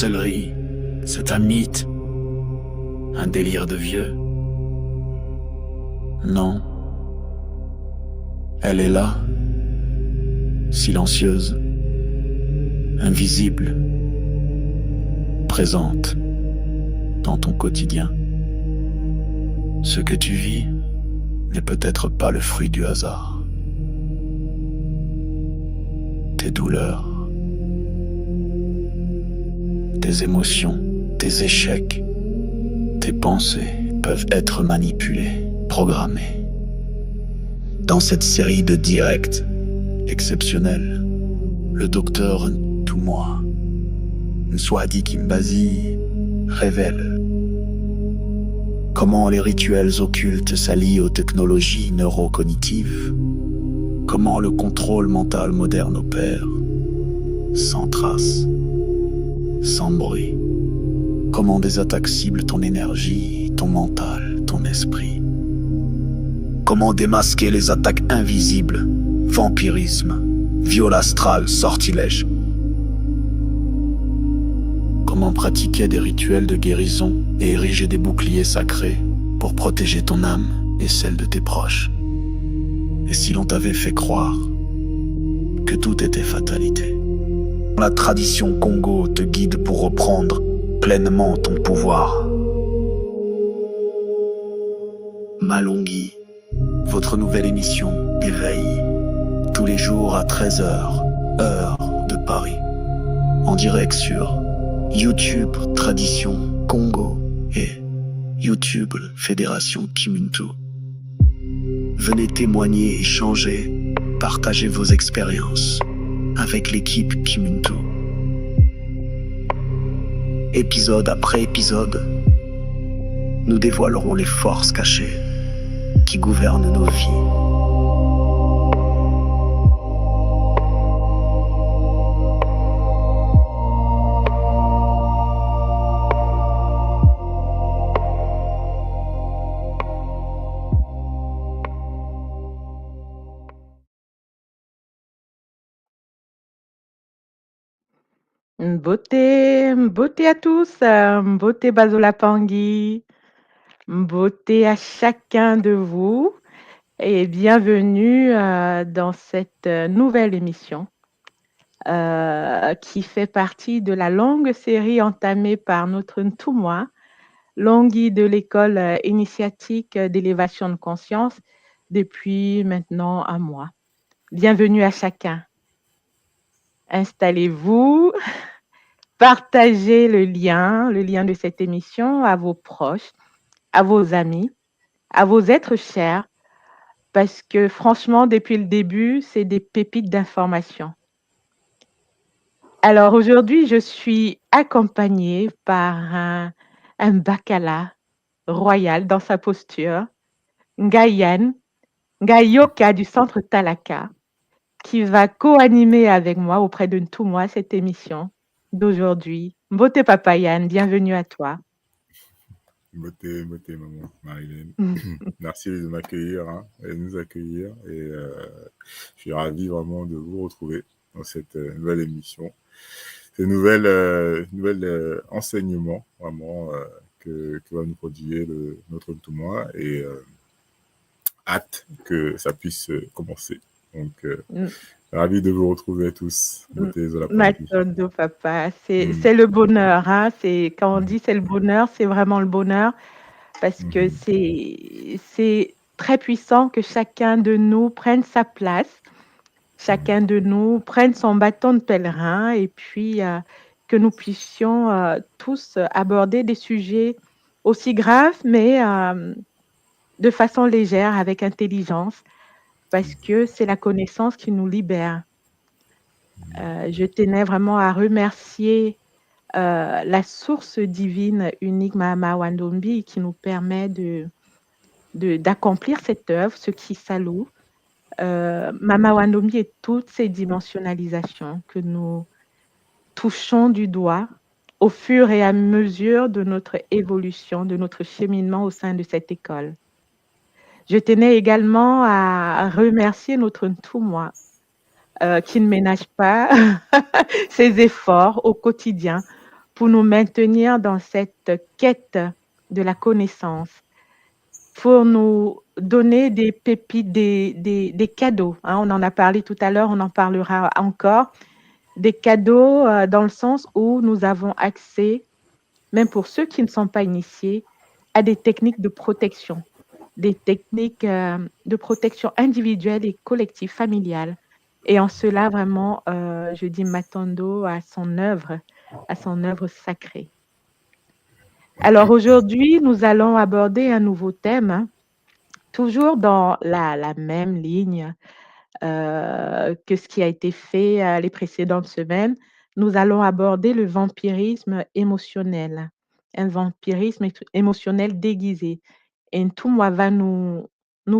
sorcellerie, c'est un mythe, un délire de vieux. Non. Elle est là, silencieuse, invisible, présente dans ton quotidien. Ce que tu vis n'est peut-être pas le fruit du hasard. Tes douleurs, tes émotions, tes échecs, tes pensées peuvent être manipulées, programmées. Dans cette série de directs exceptionnels, le docteur Ntumwa, Nswadi Kimbazi, révèle comment les rituels occultes s'allient aux technologies neurocognitives, comment le contrôle mental moderne opère, sans trace, sans bruit, comment des attaques ciblent ton énergie, ton mental, ton esprit, comment démasquer les attaques invisibles, vampirisme, viol astral, sortilège, comment pratiquer des rituels de guérison et ériger des boucliers sacrés pour protéger ton âme et celle de tes proches. Et si l'on t'avait fait croire que tout était fatalité? La tradition Congo te guide pour reprendre pleinement ton pouvoir. Malongui, votre nouvelle émission Éveil, tous les jours à 13h, heure de Paris, en direct sur YouTube Tradition Congo et YouTube Fédération Kimuntu. Venez témoigner, échanger, partager vos expériences avec l'équipe Kimuntu. Épisode après épisode, nous dévoilerons les forces cachées qui gouvernent nos vies. Beauté à tous, beauté Bazola Pangui, beauté à chacun de vous et bienvenue dans cette nouvelle émission qui fait partie de la longue série entamée par notre Ntumwa, Longhi de l'école initiatique d'élévation de conscience depuis maintenant un mois. Bienvenue à chacun. Installez-vous. Partagez le lien de cette émission à vos proches, à vos amis, à vos êtres chers, parce que franchement, depuis le début, c'est des pépites d'information. Alors aujourd'hui, je suis accompagnée par un bacala royal dans sa posture, Ngayan, Ngayoka du centre Talaka, qui va co-animer avec moi auprès de tout moi cette émission d'aujourd'hui. Beauté Papa Yann, bienvenue à toi. Beauté, maman, Marilyn. Merci de m'accueillir et de nous accueillir. Et je suis ravi vraiment de vous retrouver dans cette nouvelle émission. Ces nouvelles enseignements vraiment que va nous prodiguer notre Ntumwa et hâte que ça puisse commencer. Donc, ravi de vous retrouver tous. Matondo, papa, c'est le bonheur. Hein? Quand on dit c'est le bonheur, c'est vraiment le bonheur parce que c'est très puissant que chacun de nous prenne sa place, chacun de nous prenne son bâton de pèlerin et puis que nous puissions tous aborder des sujets aussi graves, mais de façon légère, avec intelligence, parce que c'est la connaissance qui nous libère. Je tenais vraiment à remercier la source divine unique Mahama Wandombi qui nous permet d'accomplir cette œuvre, ce qui s'alloue. Mahama Wandombi et toutes ces dimensionnalisations que nous touchons du doigt au fur et à mesure de notre évolution, de notre cheminement au sein de cette école. Je tenais également à remercier notre Ntumwa qui ne ménage pas ses efforts au quotidien pour nous maintenir dans cette quête de la connaissance, pour nous donner des pépites, des cadeaux, hein. On en a parlé tout à l'heure, on en parlera encore. Des cadeaux dans le sens où nous avons accès, même pour ceux qui ne sont pas initiés, à des techniques de protection, des techniques de protection individuelle et collective, familiale. Et en cela, vraiment, je dis Matondo à son œuvre sacrée. Alors aujourd'hui, nous allons aborder un nouveau thème, hein, toujours dans la même ligne que ce qui a été fait les précédentes semaines. Nous allons aborder le vampirisme émotionnel, un vampirisme émotionnel déguisé. Et Ntumwa va nous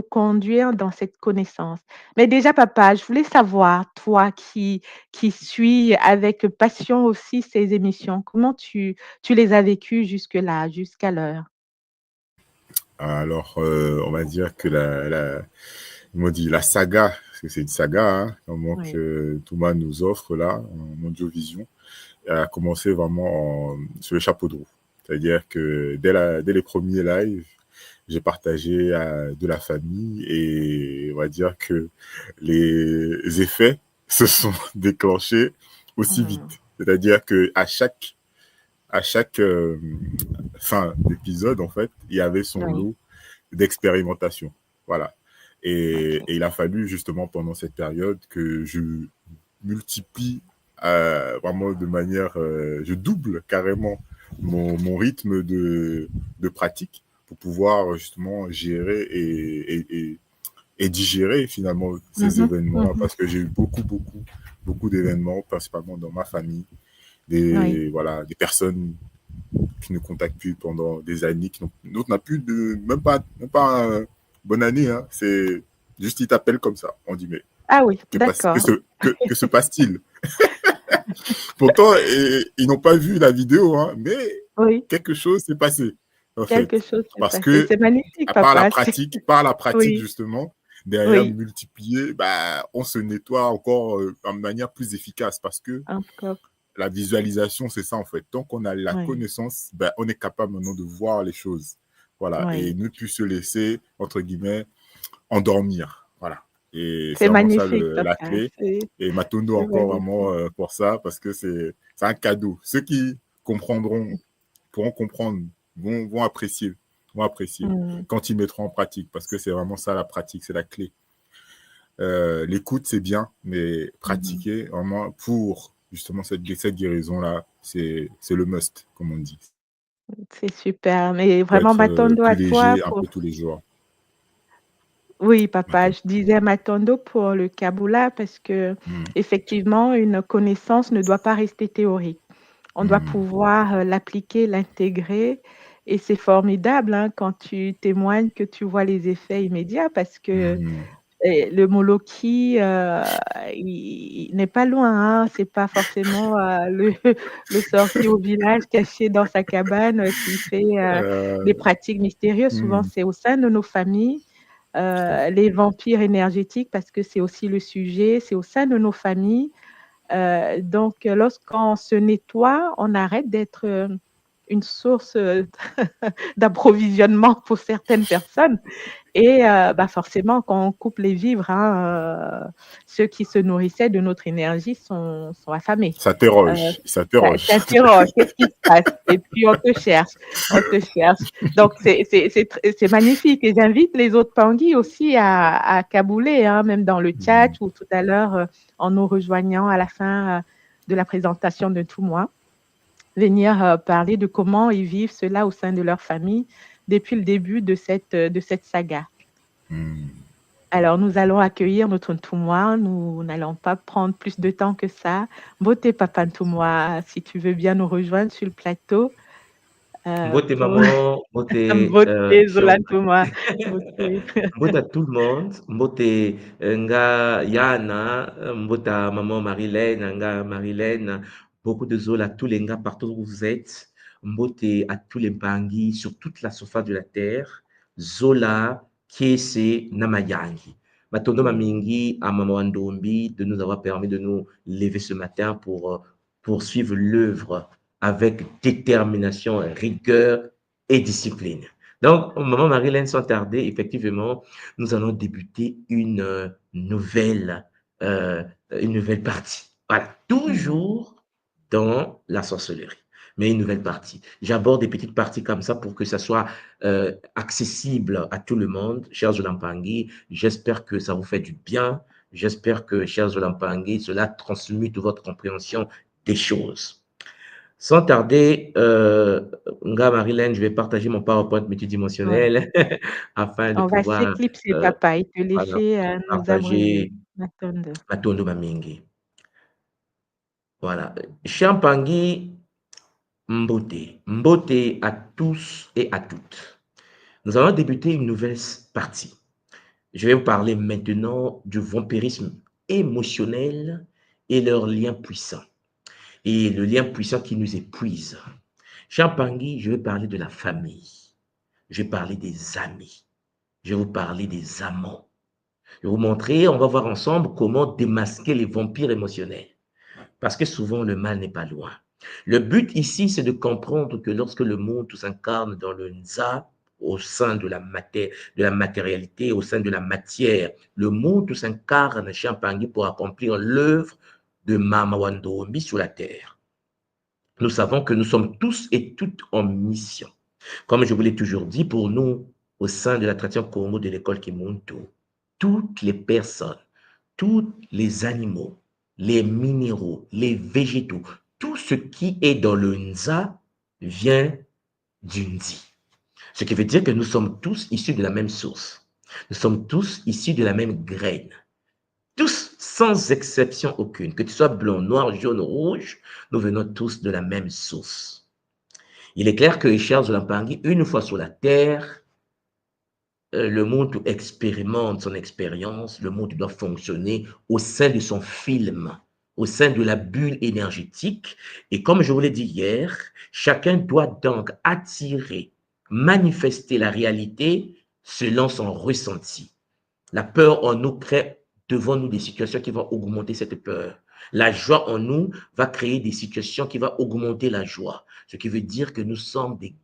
conduire dans cette connaissance. Mais déjà, papa, je voulais savoir, toi qui suis avec passion aussi ces émissions, comment tu les as vécues jusque-là, jusqu'à l'heure? Alors, on va dire que on dit la saga, parce que c'est une saga, hein, comment Oui, que Thomas nous offre là, en audiovision, a commencé vraiment sur le chapeau de roue. C'est-à-dire que dès les premiers lives, j'ai partagé de la famille et on va dire que les effets se sont déclenchés aussi mmh, vite. C'est-à-dire que à chaque fin d'épisode, en fait, il y avait son oui, lot d'expérimentation. Voilà. Et OK. il a fallu justement pendant cette période que je multiplie vraiment de manière, je double carrément mon rythme de pratique pour pouvoir justement gérer et digérer finalement ces Mmh événements-là mh. parce que j'ai eu beaucoup d'événements, principalement dans ma famille, Oui. des personnes qui ne contactent plus pendant des années, d'autres n'a plus même pas bonne année, hein. C'est juste ils t'appellent comme ça. On dit mais Ah oui, que d'accord. se passe-t-il? Pourtant, ils n'ont pas vu la vidéo, hein, mais Oui, quelque chose s'est passé en quelque fait, chose s'est parce passé. que C'est magnifique, à part la papa. C'est pratique, par la pratique oui, justement, derrière oui, multiplier, bah, on se nettoie encore de manière plus efficace parce que encore, la visualisation, c'est ça en fait. Tant qu'on a la oui, connaissance, ben, on est capable maintenant de voir les choses. Voilà. Et oui. ne plus se laisser, entre guillemets, endormir. Voilà. Et c'est C'est vraiment ça magnifique, la papa. clé. Et Matondo C'est encore vraiment magnifique. pour ça, parce que c'est un cadeau. Ceux qui pourront comprendre, vont apprécier. Vont apprécier Mmh. quand ils mettront en pratique, parce que c'est vraiment ça la pratique, c'est la clé. L'écoute, c'est bien, mais Mmh. pratiquer, vraiment, pour justement cette guérison-là, c'est le must, comme on dit. C'est super. Mais Faut vraiment être Matondo plus à toi léger un pour peu tous les jours. oui, papa, Matondo. je disais Matondo pour le Kabula parce que Mm, effectivement, une connaissance ne doit pas rester théorique. On doit mm, pouvoir, l'appliquer, l'intégrer et c'est formidable, hein, quand tu témoignes que tu vois les effets immédiats parce que mm, et le Moloki, il n'est pas loin, hein. C'est pas forcément, le sorcier au village caché dans sa cabane, qui fait, des euh, pratiques mystérieuses. Souvent, mm, c'est au sein de nos familles, tout à fait. les vampires énergétiques parce que c'est aussi le sujet, c'est au sein de nos familles. Donc, lorsqu'on se nettoie, on arrête d'être, une source, d'approvisionnement pour certaines personnes et bah, forcément, quand on coupe les vivres, hein, ceux qui se nourrissaient de notre énergie sont affamés. Heu, Il ça s'interroge. t'interroge: «Qu'est-ce qui se passe?» et puis on te cherche. Donc c'est magnifique et j'invite les autres Tanguy aussi à kabouler, hein, même dans le chat Mm, ou tout à l'heure, en nous rejoignant à la fin, de la présentation de tout moi, venir, parler de comment ils vivent cela au sein de leur famille depuis le début de cette saga. mm. Alors, nous allons accueillir notre Ntumwa. Nous n'allons pas prendre plus de temps que ça. Mbote Papa Ntumwa, si tu veux bien nous rejoindre sur le plateau Mbote pour maman, mbote Mbote Zola Chiom, Ntumwa. Mbote. mbote à tout le monde, mbote nga Yana, mbote à maman Marilène, nga Marilène, beaucoup de zola à tous les gars partout où vous êtes, mbote à tous les Mpangi sur toute la surface de la terre, zola, Kiese, Namayangi. Matondo Mamingi à Maman Wandombi de nous avoir permis de nous lever ce matin pour poursuivre l'œuvre avec détermination, rigueur et discipline. Donc, maman Marilyn, sans tarder, effectivement, nous allons débuter euh, une nouvelle partie. Voilà, toujours dans la sorcellerie, mais une nouvelle partie. J'aborde des petites parties comme ça pour que ça soit accessible à tout le monde. Chers Olampangui, j'espère que ça vous fait du bien. J'espère que, chers Olampangui, cela transmute votre compréhension des choses. Sans tarder, Nga Marilyn, je vais partager mon PowerPoint Ouais. multidimensionnel afin de On va pouvoir s'éclipser, euh, papa, et te voilà, laisser nous abreuver. partager Attends. Matondo Mamingi. Voilà. Champangui, Mbote. Mbote à tous et à toutes. Nous allons débuter une nouvelle partie. Je vais vous parler maintenant du vampirisme émotionnel et leurs liens puissants. Et le lien puissant qui nous épuise. Champangui, je vais parler de la famille. Je vais parler des amis. Je vais vous parler des amants. Je vais vous montrer, on va voir ensemble comment démasquer les vampires émotionnels. Parce que souvent, le mal n'est pas loin. Le but ici, c'est de comprendre que lorsque le monde s'incarne dans le Nza, au sein de la matérialité, au sein de la matière, le monde s'incarne chez Champangui pour accomplir l'œuvre de Mama Wandombi sur la terre. Nous savons que nous sommes tous et toutes en mission. Comme je vous l'ai toujours dit, pour nous, au sein de la tradition Congo de l'école Kimuntu, toutes les personnes, tous les animaux, les minéraux, les végétaux, tout ce qui est dans le Nza vient du Ndi. Ce qui veut dire que nous sommes tous issus de la même source. Nous sommes tous issus de la même graine. Tous, sans exception aucune, que tu sois blanc, noir, jaune, rouge, nous venons tous de la même source. Il est clair que, chers Olampangui, une fois sur la terre, le monde expérimente son expérience, le monde doit fonctionner au sein de son film, au sein de la bulle énergétique. Et comme je vous l'ai dit hier, chacun doit donc attirer, manifester la réalité selon son ressenti. La peur en nous crée devant nous des situations qui vont augmenter cette peur. La joie en nous va créer des situations qui vont augmenter la joie. Ce qui veut dire que nous sommes des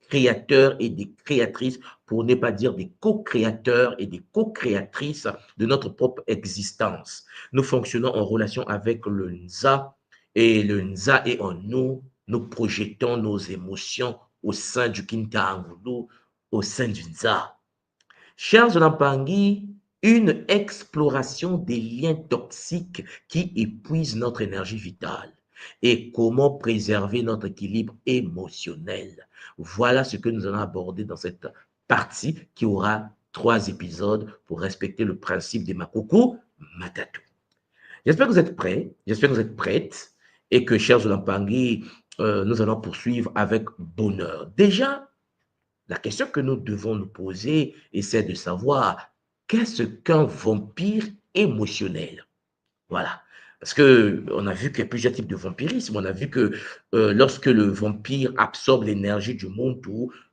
créateurs et des créatrices, pour ne pas dire des co-créateurs et des co-créatrices de notre propre existence. Nous fonctionnons en relation avec le Nza et le Nza est en nous. Nous projetons nos émotions au sein du Kintaangulu, au sein du Nza. Chers Olampangui, une exploration des liens toxiques qui épuisent notre énergie vitale et comment préserver notre équilibre émotionnel. Voilà ce que nous allons aborder dans cette partie qui aura 3 épisodes pour respecter le principe des Makuku Matatu. J'espère que vous êtes prêts, j'espère que vous êtes prêtes et que, chers Olampangui, nous allons poursuivre avec bonheur. Déjà, la question que nous devons nous poser est celle de savoir qu'est-ce qu'un vampire émotionnel. Voilà. Parce qu'on a vu qu'il y a plusieurs types de vampirisme. On a vu que lorsque le vampire absorbe l'énergie du monde,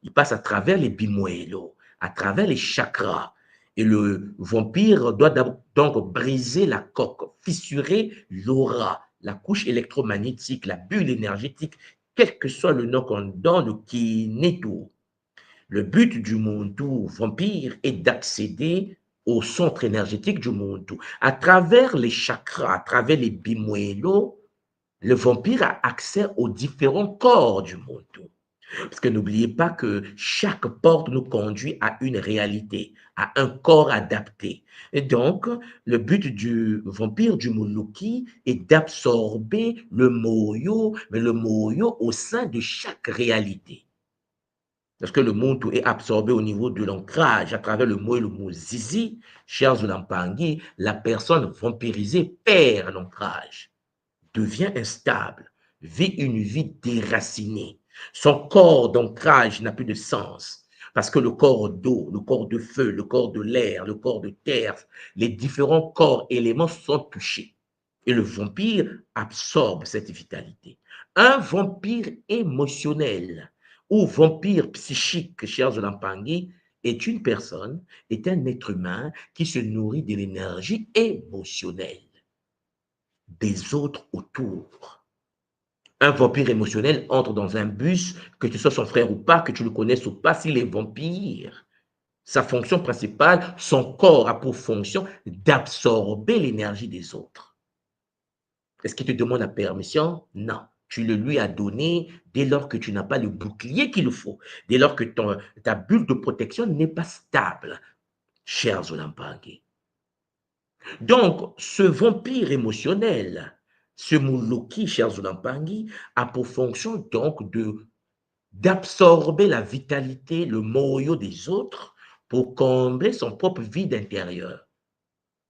il passe à travers les bimuelo, à travers les chakras. Et le vampire doit donc briser la coque, fissurer l'aura, la couche électromagnétique, la bulle énergétique, quel que soit le nom qu'on donne, le kinéto. Le but du Muntu vampire est d'accéder au centre énergétique du Muntu. À travers les chakras, à travers les bimuelo, le vampire a accès aux différents corps du Muntu. Parce que n'oubliez pas que chaque porte nous conduit à une réalité, à un corps adapté. Et donc, le but du vampire du Muluki est d'absorber le moyo, mais le moyo au sein de chaque réalité. Parce que le monde est absorbé au niveau de l'ancrage à travers le mot et le mot zizi, chers Olampangui, la personne vampirisée perd l'ancrage, devient instable, vit une vie déracinée. Son corps d'ancrage n'a plus de sens. Parce que le corps d'eau, le corps de feu, le corps de l'air, le corps de terre, les différents corps, éléments sont touchés. Et le vampire absorbe cette vitalité. Un vampire émotionnel ou vampire psychique, chers Olampangui, est une personne, est un être humain qui se nourrit de l'énergie émotionnelle des autres autour. Un vampire émotionnel entre dans un bus, que tu sois son frère ou pas, que tu le connaisses ou pas, s'il est vampire, sa fonction principale, son corps a pour fonction d'absorber l'énergie des autres. Est-ce qu'il te demande la permission? Non. Tu le lui as donné dès lors que tu n'as pas le bouclier qu'il faut, dès lors que ta bulle de protection n'est pas stable, cher Zolampangi. Donc, ce vampire émotionnel, ce Mouloki, cher Zolampangi, a pour fonction donc d'absorber la vitalité, le moyo des autres pour combler son propre vide intérieur,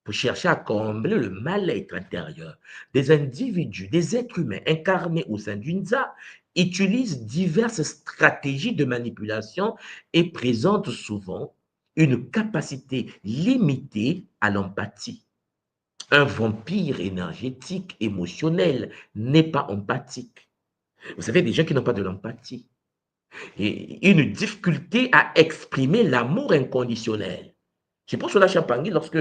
pour chercher à combler le mal-être intérieur. Des individus, des êtres humains incarnés au sein d'une ZA utilisent diverses stratégies de manipulation et présentent souvent une capacité limitée à l'empathie. Un vampire énergétique, émotionnel, n'est pas empathique. Vous savez, des gens qui n'ont pas de l'empathie, et une difficulté à exprimer l'amour inconditionnel. C'est pour cela, Champangui, lorsque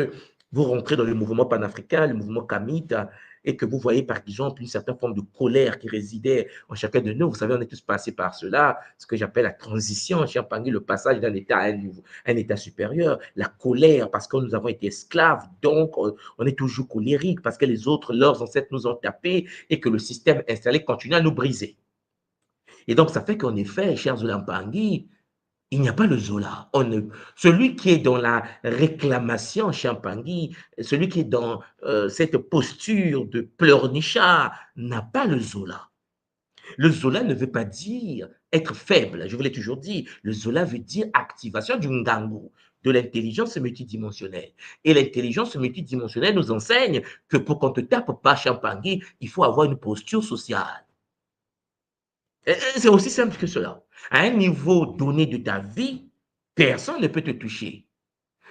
vous rentrez dans le mouvement panafricain, le mouvement Kamita, et que vous voyez par exemple une certaine forme de colère qui résidait en chacun de nous, vous savez, on est tous passés par cela, ce que j'appelle la transition, Champangui, le passage d'un état à un état supérieur, la colère parce que nous avons été esclaves, donc on est toujours colérique parce que les autres, leurs ancêtres nous ont tapés et que le système installé continue à nous briser. Et donc, ça fait qu'en effet, cher Zolampangi, il n'y a pas le Zola. Celui qui est dans la réclamation, Champangui, celui qui est dans cette posture de pleurnichard, n'a pas le Zola. Le Zola ne veut pas dire être faible, je vous l'ai toujours dit. Le Zola veut dire activation du Ngangu, de l'intelligence multidimensionnelle. Et l'intelligence multidimensionnelle nous enseigne que pour qu'on ne te tape pas, Champangui, il faut avoir une posture sociale. C'est aussi simple que cela. À un niveau donné de ta vie, personne ne peut te toucher.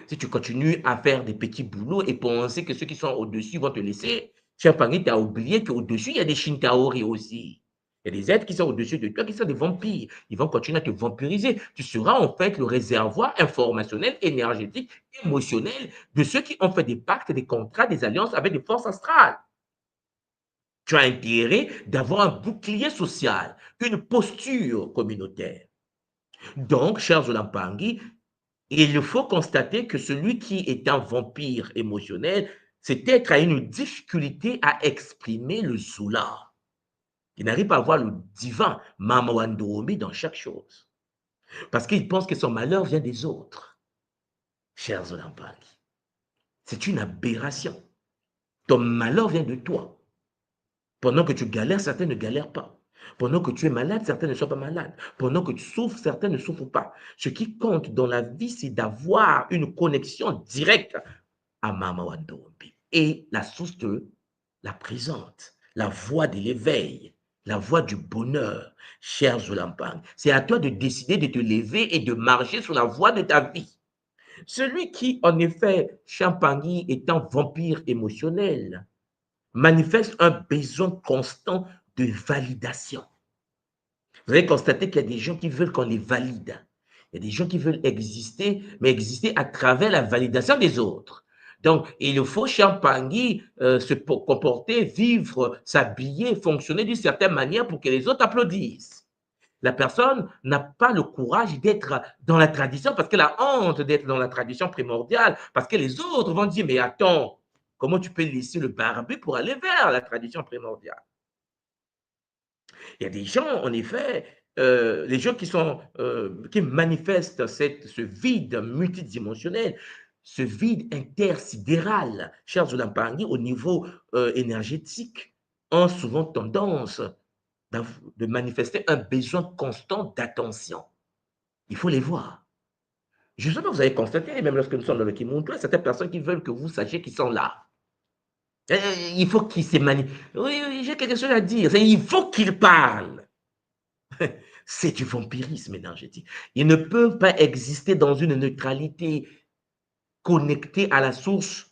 Si tu continues à faire des petits boulots et penser que ceux qui sont au-dessus vont te laisser, Champagny, tu as oublié qu'au-dessus, il y a des Shintaori aussi. Il y a des êtres qui sont au-dessus de toi, qui sont des vampires. Ils vont continuer à te vampiriser. Tu seras en fait le réservoir informationnel, énergétique, émotionnel de ceux qui ont fait des pactes, des contrats, des alliances avec des forces astrales. Tu as intérêt d'avoir un bouclier social, une posture communautaire. Donc, cher Zolampangi, il faut constater que celui qui est un vampire émotionnel, c'est être à une difficulté à exprimer le Zola. Il n'arrive pas à voir le divin, Mama Wandomi, dans chaque chose. Parce qu'il pense que son malheur vient des autres. Cher Zolampangi, c'est une aberration. Ton malheur vient de toi. Pendant que tu galères, certains ne galèrent pas. Pendant que tu es malade, certains ne sont pas malades. Pendant que tu souffres, certains ne souffrent pas. Ce qui compte dans la vie, c'est d'avoir une connexion directe à Mama Wandombi. Et la source te la présente, la voie de l'éveil, la voie du bonheur, cher Zolampang. C'est à toi de décider de te lever et de marcher sur la voie de ta vie. Celui qui, en effet, Champangui étant vampire émotionnel, manifeste un besoin constant de validation. Vous allez constater qu'il y a des gens qui veulent qu'on les valide. Il y a des gens qui veulent exister, mais exister à travers la validation des autres. Donc, il faut, Champangui, se comporter, vivre, s'habiller, fonctionner d'une certaine manière pour que les autres applaudissent. La personne n'a pas le courage d'être dans la tradition parce qu'elle a honte d'être dans la tradition primordiale, parce que les autres vont dire, mais attends, comment tu peux laisser le barbu pour aller vers la tradition primordiale? Il y a des gens, en effet, les gens qui manifestent ce vide multidimensionnel, ce vide intersidéral, cher Zolampangi, au niveau énergétique, ont souvent tendance de manifester un besoin constant d'attention. Il faut les voir. Justement, vous avez constaté, même lorsque nous sommes dans le Kimuntu, certaines personnes qui veulent que vous sachiez qu'ils sont là. Il faut qu'il se manifeste. Oui, j'ai quelque chose à dire. Il faut qu'il parle. C'est du vampirisme énergétique. Ils ne peuvent pas exister dans une neutralité connectée à la source,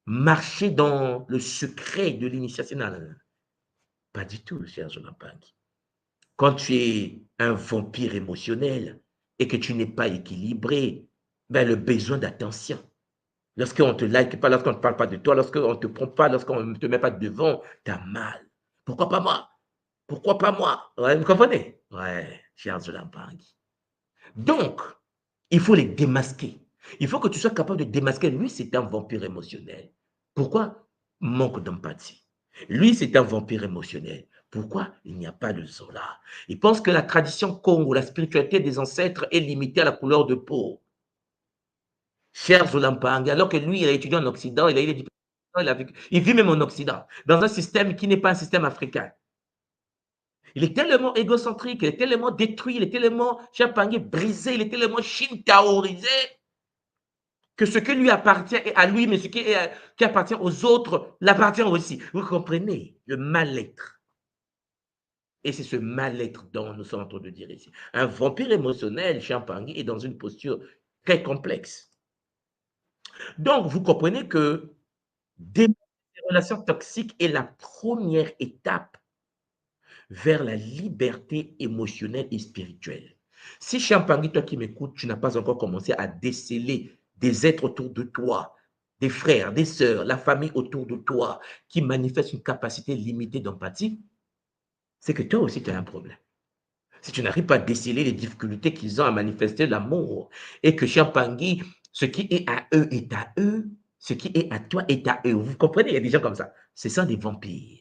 marcher dans le secret de l'initiation. Pas du tout, cher Zolampangi. Quand tu es un vampire émotionnel et que tu n'es pas équilibré, ben le besoin d'attention. Lorsqu'on ne te like pas, lorsqu'on ne parle pas de toi, lorsqu'on ne te prend pas, lorsqu'on ne te met pas devant, tu as mal. Pourquoi pas moi? Pourquoi pas moi? Ouais, vous comprenez? Ouais, cher Zolampangi. Donc, il faut les démasquer. Il faut que tu sois capable de démasquer. Lui, c'est un vampire émotionnel. Pourquoi? Manque d'empathie. Lui, c'est un vampire émotionnel. Pourquoi? Il n'y a pas de Zola. Il pense que la tradition Congo, la spiritualité des ancêtres est limitée à la couleur de peau. Cher Zolampangi, alors que lui, il a étudié en Occident, il a eu des diplômes, il vit même en Occident, dans un système qui n'est pas un système africain. Il est tellement égocentrique, il est tellement détruit, il est tellement Champangé brisé, il est tellement shintaorisé que ce qui lui appartient est à lui, mais ce qui appartient aux autres l'appartient aussi. Vous comprenez le mal-être. Et c'est ce mal-être dont nous sommes en train de dire ici. Un vampire émotionnel, Champangé, est dans une posture très complexe. Donc, vous comprenez que des relations toxiques est la première étape vers la liberté émotionnelle et spirituelle. Si Champangui, toi qui m'écoutes, tu n'as pas encore commencé à déceler des êtres autour de toi, des frères, des sœurs, la famille autour de toi, qui manifestent une capacité limitée d'empathie, c'est que toi aussi tu as un problème. Si tu n'arrives pas à déceler les difficultés qu'ils ont à manifester l'amour, et que Champangui, ce qui est à eux, ce qui est à toi est à eux. Vous comprenez, il y a des gens comme ça. Ce sont des vampires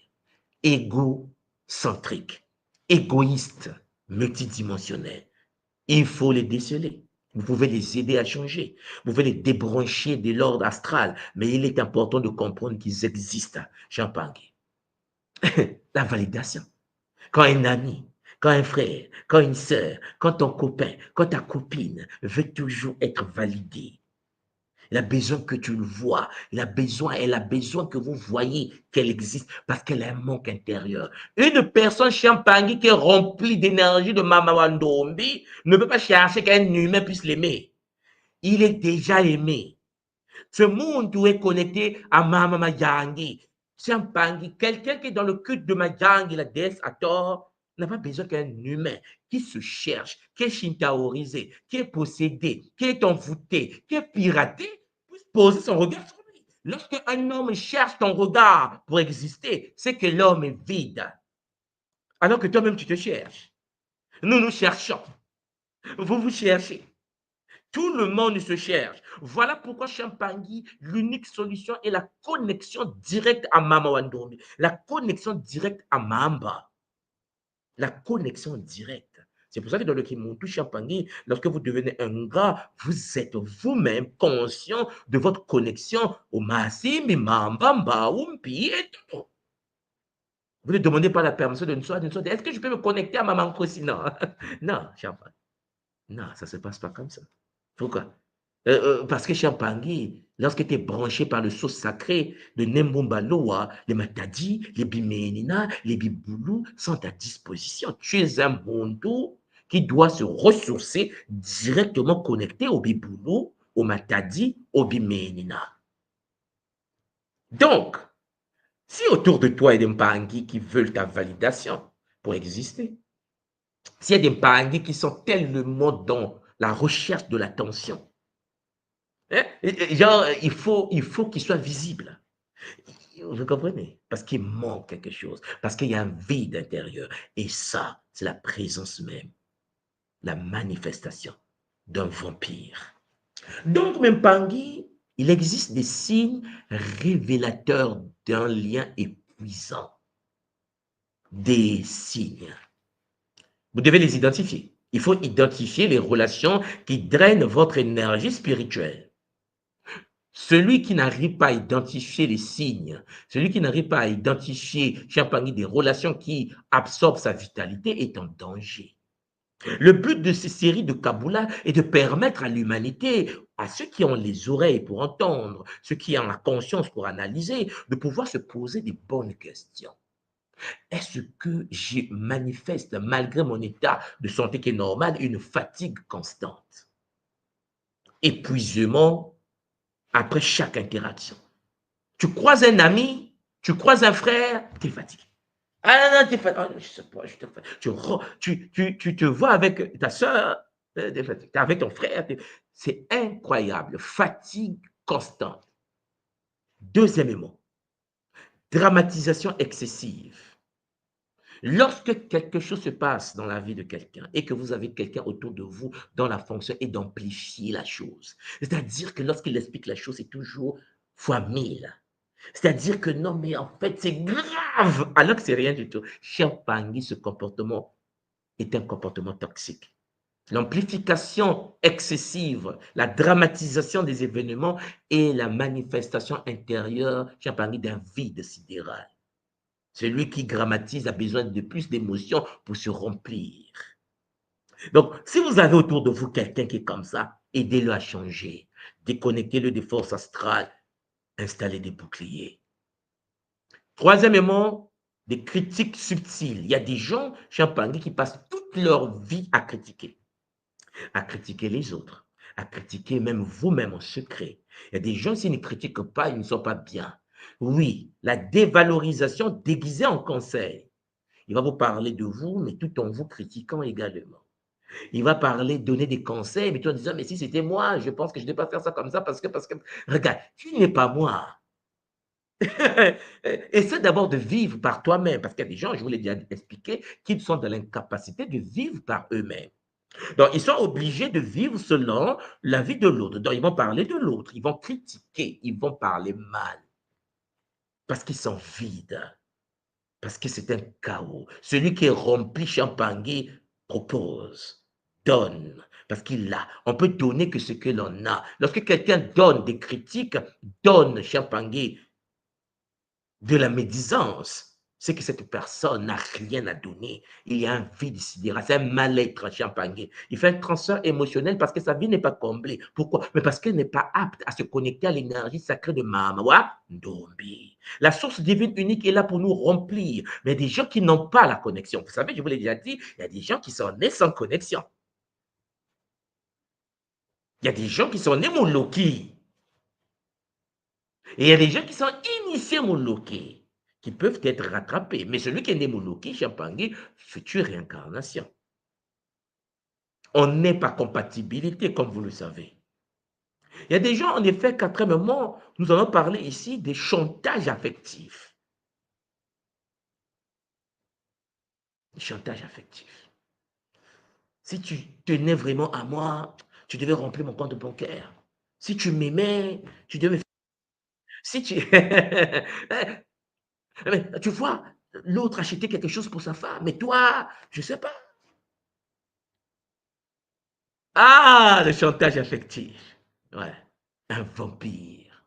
égocentriques, égoïstes, multidimensionnels. Il faut les déceler. Vous pouvez les aider à changer. Vous pouvez les débrancher de l'ordre astral. Mais il est important de comprendre qu'ils existent. Champangui. La validation. Quand un ami, quand un frère, quand une sœur, quand ton copain, quand ta copine veut toujours être validé, il a besoin que tu le vois. Elle a besoin que vous voyez qu'elle existe parce qu'elle a un manque intérieur. Une personne Champangui qui est remplie d'énergie de Mama Wandombi ne peut pas chercher qu'un humain puisse l'aimer. Il est déjà aimé. Ce monde où est connecté à Mama Mayangi. Champangui, quelqu'un qui est dans le culte de Mayangi, la déesse Hathor, n'a pas besoin qu'un humain qui se cherche, qui est shintaorisé, qui est possédé, qui est envoûté, qui est piraté, puisse poser son regard sur lui. Lorsque un homme cherche ton regard pour exister, c'est que l'homme est vide. Alors que toi-même, tu te cherches. Nous, nous cherchons. Vous vous cherchez. Tout le monde se cherche. Voilà pourquoi Champangui, l'unique solution est la connexion directe à Mama Wandombi, la connexion directe à Mamba. La connexion directe. C'est pour ça que dans le Kimuntu Champangui, lorsque vous devenez un gars, vous êtes vous-même conscient de votre connexion au Massimbi, Mamba, Mbaoumpi et tout. Vous ne demandez pas la permission d'une soirée. Est-ce que je peux me connecter à Maman Kossi? Non, non, Champangui. Non, ça ne se passe pas comme ça. Pourquoi? Parce que Champangui, lorsque tu es branché par le sceau sacré de Nembomba Loa, les Matadi, les Bimenina, les Biboulou sont à disposition. Tu es un Mondo qui doit se ressourcer directement connecté au Biboulou, au Matadi, au Bimenina. Donc, si autour de toi il y a des Mpangui qui veulent ta validation pour exister, s'il y a des Mpangui qui sont tellement dans la recherche de l'attention, hein? Genre, il faut qu'il soit visible. Vous comprenez? Parce qu'il manque quelque chose. Parce qu'il y a un vide intérieur. Et ça, c'est la présence même, la manifestation d'un vampire. Donc, même Pangui, il existe des signes révélateurs d'un lien épuisant. Des signes. Vous devez les identifier. Il faut identifier les relations qui drainent votre énergie spirituelle. Celui qui n'arrive pas à identifier les signes, celui qui n'arrive pas à identifier, Champangui, des relations qui absorbent sa vitalité est en danger. Le but de ces séries de Kabbalah est de permettre à l'humanité, à ceux qui ont les oreilles pour entendre, ceux qui ont la conscience pour analyser, de pouvoir se poser des bonnes questions. Est-ce que je manifeste, malgré mon état de santé qui est normal, une fatigue constante? Épuisement après chaque interaction. Tu croises un ami, tu croises un frère, tu es fatigué. Ah non, non, tu es fatigué. Oh, je sais pas, tu te vois avec ta soeur, tu es avec ton frère. C'est incroyable. Fatigue constante. Deuxièmement, dramatisation excessive. Lorsque quelque chose se passe dans la vie de quelqu'un et que vous avez quelqu'un autour de vous dont la fonction est d'amplifier la chose, c'est-à-dire que lorsqu'il explique la chose, c'est toujours fois 1000. C'est-à-dire que non, mais en fait, c'est grave, alors que c'est rien du tout. Cher Pangui, ce comportement est un comportement toxique. L'amplification excessive, la dramatisation des événements et la manifestation intérieure, cher Pangui, d'un vide sidéral. Celui qui grammatise a besoin de plus d'émotions pour se remplir. Donc, si vous avez autour de vous quelqu'un qui est comme ça, aidez-le à changer. Déconnectez-le des forces astrales. Installez des boucliers. Troisièmement, des critiques subtiles. Il y a des gens, Champangui, qui passent toute leur vie à critiquer les autres, à critiquer même vous-même en secret. Il y a des gens, s'ils ne critiquent pas, ils ne sont pas bien. Oui, la dévalorisation déguisée en conseil. Il va vous parler de vous, mais tout en vous critiquant également. Il va parler, donner des conseils, mais tout en disant, mais si c'était moi, je pense que je ne devais pas faire ça comme ça parce que, regarde, tu n'es pas moi. Essaie d'abord de vivre par toi-même, parce qu'il y a des gens, je vous l'ai déjà expliqué, qui sont dans l'incapacité de vivre par eux-mêmes. Donc, ils sont obligés de vivre selon la vie de l'autre. Donc, ils vont parler de l'autre, ils vont critiquer, ils vont parler mal, parce qu'ils sont vides, parce que c'est un chaos. Celui qui est rempli, Champangui, propose, donne, parce qu'il a. On peut donner que ce que l'on a. Lorsque quelqu'un donne des critiques, donne, Champangui, de la médisance, c'est que cette personne n'a rien à donner. Il y a un vide sidéral, c'est un mal-être Champangui. Il fait un transfert émotionnel parce que sa vie n'est pas comblée. Pourquoi? Mais parce qu'elle n'est pas apte à se connecter à l'énergie sacrée de Mamawa Ndombi. La source divine unique est là pour nous remplir. Mais il y a des gens qui n'ont pas la connexion. Vous savez, je vous l'ai déjà dit, il y a des gens qui sont nés sans connexion. Il y a des gens qui sont nés Mouloki. Et il y a des gens qui sont initiés Mouloki, qui peuvent être rattrapés. Mais celui qui est né Mouloki, Champangui, future réincarnation. On n'est pas compatibilité, comme vous le savez. Il y a des gens, en effet, quatrièmement, nous allons parler ici des chantages affectifs. Chantage affectif. Si tu tenais vraiment à moi, tu devais remplir mon compte bancaire. Si tu m'aimais, tu devais... Si tu... tu vois, l'autre acheter quelque chose pour sa femme, mais toi, je ne sais pas. Ah, le chantage affectif. Ouais, un vampire.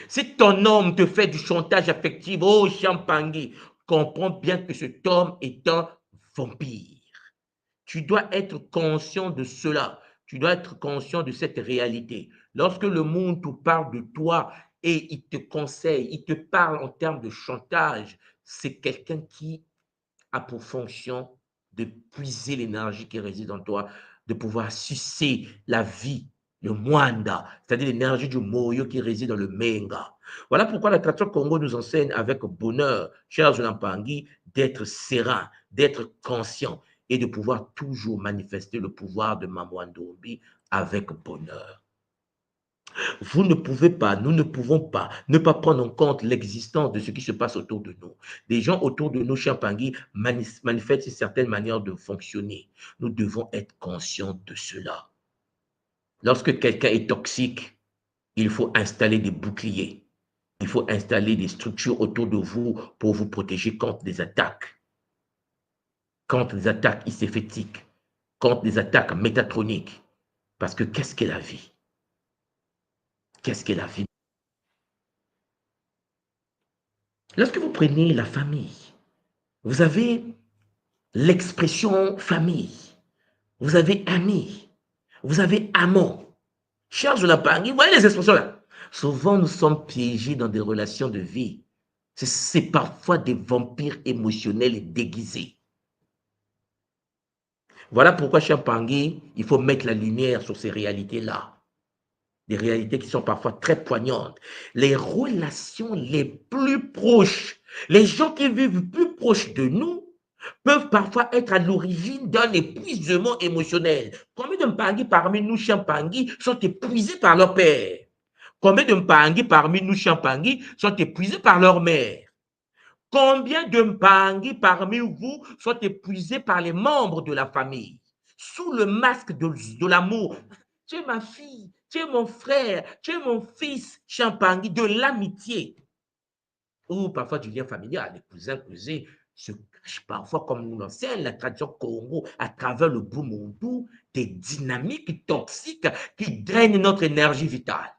Si ton homme te fait du chantage affectif, oh Champangui, comprends bien que cet homme est un vampire. Tu dois être conscient de cela. Tu dois être conscient de cette réalité. Lorsque le monde te parle de toi et il te conseille, il te parle en termes de chantage, c'est quelqu'un qui a pour fonction de puiser l'énergie qui réside en toi, de pouvoir sucer la vie, le mwanda, c'est-à-dire l'énergie du moyo qui réside dans le menga. Voilà pourquoi la tradition Congo nous enseigne avec bonheur, cher Jonampangui, d'être serein, d'être conscient et de pouvoir toujours manifester le pouvoir de Mamwandombi avec bonheur. Vous ne pouvez pas, nous ne pouvons pas ne pas prendre en compte l'existence de ce qui se passe autour de nous. Des gens autour de nous, Champangui, manifestent une certaine manière de fonctionner. Nous devons être conscients de cela. Lorsque quelqu'un est toxique, il faut installer des boucliers. Il faut installer des structures autour de vous pour vous protéger contre des attaques. Contre des attaques icéphétiques, contre des attaques métatroniques. Parce que qu'est-ce qu'est la vie? Qu'est-ce qu'est la vie? Lorsque vous prenez la famille, vous avez l'expression famille, vous avez ami, vous avez amant. Charles de la Pangui, vous voyez les expressions là. Souvent, nous sommes piégés dans des relations de vie. C'est parfois des vampires émotionnels et déguisés. Voilà pourquoi, cher Pangui, il faut mettre la lumière sur ces réalités-là. Des réalités qui sont parfois très poignantes. Les relations les plus proches, les gens qui vivent plus proches de nous, peuvent parfois être à l'origine d'un épuisement émotionnel. Combien de Mpangui parmi nous, Champangui, sont épuisés par leur père? Combien de Mpangui parmi nous, Champangui, sont épuisés par leur mère? Combien de Mpangi parmi vous sont épuisés par les membres de la famille, sous le masque de l'amour? Tu es ma fille, tu es mon frère, tu es mon fils, Champangui, de l'amitié. Ou parfois du lien familial, les cousins, cousines se cachent parfois, comme nous l'enseigne la tradition Congo, à travers le Bumuntu, des dynamiques toxiques qui drainent notre énergie vitale.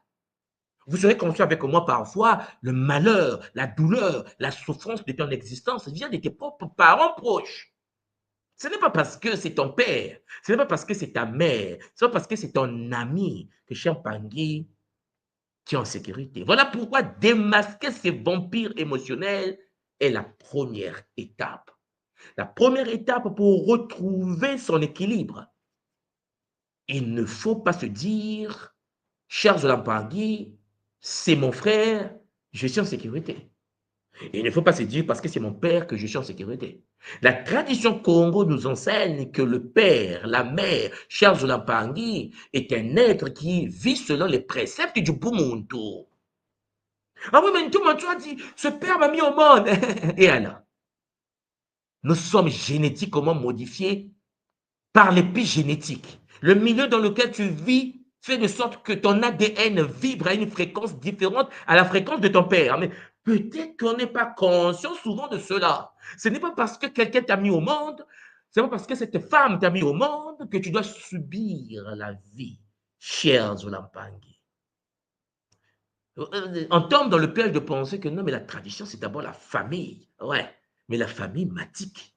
Vous serez conscient avec moi parfois, le malheur, la douleur, la souffrance de ton existence vient de tes propres parents proches. Ce n'est pas parce que c'est ton père, ce n'est pas parce que c'est ta mère, ce n'est pas parce que c'est ton ami que Champangui, tu es en sécurité. Voilà pourquoi démasquer ces vampires émotionnels est la première étape. La première étape pour retrouver son équilibre. Il ne faut pas se dire, cher Zolampangui, c'est mon frère, je suis en sécurité. Il ne faut pas se dire parce que c'est mon père que je suis en sécurité. La tradition Congo nous enseigne que le père, la mère, cher Zolampangui, est un être qui vit selon les préceptes du Bumuntu. Ah oui, mais tout le monde, tu as dit, ce père m'a mis au monde. Et alors? Nous sommes génétiquement modifiés par l'épigénétique. Le milieu dans lequel tu vis fait de sorte que ton ADN vibre à une fréquence différente à la fréquence de ton père. Mais peut-être qu'on n'est pas conscient souvent de cela. Ce n'est pas parce que quelqu'un t'a mis au monde, ce n'est pas parce que cette femme t'a mis au monde que tu dois subir la vie, cher Zolampangui. On tombe dans le piège de penser que non, mais la tradition, c'est d'abord la famille. Ouais, mais la famille matique.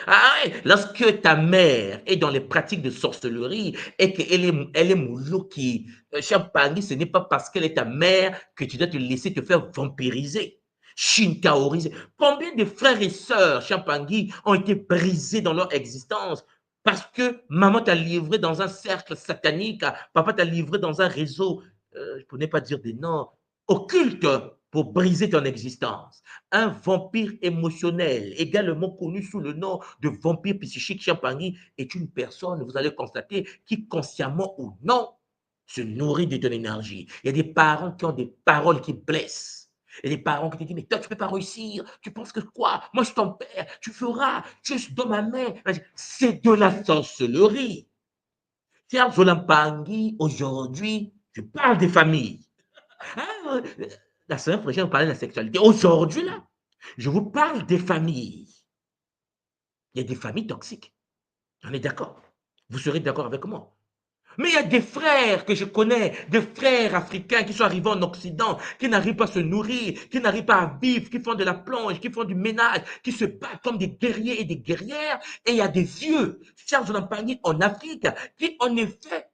Ah ouais, lorsque ta mère est dans les pratiques de sorcellerie et qu'elle est moulouki, Champagny, ce n'est pas parce qu'elle est ta mère que tu dois te laisser te faire vampiriser, shintaoriser. Combien de frères et sœurs Champagny ont été brisés dans leur existence parce que maman t'a livré dans un cercle satanique, papa t'a livré dans un réseau, pour ne pas dire des noms, occulte pour briser ton existence. Un vampire émotionnel, également connu sous le nom de vampire psychique Champagny, est une personne, vous allez constater, qui consciemment ou non se nourrit de ton énergie. Il y a des parents qui ont des paroles qui blessent. Il y a des parents qui te disent, mais toi, tu ne peux pas réussir. Tu penses que quoi? Moi, je suis ton père. Tu feras. Tu es dans ma main. C'est de la sorcellerie. Cher Zolampangui, aujourd'hui, je parle des familles. Ah, la semaine prochaine, on parlait de la sexualité. Aujourd'hui, là, je vous parle des familles. Il y a des familles toxiques. On est d'accord. Vous serez d'accord avec moi. Mais il y a des frères que je connais, des frères africains qui sont arrivés en Occident, qui n'arrivent pas à se nourrir, qui n'arrivent pas à vivre, qui font de la plonge, qui font du ménage, qui se battent comme des guerriers et des guerrières. Et il y a des vieux, Charles Lampagny en Afrique, qui en effet,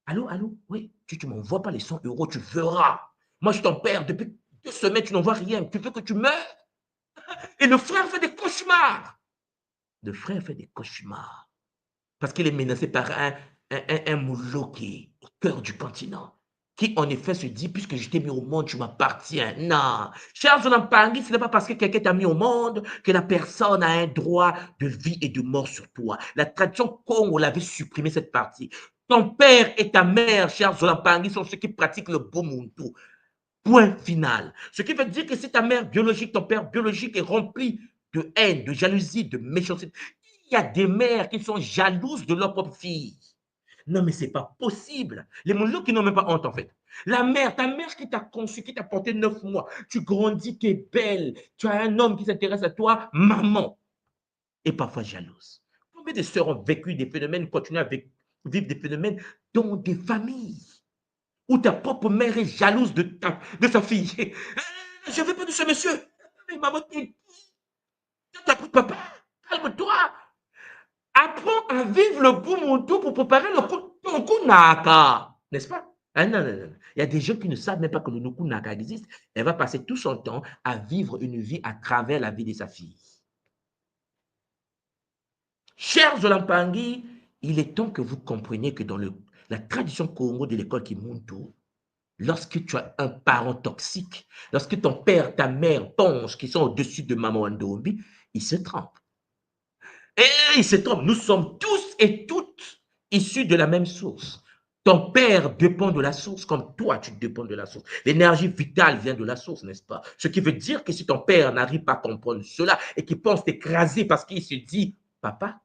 allô, oui, tu ne m'envoies pas les 100 euros, tu verras. Moi, je t'en perds depuis 2 semaines, tu n'envoies rien, tu veux que tu meurs. Et le frère fait des cauchemars. Le frère fait des cauchemars. Parce qu'il est menacé par un mouloki au cœur du continent, qui en effet se dit, puisque je t'ai mis au monde, tu m'appartiens. Non. Charles Lampangui, ce n'est pas parce que quelqu'un t'a mis au monde que la personne a un droit de vie et de mort sur toi. La tradition Congo l'avait supprimé cette partie. Ton père et ta mère, Charles Lampangui, sont ceux qui pratiquent le Bumuntu. Point final. Ce qui veut dire que si ta mère biologique, ton père biologique est rempli de haine, de jalousie, de méchanceté, il y a des mères qui sont jalouses de leur propre fille. Non, mais ce n'est pas possible. Les mondes qui n'ont même pas honte, en fait. La mère, ta mère qui t'a conçu, qui t'a porté 9 mois, tu grandis, tu es belle, tu as un homme qui s'intéresse à toi, maman, et parfois jalouse. Combien de sœurs ont vécu des phénomènes, continuent à vivre des phénomènes dans des familles où ta propre mère est jalouse de sa fille. Je ne veux pas de ce monsieur. Mais maman, tu t'as pris papa. Calme-toi. Apprends à vivre le Bumuntu pour préparer ton Kunaka. N'est-ce pas? Ah, non. Il y a des gens qui ne savent même pas que le Nukunaka existe. Elle va passer tout son temps à vivre une vie à travers la vie de sa fille. Chers Zolampangui, il est temps que vous compreniez que dans la tradition Congo de l'école Kimuntu, lorsque tu as un parent toxique, lorsque ton père, ta mère pensent qu'ils sont au-dessus de maman Ndombi, ils se trompent. Et ils se trompent. Nous sommes tous et toutes issus de la même source. Ton père dépend de la source comme toi, tu dépends de la source. L'énergie vitale vient de la source, n'est-ce pas? Ce qui veut dire que si ton père n'arrive pas à comprendre cela et qu'il pense t'écraser parce qu'il se dit, papa,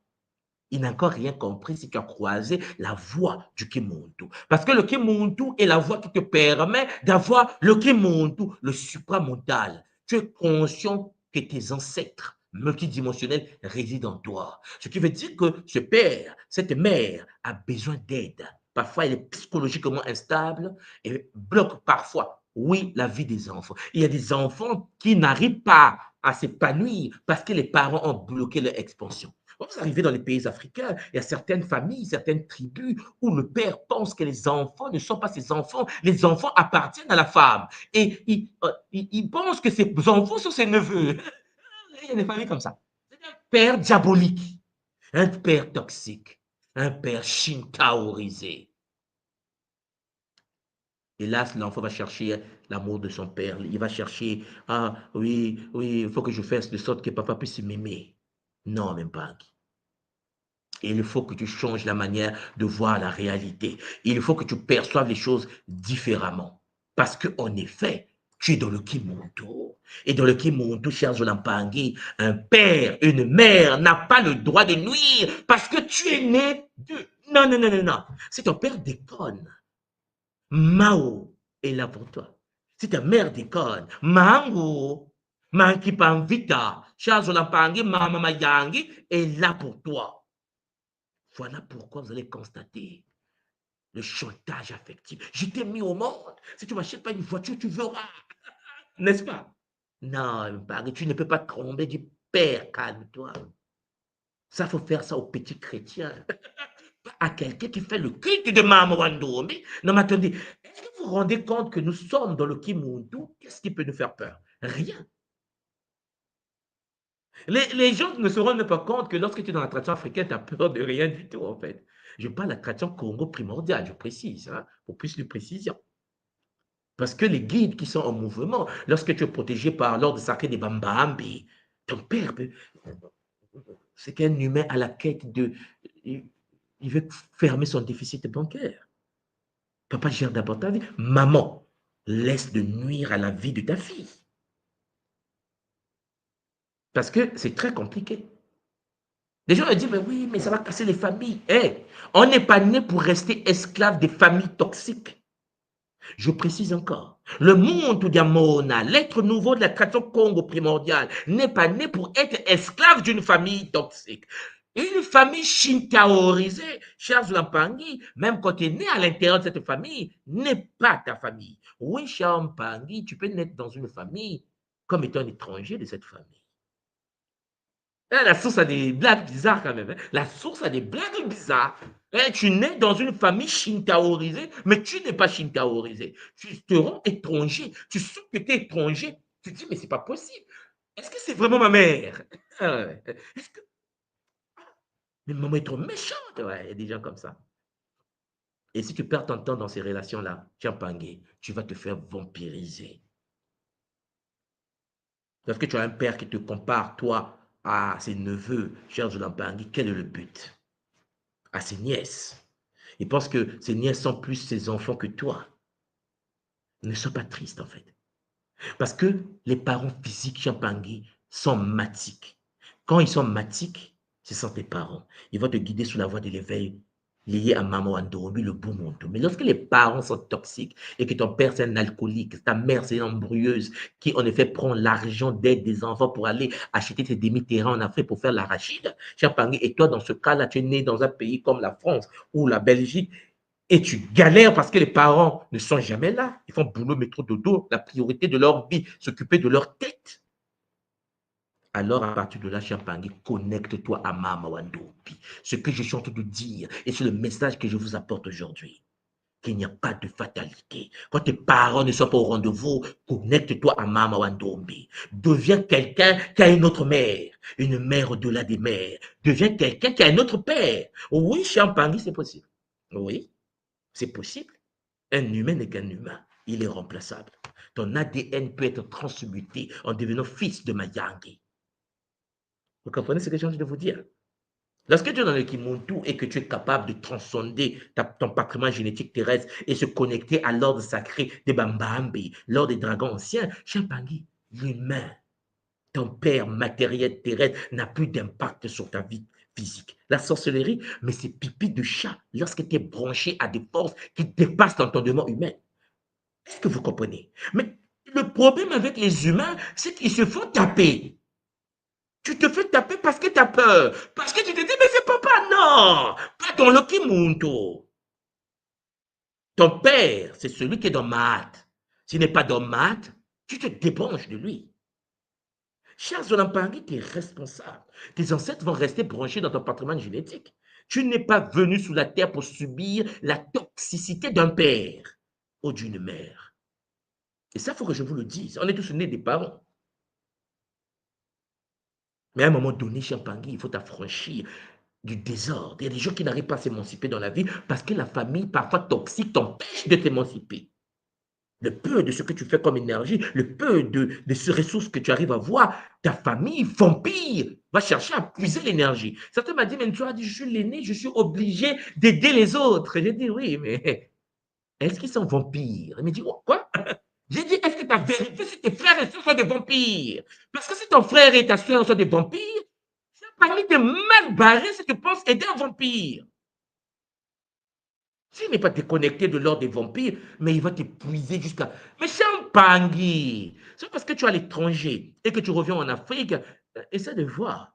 il n'a encore rien compris si tu as croisé la voie du Kimuntu. Parce que le Kimuntu est la voie qui te permet d'avoir le Kimuntu, le supramental. Tu es conscient que tes ancêtres multidimensionnels résident en toi. Ce qui veut dire que ce père, cette mère a besoin d'aide. Parfois, elle est psychologiquement instable et bloque parfois, oui, la vie des enfants. Il y a des enfants qui n'arrivent pas à s'épanouir parce que les parents ont bloqué leur expansion. Quand vous arrivez dans les pays africains, il y a certaines familles, certaines tribus où le père pense que les enfants ne sont pas ses enfants, les enfants appartiennent à la femme. Et il pense que ses enfants sont ses neveux. Il y a des familles comme ça. C'est un père diabolique, un père toxique, un père shintaorisé. Et là, l'enfant va chercher l'amour de son père. Il va chercher, ah oui, oui, il faut que je fasse de sorte que papa puisse m'aimer. Non, même pas. Et il faut que tu changes la manière de voir la réalité. Il faut que tu perçoives les choses différemment. Parce qu'en effet, tu es dans le Kimuntu. Et dans le Kimuntu, cher Zolampangi, un père, une mère n'a pas le droit de nuire parce que tu es né de... Non, non, non, non, non. Si ton père déconne, Mao est là pour toi. Si ta mère déconne, Mango, Manki Panvita, cher Zolampangi, Mama Yangi est là pour toi. Voilà pourquoi vous allez constater le chantage affectif. Je t'ai mis au monde. Si tu ne m'achètes pas une voiture, tu verras. N'est-ce pas? Non, tu ne peux pas tromper du père. Calme-toi. Ça, il faut faire ça aux petits chrétiens. Pas à quelqu'un qui fait le culte de Maman Wandomi. Non, mais attendez. Est-ce que vous vous rendez compte que nous sommes dans le Kimuntu? Qu'est-ce qui peut nous faire peur? Rien. Les gens ne se rendent même pas compte que lorsque tu es dans la tradition africaine, tu as peur de rien du tout, en fait. Je parle de la tradition Congo primordiale, je précise, hein, pour plus de précision. Parce que les guides qui sont en mouvement, lorsque tu es protégé par l'ordre sacré des Bambambi, ton père, c'est qu'un humain à la quête de... Il veut fermer son déficit bancaire. Papa gère d'abord ta vie. Maman, laisse de nuire à la vie de ta fille. Parce que c'est très compliqué. Les gens ont dit, mais oui, mais ça va casser les familles. Hey, on n'est pas né pour rester esclave des familles toxiques. Je précise encore, le monde Diamona, l'être nouveau de la tradition Congo primordiale, n'est pas né pour être esclave d'une famille toxique. Une famille shintaorisée, cher Lampangi, même quand tu es né à l'intérieur de cette famille, n'est pas ta famille. Oui, cher Lampangi, tu peux naître dans une famille comme étant un étranger de cette famille. La source a des blagues bizarres quand même. Hein. La source a des blagues bizarres. Tu nais dans une famille shintaorisée, mais tu n'es pas shintaorisé. Tu te rends étranger. Tu sens que tu es étranger. Tu te dis, mais c'est pas possible. Est-ce que c'est vraiment ma mère? Est-ce que... Mais maman est trop méchante. Ouais, il y a des gens comme ça. Et si tu perds ton temps dans ces relations-là, Chiampangé, tu vas te faire vampiriser. Lorsque tu as un père qui te compare, toi, à ses neveux, cher Zolampangi, quel est le but? À ses nièces. Il pense que ses nièces sont plus ses enfants que toi. Ne sois pas triste, en fait. Parce que les parents physiques, Champangui, sont matiques. Quand ils sont matiques, ce sont tes parents. Ils vont te guider sous la voie de l'éveil lié à Maman Andorobi, le bon monde. Mais lorsque les parents sont toxiques et que ton père c'est un alcoolique, ta mère c'est une embrouilleuse qui en effet prend l'argent d'aide des enfants pour aller acheter tes demi-terrains en Afrique pour faire l'arachide, Champangui, et toi dans ce cas-là, tu es né dans un pays comme la France ou la Belgique, et tu galères parce que les parents ne sont jamais là. Ils font boulot, métro, dodo. La priorité de leur vie, s'occuper de leur tête. Alors, à partir de là, Champangui, connecte-toi à Mama Wandopi. Ce que je suis en train de dire, et c'est le message que je vous apporte aujourd'hui. Qu'il n'y a pas de fatalité. Quand tes parents ne sont pas au rendez-vous, connecte-toi à Mama Wandopi. Deviens quelqu'un qui a une autre mère. Une mère au-delà des mères. Deviens quelqu'un qui a un autre père. Oui, Champangui, c'est possible. Oui. C'est possible. Un humain n'est qu'un humain. Il est remplaçable. Ton ADN peut être transmuté en devenant fils de Mayangi. Vous comprenez ce que j'ai envie de vous dire? Lorsque tu es dans le Kimuntu et que tu es capable de transcender ton patrimoine génétique terrestre et se connecter à l'ordre sacré des Bambambi, l'ordre des dragons anciens, Champangui, l'humain, ton père matériel terrestre n'a plus d'impact sur ta vie physique. La sorcellerie, mais c'est pipi de chat lorsque tu es branché à des forces qui dépassent l'entendement humain. Est-ce que vous comprenez? Mais le problème avec les humains, c'est qu'ils se font taper. Tu te fais taper parce que tu as peur. Parce que tu te dis, mais c'est papa. Non, pas dans le Kimuntu. Ton père, c'est celui qui est dans maths. S'il n'est pas dans maths, tu te débranches de lui. Cher Zolampangui, tu es responsable. Tes ancêtres vont rester branchés dans ton patrimoine génétique. Tu n'es pas venu sous la terre pour subir la toxicité d'un père ou d'une mère. Et ça, il faut que je vous le dise. On est tous nés des parents. Mais à un moment donné, Champangui, il faut t'affranchir du désordre. Il y a des gens qui n'arrivent pas à s'émanciper dans la vie parce que la famille, parfois toxique, t'empêche de t'émanciper. Le peu de ce que tu fais comme énergie, le peu de ces ressources que tu arrives à voir, ta famille, vampire, va chercher à puiser l'énergie. Certains m'ont dit, mais tu as dit, je suis l'aîné, je suis obligé d'aider les autres. J'ai dit, oui, mais est-ce qu'ils sont vampires? Il m'a dit, oh, quoi? J'ai dit, est-ce que tu as vérifié si tes frères et soeurs sont des vampires? Parce que si ton frère et ta soeur sont des vampires, c'est parmi tes mal barrés si tu penses aider un vampire. S'il n'est pas déconnecté de l'ordre des vampires, mais il va t'épuiser jusqu'à... Mais c'est un pangui. C'est parce que tu es à l'étranger et que tu reviens en Afrique, essaie de voir.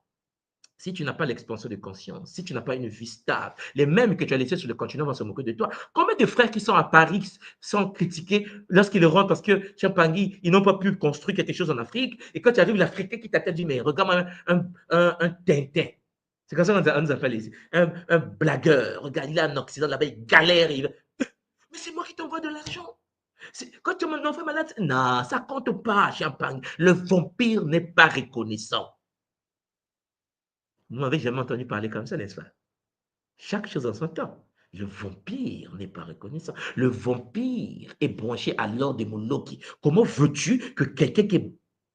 Si tu n'as pas l'expansion de conscience, si tu n'as pas une vie stable, les mêmes que tu as laissés sur le continent vont se moquer de toi. Combien de frères qui sont à Paris sont critiqués lorsqu'ils rentrent parce que, tiens, Pangui, ils n'ont pas pu construire quelque chose en Afrique. Et quand tu arrives, l'Africain qui t'attend dit, mais regarde un Tintin. C'est comme ça qu'on nous appelle un blagueur. Regarde, il est en Occident, là-bas, il galère. Mais c'est moi qui t'envoie de l'argent. Quand tu m'en enfant malade, non, ça compte pas, Champagne. Le vampire n'est pas reconnaissant. Vous m'avez jamais entendu parler comme ça, n'est-ce pas? Chaque chose en son temps. Le vampire n'est pas reconnaissant. Le vampire est branché à l'ordre des Moloki. Comment veux-tu que quelqu'un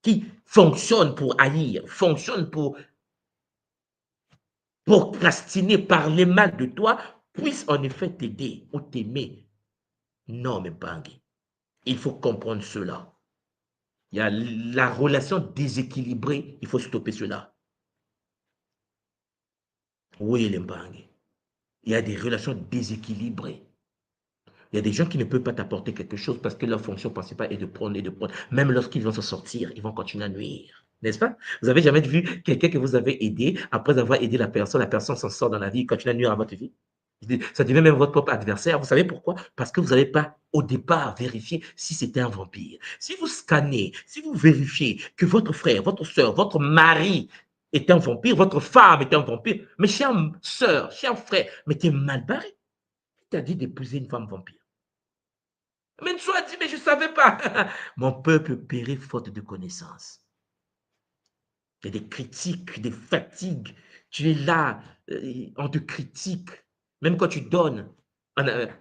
qui fonctionne pour haïr, fonctionne pour procrastiner, parler mal de toi, puisse en effet t'aider ou t'aimer? Non, mais Bangui, il faut comprendre cela. Il y a la relation déséquilibrée, il faut stopper cela. Oui, les Bangui. Il y a des relations déséquilibrées. Il y a des gens qui ne peuvent pas t'apporter quelque chose parce que leur fonction principale est de prendre et de prendre. Même lorsqu'ils vont se sortir, ils vont continuer à nuire. N'est-ce pas? Vous avez jamais vu quelqu'un que vous avez aidé, après avoir aidé la personne s'en sort dans la vie et continue à nuire à votre vie? Ça devient même votre propre adversaire. Vous savez pourquoi? Parce que vous n'avez pas, au départ, vérifié si c'était un vampire. Si vous scannez, si vous vérifiez que votre frère, votre soeur, votre mari est un vampire, votre femme est un vampire, mais chère soeur, cher frère, mais tu es mal barré. Qui t'a dit d'épouser une femme vampire? Mais Nsou a dit, mais je ne savais pas. Mon peuple périt faute de connaissances. Il y a des critiques, des fatigues. Tu es là, on te critique. Même quand tu donnes.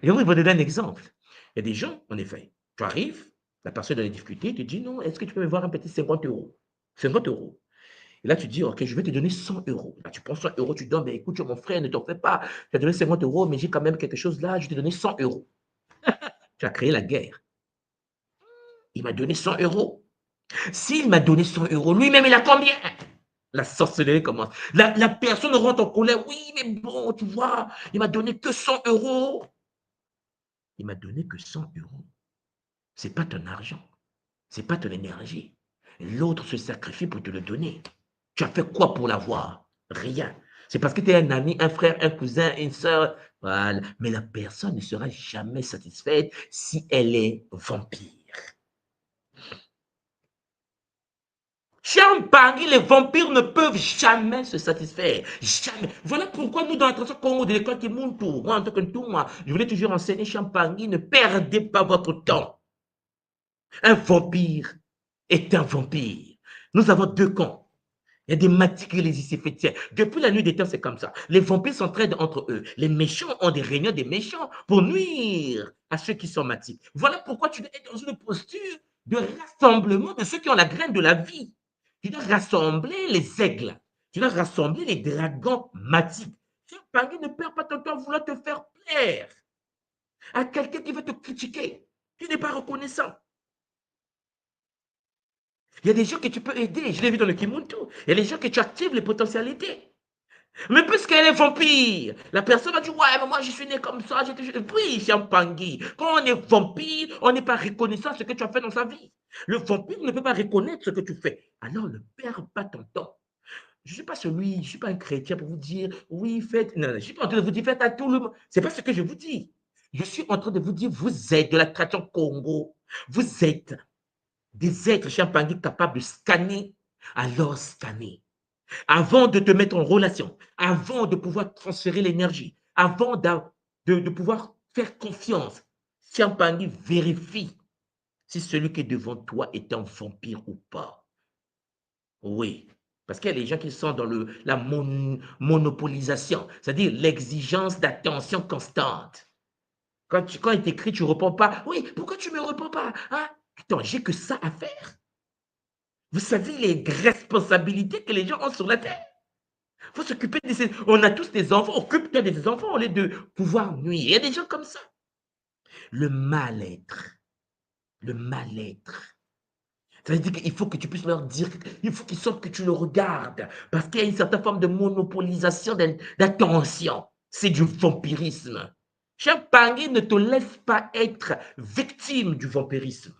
Et on va donner un exemple. Il y a des gens, en effet, tu arrives, la personne dans les difficultés te dit, non, est-ce que tu peux me voir un petit 50 euros? 50 euros. Et là, tu dis, OK, je vais te donner 100 euros. Là, tu prends 100 euros, tu donnes, mais écoute, mon frère, ne t'en fais pas. Tu as donné 50 euros, mais j'ai quand même quelque chose là, je t'ai donné 100 euros. Tu as créé la guerre. Il m'a donné 100 euros. S'il m'a donné 100 euros, lui-même, il a combien? La sorcellerie commence. La personne rentre en colère. Oui, mais bon, tu vois, il m'a donné que 100 euros. Il m'a donné que 100 euros. Ce n'est pas ton argent. Ce n'est pas ton énergie. L'autre se sacrifie pour te le donner. Tu as fait quoi pour l'avoir? Rien. C'est parce que tu es un ami, un frère, un cousin, une soeur. Voilà. Mais la personne ne sera jamais satisfaite si elle est vampire. Champagne, les vampires ne peuvent jamais se satisfaire. Jamais. Voilà pourquoi nous, dans la tradition Congo de l'école qui monte tout, moi, en tant que tout, moi, je voulais toujours enseigner Champagne, ne perdez pas votre temps. Un vampire est un vampire. Nous avons deux camps. Il y a des matiques et les iséphétiens. Depuis la nuit des temps, c'est comme ça. Les vampires s'entraident entre eux. Les méchants ont des réunions des méchants pour nuire à ceux qui sont matiques. Voilà pourquoi tu dois être dans une posture de rassemblement de ceux qui ont la graine de la vie. Tu dois rassembler les aigles. Tu dois rassembler les dragons matiques. Chiampangui, ne perds pas ton temps à vouloir te faire plaire à quelqu'un qui va te critiquer. Tu n'es pas reconnaissant. Il y a des gens que tu peux aider. Je l'ai vu dans le Kimuntu. Il y a des gens que tu actives les potentialités. Mais puisqu'elle est vampire, la personne va dire, ouais, mais moi je suis né comme ça. Oui, Chiampangui. Quand on est vampire, on n'est pas reconnaissant de ce que tu as fait dans sa vie. Le vampire ne peut pas reconnaître ce que tu fais. Alors ne perds pas ton temps. Je ne suis pas celui, je ne suis pas un chrétien pour vous dire, oui, faites. Non, je ne suis pas en train de vous dire, faites à tout le monde. Ce n'est pas ce que je vous dis. Je suis en train de vous dire, vous êtes de la tradition Congo. Vous êtes des êtres Chiampangui capables de scanner, alors scanner. Avant de te mettre en relation, avant de pouvoir transférer l'énergie, avant de pouvoir faire confiance, Chiampangui vérifie si celui qui est devant toi est un vampire ou pas. Oui, parce qu'il y a des gens qui sont dans la monopolisation, c'est-à-dire l'exigence d'attention constante. Quand il t'écrit, tu ne réponds pas. Oui, pourquoi tu ne me réponds pas? Hein? Attends, j'ai que ça à faire. Vous savez les responsabilités que les gens ont sur la terre. Il faut s'occuper de ces... On a tous des enfants, occupe-toi des enfants au lieu de pouvoir nuire. Il y a des gens comme ça. Le mal-être. Le mal-être. Ça veut dire qu'il faut que tu puisses leur dire, il faut qu'ils sentent que tu le regardes. Parce qu'il y a une certaine forme de monopolisation d'attention. C'est du vampirisme. Chiampangui ne te laisse pas être victime du vampirisme.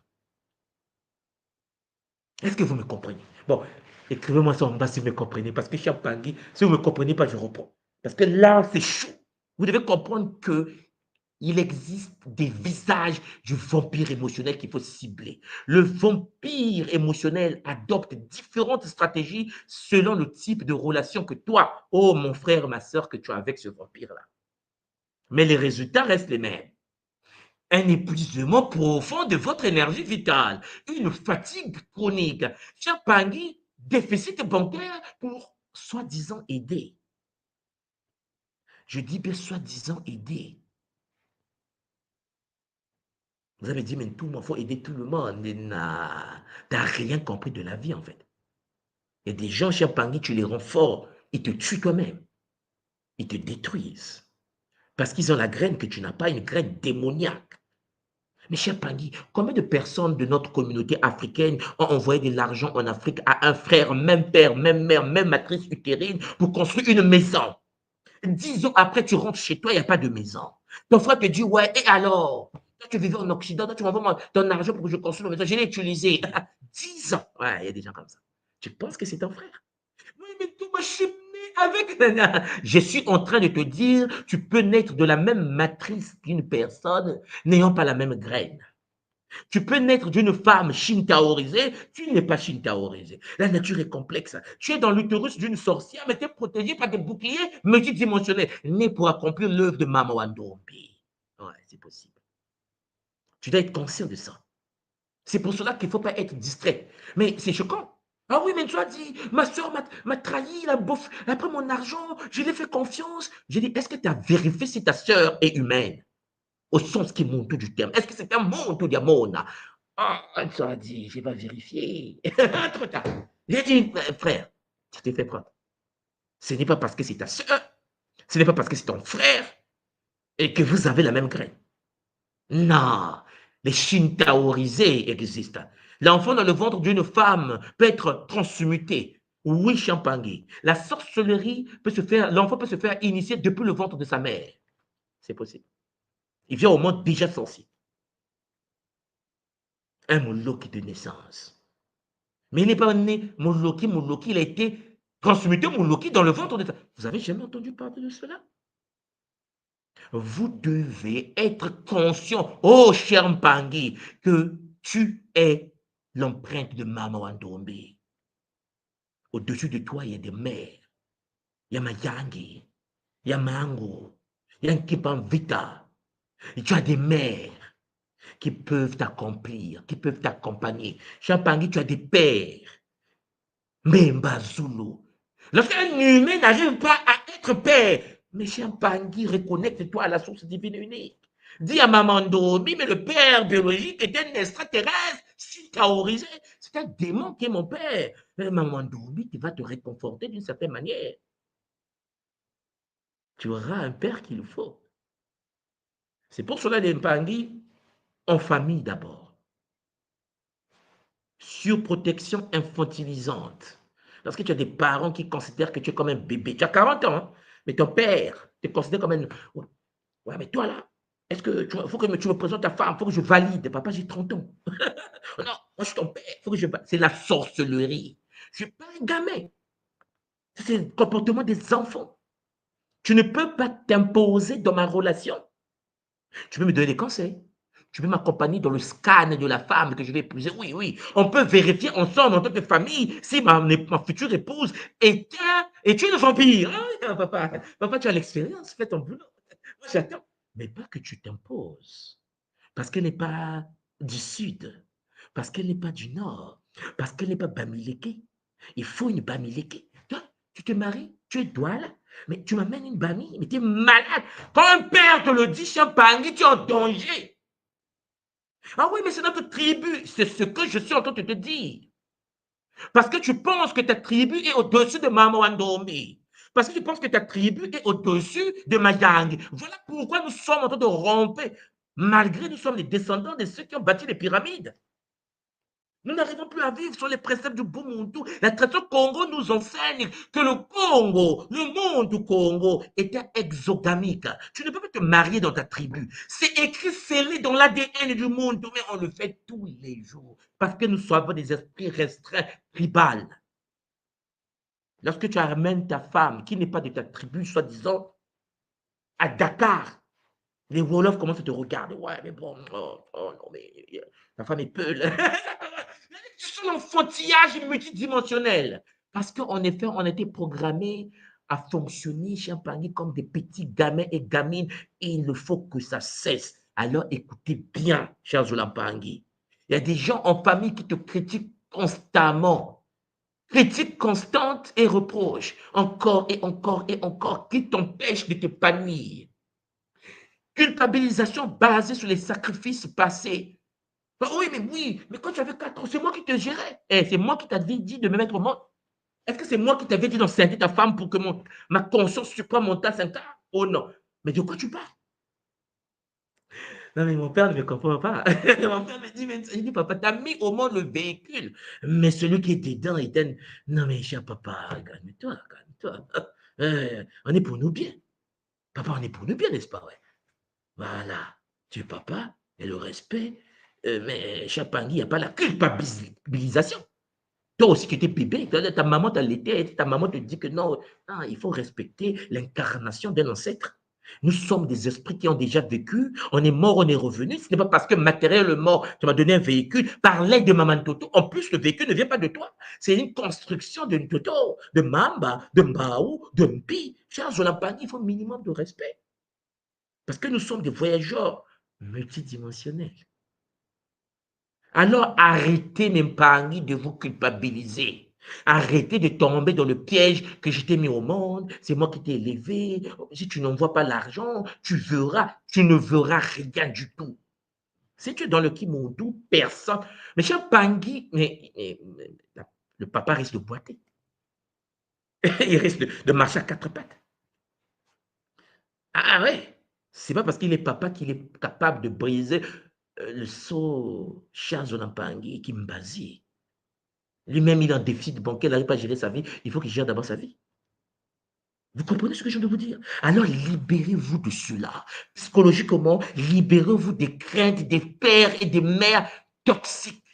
Est-ce que vous me comprenez? Bon, écrivez-moi ça en bas si vous me comprenez. Parce que Chiampangui, si vous ne me comprenez pas, je reprends. Parce que là, c'est chaud. Vous devez comprendre qu'il existe des visages du vampire émotionnel qu'il faut cibler. Le vampire émotionnel adopte différentes stratégies selon le type de relation que toi, oh mon frère, ma soeur, que tu as avec ce vampire-là. Mais les résultats restent les mêmes. Un épuisement profond de votre énergie vitale, une fatigue chronique. Chiampangui, déficit bancaire pour soi-disant aider. Je dis bien soi-disant aider. Vous avez dit, mais tout le monde, il faut aider tout le monde. Tu n'as rien compris de la vie, en fait. Il y a des gens, Chiampangui, tu les rends forts, ils te tuent toi-même. Ils te détruisent. Parce qu'ils ont la graine que tu n'as pas, une graine démoniaque. Mais Chiampangui, combien de personnes de notre communauté africaine ont envoyé de l'argent en Afrique à un frère, même père, même mère, même matrice utérine pour construire une maison? 10 ans après, tu rentres chez toi, il n'y a pas de maison. Ton frère te dit, ouais, et alors? Toi, tu vivais en Occident, toi, tu m'envoies ton argent pour que je construise une maison. Je l'ai utilisé. 10 ans. Ouais, il y a des gens comme ça. Tu penses que c'est ton frère? Oui, mais tout moi, je suis né avec. Je suis en train de te dire, tu peux naître de la même matrice qu'une personne n'ayant pas la même graine. Tu peux naître d'une femme shintaorisée, tu n'es pas shintaorisé. La nature est complexe. Tu es dans l'utérus d'une sorcière, mais tu es protégé par des boucliers multidimensionnels, né pour accomplir l'œuvre de Mama Wandombi. Ouais, c'est possible. Tu dois être conscient de ça. C'est pour cela qu'il ne faut pas être distrait. Mais c'est choquant. Ah oui, mais tu as dit, ma soeur m'a trahi, elle a pris mon argent, je lui ai fait confiance. J'ai dit, est-ce que tu as vérifié si ta soeur est humaine? Au sens qui monte du terme. Est-ce que c'est un monde ou diamona? Ah, tu as dit, je vais vérifier. Trop tard. J'ai dit, frère, tu t'es fait prendre. Ce n'est pas parce que c'est ta soeur, ce n'est pas parce que c'est ton frère et que vous avez la même graine. Non, les shintaorisés existent. L'enfant dans le ventre d'une femme peut être transmuté. Oui, Chiampangui. La sorcellerie peut se faire, l'enfant peut se faire initier depuis le ventre de sa mère. C'est possible. Il vient au monde déjà sorcier. Un Moloki de naissance. Mais il n'est pas né Moloki, il a été transmuté Moloki dans le ventre de sa... Vous avez jamais entendu parler de cela? Vous devez être conscient, oh Chiampangui, que tu es l'empreinte de Mama Wandombi. Au-dessus de toi, il y a des mères. Il y a Mayangi, il y a Mango, il y a Nkipamvita. Et tu as des mères qui peuvent t'accomplir, qui peuvent t'accompagner. Chiampangui, tu as des pères. Memba Zulu. Lorsqu'un humain n'arrive pas à être père, mais Chiampangui, reconnecte-toi à la source divine unique. Dis à Maman Ndomi, mais le père biologique est un extraterrestre, shintaorisé. C'est c'est un démon qui est mon père. Maman Ndombi, tu vas te réconforter d'une certaine manière. Tu auras un père qu'il faut. C'est pour cela les Mpangi, en famille d'abord. Surprotection infantilisante. Lorsque tu as des parents qui considèrent que tu es comme un bébé, tu as 40 ans, hein, mais ton père te considère comme un... Ouais, mais toi là, est-ce que il faut que tu me présentes ta femme, il faut que je valide. Papa, j'ai 30 ans. Non, moi je suis ton père, il faut que je valide. C'est la sorcellerie. Je ne suis pas un gamin. C'est le comportement des enfants. Tu ne peux pas t'imposer dans ma relation. Tu peux me donner des conseils. Tu peux m'accompagner dans le scan de la femme que je vais épouser. Oui, oui. On peut vérifier ensemble en tant que famille si ma future épouse est une vampire. Ah, papa, tu as l'expérience, fais ton boulot. Moi, j'attends. Mais pas que tu t'imposes. Parce qu'elle n'est pas du sud. Parce qu'elle n'est pas du nord. Parce qu'elle n'est pas bamileke. Il faut une bamileke. Toi, tu te maries, tu es douala, mais tu m'amènes une bamille, mais tu es malade. Quand un père te le dit, Champagny, tu es en danger. Ah oui, mais c'est notre tribu. C'est ce que je suis en train de te dire. Parce que tu penses que ta tribu est au-dessus de Mama Wandombi. Parce que tu penses que ta tribu est au-dessus de Mayang. Voilà pourquoi nous sommes en train de romper. Malgré nous sommes les descendants de ceux qui ont bâti les pyramides. Nous n'arrivons plus à vivre sur les préceptes du Bumuntu. La tradition Congo nous enseigne que le Congo, le monde du Congo est exogamique. Tu ne peux pas te marier dans ta tribu. C'est écrit, scellé dans l'ADN du monde, mais on le fait tous les jours parce que nous sommes des esprits restreints, tribales. Lorsque tu amènes ta femme qui n'est pas de ta tribu, soi-disant, à Dakar, les Wolofs commencent à te regarder. Ouais, mais bon, oh non, mais la femme est peule. C'est un enfantillage multidimensionnel. Parce qu'en effet, on a été programmé à fonctionner, Champagny, comme des petits gamins et gamines. Et il faut que ça cesse. Alors écoutez bien, chers Olampangui. Il y a des gens en famille qui te critiquent constamment. Critiques constantes et reproches. Encore et encore et encore, qui t'empêchent de t'épanouir. Culpabilisation basée sur les sacrifices passés. Oui, mais quand tu avais 4 ans, c'est moi qui te gérais. C'est moi qui t'avais dit de me mettre au monde. Est-ce que c'est moi qui t'avais dit d'enceinte ta femme pour que ma conscience suprême monte à 5 ans? Oh non. Mais de quoi tu parles? Non, mais mon père ne me comprend pas. Mon père me dit, mais, il dit, papa, t'as mis au monde le véhicule. Mais celui qui est dedans, il donne. Non, mais cher papa, calme-toi, calme-toi. On est pour nous bien. Papa, on est pour nous bien, n'est-ce pas? Ouais. Voilà. Tu es papa, et le respect. Mais Champagny, il n'y a pas la culpabilisation. Toi aussi, tu étais bébé, ta maman t'allaitait, ta maman te dit que non, il faut respecter l'incarnation d'un ancêtre. Nous sommes des esprits qui ont déjà vécu, on est mort, on est revenu. Ce n'est pas parce que matériellement, tu m'as donné un véhicule, par l'aide de Maman Toto. En plus, le véhicule ne vient pas de toi. C'est une construction de Toto, de Mamba, de Mbaou, de Mpi. Chers Olampani, il faut un minimum de respect. Parce que nous sommes des voyageurs multidimensionnels. Alors arrêtez, Mpangi, de vous culpabiliser. Arrêtez de tomber dans le piège que je t'ai mis au monde. C'est moi qui t'ai élevé. Si tu n'envoies pas l'argent, tu ne verras rien du tout. Si tu es dans le Kimondou, personne. Mais cher Pangui, le papa risque de boiter. Il risque de marcher à 4 pattes. Ah ouais, c'est pas parce qu'il est papa qu'il est capable de briser le sceau Charles Olampangui qui me basie. Lui-même, il est en déficit bancaire, il n'arrive pas à gérer sa vie. Il faut qu'il gère d'abord sa vie. Vous comprenez ce que je viens de vous dire? Alors, libérez-vous de cela. Psychologiquement, libérez-vous des craintes des pères et des mères toxiques.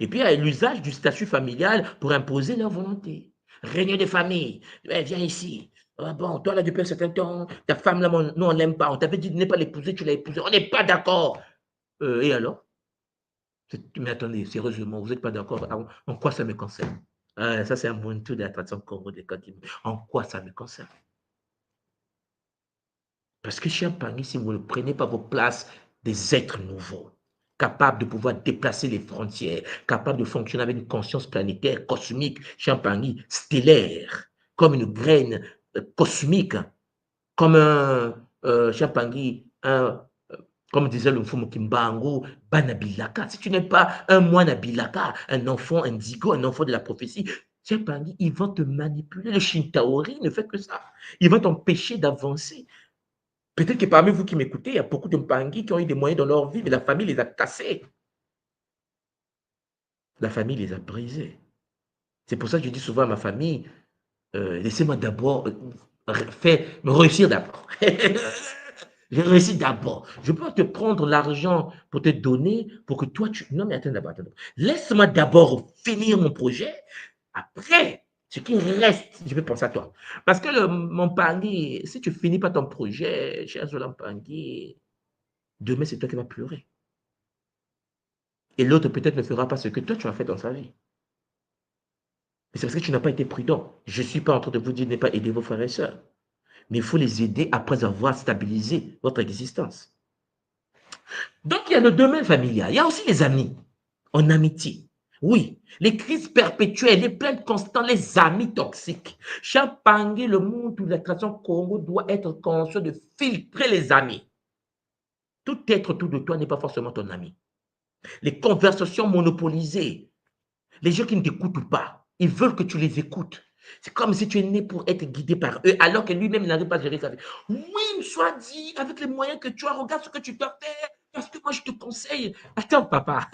Et puis, il y a l'usage du statut familial pour imposer leur volonté. Réunion des familles. Viens ici. Ah bon, toi là, depuis un certain temps, ta femme là, nous, on ne l'aime pas. On t'avait dit de ne pas l'épouser, tu l'as épousée. On n'est pas d'accord. Et alors? Mais attendez, sérieusement, vous n'êtes pas d'accord? En quoi ça me concerne? Ça, c'est un bon tour de la tradition Congo de Kadima. En quoi ça me concerne? Parce que Champagny, si vous ne prenez pas vos places des êtres nouveaux, capables de pouvoir déplacer les frontières, capables de fonctionner avec une conscience planétaire, cosmique, Champagny, stellaire, comme une graine cosmique, comme un Champagny, un Comme disait le Mfumu Kimbango, Banabilaka. Si tu n'es pas un moine Bilaka, un enfant indigo, un enfant de la prophétie, ils vont te manipuler. Le Shintaori ne fait que ça. Ils vont t'empêcher d'avancer. Peut-être que parmi vous qui m'écoutez, il y a beaucoup de Mpangi qui ont eu des moyens dans leur vie, mais la famille les a cassés. La famille les a brisés. C'est pour ça que je dis souvent à ma famille, laissez-moi d'abord me réussir d'abord. Je réussis d'abord. Je peux te prendre l'argent pour te donner, pour que toi, tu... Non, mais attends d'abord. Laisse-moi d'abord finir mon projet. Après, ce qui reste, je vais penser à toi. Parce que mon panier, si tu finis pas ton projet, cher Zola Pangui, demain, c'est toi qui vas pleurer. Et l'autre peut-être ne fera pas ce que toi, tu as fait dans sa vie. Mais c'est parce que tu n'as pas été prudent. Je ne suis pas en train de vous dire de ne pas aider vos frères et sœurs. Mais il faut les aider après avoir stabilisé votre existence. Donc, il y a le domaine familial. Il y a aussi les amis, en amitié. Oui, les crises perpétuelles, les plaintes constantes, les amis toxiques. Champangé, le monde où la création Congo doit être conscient de filtrer les amis. Tout être autour de toi n'est pas forcément ton ami. Les conversations monopolisées, les gens qui ne t'écoutent pas, ils veulent que tu les écoutes. C'est comme si tu es né pour être guidé par eux, alors que lui-même n'arrive pas à gérer sa vie. Oui, sois dit, avec les moyens que tu as, regarde ce que tu dois faire, parce que moi, je te conseille. Attends, papa.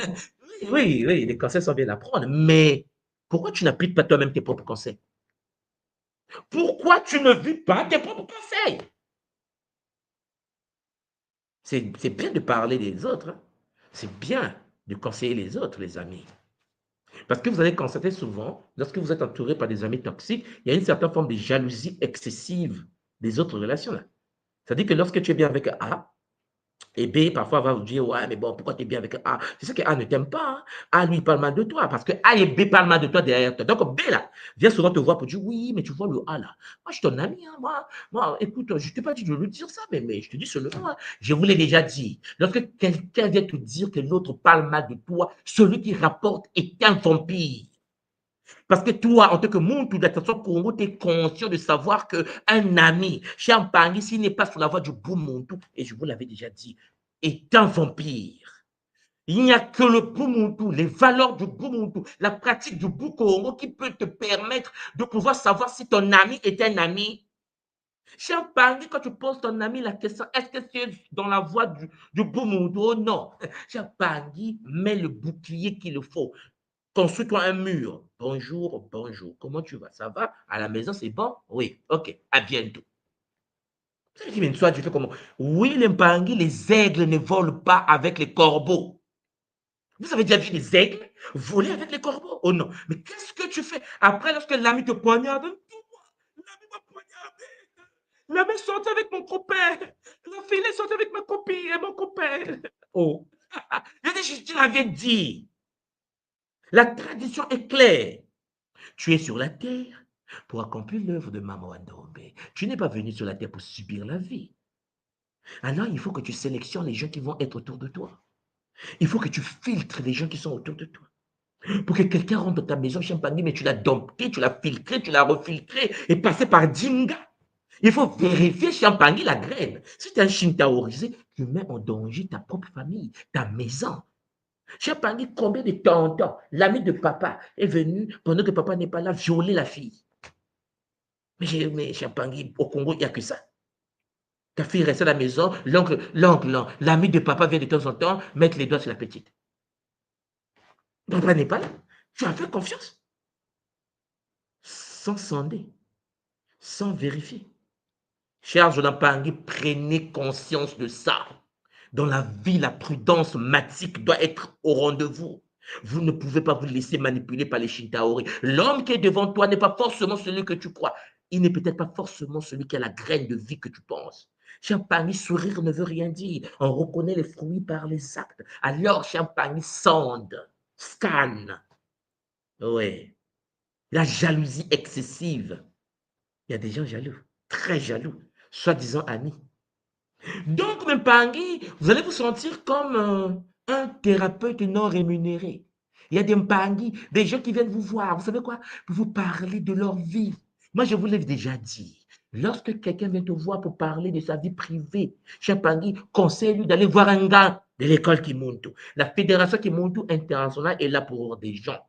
Oui, les conseils sont bien à prendre, mais pourquoi tu n'appliques pas toi-même tes propres conseils? Pourquoi tu ne vis pas tes propres conseils? C'est bien de parler des autres, hein. C'est bien de conseiller les autres, les amis. Parce que vous allez constater souvent, lorsque vous êtes entouré par des amis toxiques, il y a une certaine forme de jalousie excessive des autres relations. C'est-à-dire que lorsque tu es bien avec A, et B, parfois, va vous dire, ouais, mais bon, pourquoi tu es bien avec A? C'est ça que A ne t'aime pas, hein. A, lui, parle mal de toi, parce que A et B parlent mal de toi derrière toi. Donc, B, là, vient souvent te voir pour dire, oui, mais tu vois le A, là. Moi, je suis ton ami, hein, moi, écoute, je ne t'ai pas dit de lui dire ça, mais je te dis seulement, hein, je vous l'ai déjà dit. Lorsque quelqu'un vient te dire que l'autre parle mal de toi, celui qui rapporte est un vampire. Parce que toi, en tant que monde d'attention Congo, tu es conscient de savoir qu'un ami, chez Champagne, s'il n'est pas sur la voie du Boumontou, et je vous l'avais déjà dit, est un vampire. Il n'y a que le Boumontou, les valeurs du Boumontou, la pratique du Boukongo qui peut te permettre de pouvoir savoir si ton ami est un ami. Champagne, quand tu poses ton ami la question, est-ce que c'est dans la voie du Boumontou? Oh non. Champagne met le bouclier qu'il faut. Construis-toi un mur. Bonjour, bonjour. Comment tu vas? Ça va? À la maison, c'est bon? Oui. OK. À bientôt. Tu dis, mais soit tu fais comment? Oui, les Mpangi, les aigles ne volent pas avec les corbeaux. Vous avez déjà vu les aigles voler avec les corbeaux? Oh non. Mais qu'est-ce que tu fais? Après, lorsque l'ami te poignarde, l'ami m'a poignardé. L'ami sorti avec mon copain. La fille est sortie avec ma copine et mon copain. Oh. Je te l'avais dit. La tradition est claire. Tu es sur la terre pour accomplir l'œuvre de Maman Adombe. Tu n'es pas venu sur la terre pour subir la vie. Alors, il faut que tu sélectionnes les gens qui vont être autour de toi. Il faut que tu filtres les gens qui sont autour de toi. Pour que quelqu'un rentre dans ta maison, Champagne, mais tu l'as dompté, tu l'as filtré, tu l'as refiltré et passé par Dinga. Il faut vérifier, Champagne, la graine. Si tu es un Shintaorisé, tu mets en danger ta propre famille, ta maison. Champagne, combien de temps en temps, l'ami de papa est venu, pendant que papa n'est pas là, violer la fille. Mais Champagne, au Congo, il n'y a que ça. Ta fille reste à la maison, l'ami de papa vient de temps en temps mettre les doigts sur la petite. Papa n'est pas là. Tu as fait confiance. Sans sonder, sans vérifier. Cher Jonampangui, prenez conscience de ça. Dans la vie, la prudence matique doit être au rendez-vous. Vous ne pouvez pas vous laisser manipuler par les Shintaori. L'homme qui est devant toi n'est pas forcément celui que tu crois. Il n'est peut-être pas forcément celui qui a la graine de vie que tu penses. Champagne, sourire ne veut rien dire. On reconnaît les fruits par les actes. Alors, Champagne sonde, scanne. Ouais. La jalousie excessive. Il y a des gens jaloux, très jaloux, soi-disant amis. Donc, Mpangi, vous allez vous sentir comme un thérapeute non rémunéré. Il y a des Mpangi, des gens qui viennent vous voir, vous savez quoi, pour vous parler de leur vie. Moi, je vous l'ai déjà dit. Lorsque quelqu'un vient te voir pour parler de sa vie privée, Champagny conseille-lui d'aller voir un gars de l'école Kimuntu. La Fédération Kimuntu internationale est là pour des gens.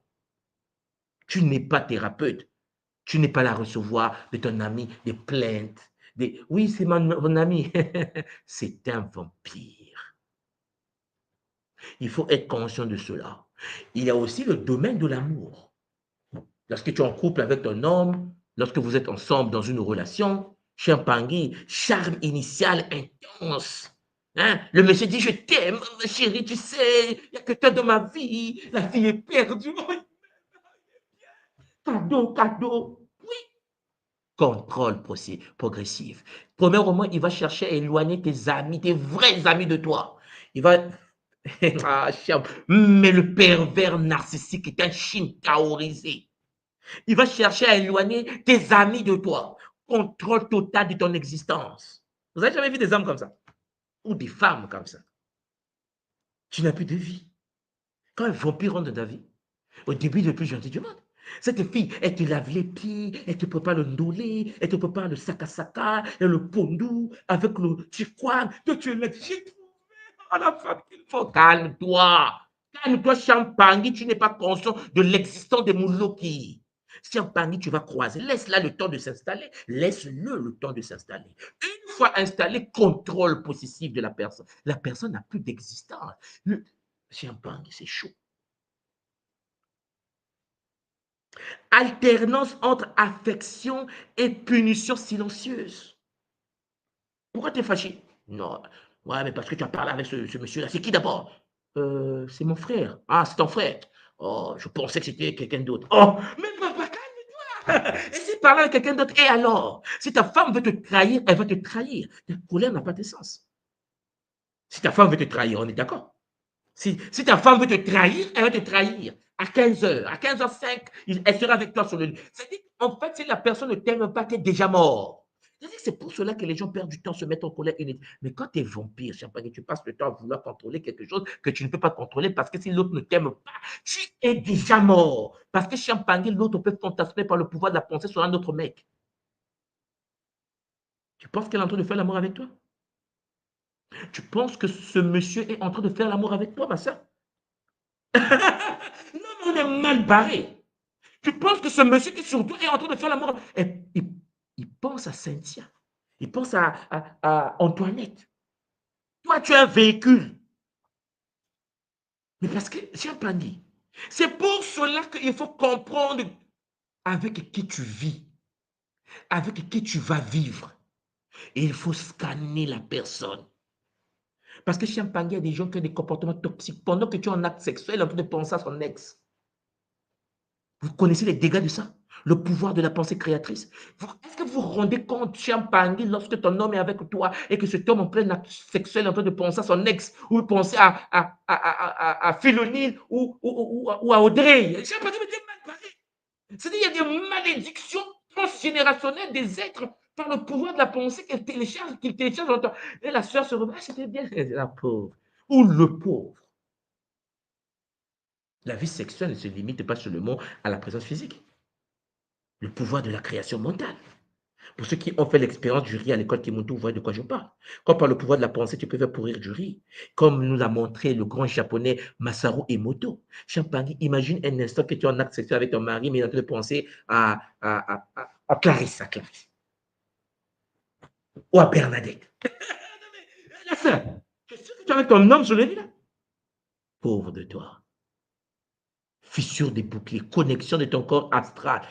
Tu n'es pas thérapeute. Tu n'es pas là à recevoir de ton ami des plaintes. Oui, c'est mon ami. C'est un vampire. Il faut être conscient de cela. Il y a aussi le domaine de l'amour. Lorsque tu es en couple avec ton homme, lorsque vous êtes ensemble dans une relation, Champagny, charme initial intense. Hein? Le monsieur dit, je t'aime, chérie, tu sais, il n'y a que toi dans ma vie, la fille est perdue. Cadeau, cadeau. Contrôle progressif. Premièrement, il va chercher à éloigner tes amis, tes vrais amis de toi. Il va. Mais le pervers narcissique est un chien taorisé. Il va chercher à éloigner tes amis de toi. Contrôle total de ton existence. Vous avez jamais vu des hommes comme ça? Ou des femmes comme ça? Tu n'as plus de vie. Quand un vampire rentre dans ta vie, au début, il est le plus gentil du monde. Cette fille, elle te lave les pieds, elle te prépare le ndolé, elle te prépare le sakasaka, et le pondou, avec le chikwang. Toi, tu es là, j'ai trouvé la femme qu'il faut. Calme-toi. Calme-toi, Champagny, tu n'es pas conscient de l'existence des Mouloki. Champagny, tu vas croiser. Laisse-la le temps de s'installer. Laisse-le le temps de s'installer. Une fois installé, contrôle possessif de la personne. La personne n'a plus d'existence. Champagny, c'est chaud. Alternance entre affection et punition silencieuse. Pourquoi tu es fâché? Non. Ouais, mais parce que tu as parlé avec ce monsieur-là. C'est qui d'abord? C'est mon frère. Ah, c'est ton frère. Oh, je pensais que c'était quelqu'un d'autre. Oh, mais papa, calme-toi. Essaie de parler avec quelqu'un d'autre. Et alors? Si ta femme veut te trahir, elle va te trahir. Ta colère n'a pas de sens. Si ta femme veut te trahir, on est d'accord? Si ta femme veut te trahir, elle va te trahir. À 15h, à 15h05, elle sera avec toi sur le lit. C'est-à-dire qu'en fait, si la personne ne t'aime pas, tu es déjà mort. C'est pour cela que les gens perdent du temps, se mettre en colère. Mais quand tu es vampire, Champagne, tu passes le temps à vouloir contrôler quelque chose que tu ne peux pas contrôler parce que si l'autre ne t'aime pas, tu es déjà mort. Parce que Champagne, l'autre peut fantasmer par le pouvoir de la pensée sur un autre mec. Tu penses qu'elle est en train de faire l'amour avec toi? Tu penses que ce monsieur est en train de faire l'amour avec toi, ma soeur? Non, mais on est mal barré. Tu penses que ce monsieur qui sur toi est en train de faire l'amour. Il pense à Cynthia. Il pense à Antoinette. Toi, tu es un véhicule. Mais parce que j'ai pas dit. C'est pour cela qu'il faut comprendre avec qui tu vis, avec qui tu vas vivre. Et il faut scanner la personne. Parce que chez Champagne, il y a des gens qui ont des comportements toxiques. Pendant que tu es en acte sexuel, il est en train de penser à son ex. Vous connaissez les dégâts de ça? Le pouvoir de la pensée créatrice. Est-ce que vous vous rendez compte, Champagne, lorsque ton homme est avec toi et que cet homme en plein acte sexuel est en train de penser à son ex ou penser à Philonine ou à Audrey? Champagne, mais t'es mal barré. C'est-à-dire qu'il y a des malédictions transgénérationnelles des êtres par le pouvoir de la pensée qu'ils téléchargent en toi. Et la soeur se remet, ah, c'était bien, la pauvre. Ou le pauvre. La vie sexuelle ne se limite pas seulement à la présence physique. Le pouvoir de la création mentale. Pour ceux qui ont fait l'expérience du riz à l'école Kimuntu, vous voyez de quoi je parle. Quand par le pouvoir de la pensée, tu peux faire pourrir du riz. Comme nous l'a montré le grand japonais Masaru Emoto. Champagne, imagine un instant que tu es en acte sexuel avec ton mari, mais il est en train de penser à Clarisse, ou à Bernadette. La sœur, tu es sûr que tu es avec ton homme sur le lit là? Pauvre de toi. Fissure des boucliers, connexion de ton corps astral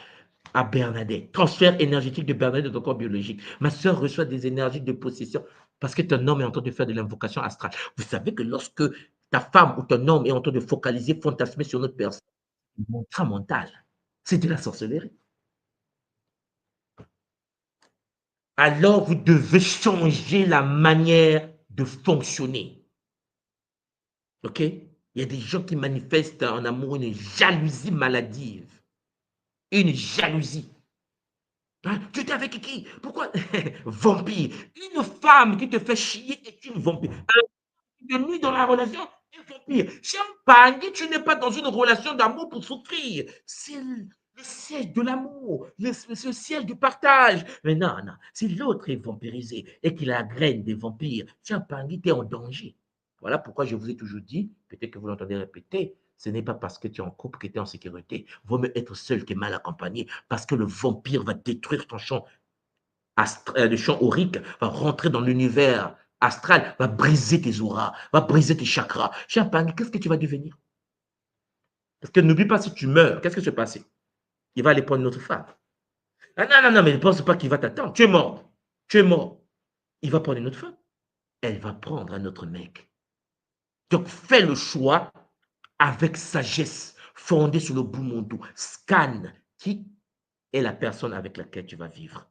à Bernadette. Transfert énergétique de Bernadette dans ton corps biologique. Ma soeur reçoit des énergies de possession parce que ton homme est en train de faire de l'invocation astrale. Vous savez que lorsque ta femme ou ton homme est en train de focaliser, fantasmer sur notre personne, c'est mental. C'est de la sorcellerie. Alors, vous devez changer la manière de fonctionner. OK? Il y a des gens qui manifestent en amour une jalousie maladive. Une jalousie. Hein? Tu étais avec qui? Pourquoi? Vampire. Une femme qui te fait chier est une vampire. Un homme qui te nuit dans la relation est vampire. Champagne, tu n'es pas dans une relation d'amour pour souffrir. C'est le le siège de l'amour, le siège du partage. Mais non, non, si l'autre est vampirisé et qu'il a la graine des vampires, Champangui, tu es en danger. Voilà pourquoi je vous ai toujours dit, peut-être que vous l'entendez répéter, ce n'est pas parce que tu es en couple que tu es en sécurité. Vaut mieux être seul que mal accompagné, parce que le vampire va détruire ton champ, le champ aurique, va rentrer dans l'univers astral, va briser tes auras, va briser tes chakras. Champangui, qu'est-ce que tu vas devenir? Parce que n'oublie pas, si tu meurs, qu'est-ce qui se passe? Il va aller prendre une autre femme. Ah non, non, non, mais ne pense pas qu'il va t'attendre. Tu es mort. Tu es mort. Il va prendre une autre femme. Elle va prendre un autre mec. Donc, fais le choix avec sagesse, fondée sur le Bumundu. Scanne qui est la personne avec laquelle tu vas vivre.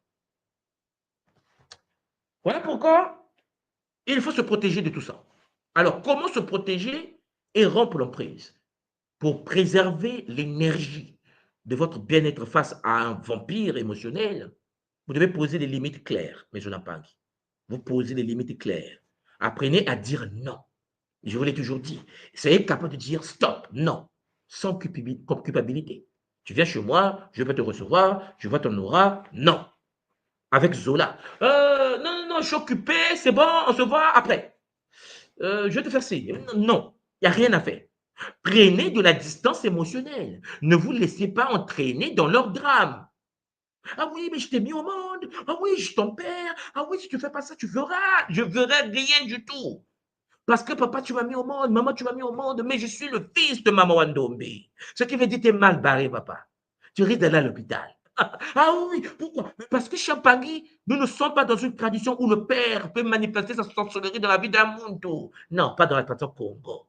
Voilà pourquoi il faut se protéger de tout ça. Alors, comment se protéger et rompre l'emprise? Pour préserver l'énergie de votre bien-être face à un vampire émotionnel, vous devez poser des limites claires, mais je n'en parle pas. Vous posez des limites claires. Apprenez à dire non. Je vous l'ai toujours dit. Soyez capable de dire stop, non, sans culpabilité. Tu viens chez moi, je peux te recevoir, je vois ton aura, non. Avec Zola. Non, non, non, je suis occupé, c'est bon, on se voit après. Je vais te faire ci. Non, il n'y a rien à faire. Prenez de la distance émotionnelle. Ne vous laissez pas entraîner dans leur drame. Ah oui, mais je t'ai mis au monde. Ah oui, je suis ton père. Ah oui, si tu ne fais pas ça, tu verras. Je ne verrai rien du tout. Parce que papa, tu m'as mis au monde. Maman, tu m'as mis au monde. Mais je suis le fils de Maman Wandombe. Ce qui veut dire que tu es mal barré, papa. Tu risques d'aller à l'hôpital. Ah oui, pourquoi? Parce que Champagny, nous ne sommes pas dans une tradition où le père peut manifester sa sorcellerie dans la vie d'un monde. Non, pas dans la tradition Congo.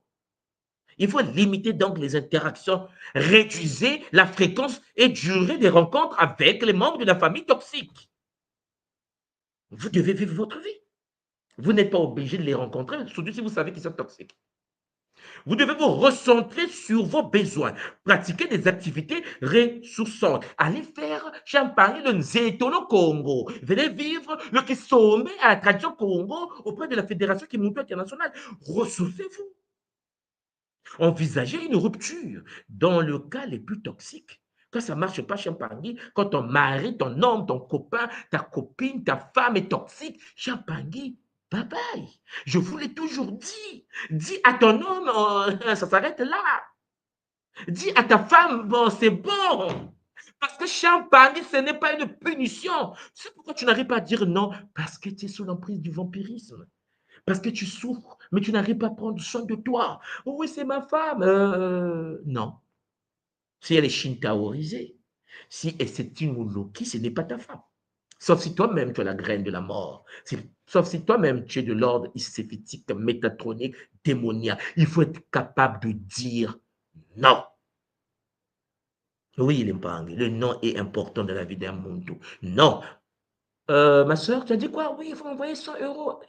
Il faut limiter donc les interactions, réduisez la fréquence et durée des rencontres avec les membres de la famille toxique. Vous devez vivre votre vie. Vous n'êtes pas obligé de les rencontrer, surtout si vous savez qu'ils sont toxiques. Vous devez vous recentrer sur vos besoins, pratiquer des activités ressourçantes. Allez faire champagne le Nzetono Congo. Venez vivre le Kisombe à la tradition Congo auprès de la Fédération Kimuntu internationale. Ressourcez-vous. Envisagez une rupture dans le cas les plus toxiques. Quand ça ne marche pas, Champagny, quand ton mari, ton homme, ton copain, ta copine, ta femme est toxique, Champagny, bye bye. Je vous l'ai toujours dit. Dis à ton homme, ça s'arrête là. Dis à ta femme, bon, c'est bon. Parce que Champagny, ce n'est pas une punition. C'est pourquoi tu n'arrives pas à dire non, parce que tu es sous l'emprise du vampirisme. Parce que tu souffres, mais tu n'arrives pas à prendre soin de toi. Oh oui, c'est ma femme. Non. Si elle est shintaorisée, si c'est une Mouloki, ce n'est pas ta femme. Sauf si toi-même, tu as la graine de la mort. Sauf si toi-même, tu es de l'ordre iséphitique, métatronique, démoniaque. Il faut être capable de dire non. Oui, le non est important dans la vie d'un monde. Non. Ma soeur, tu as dit quoi? Oui, il faut envoyer 100 euros.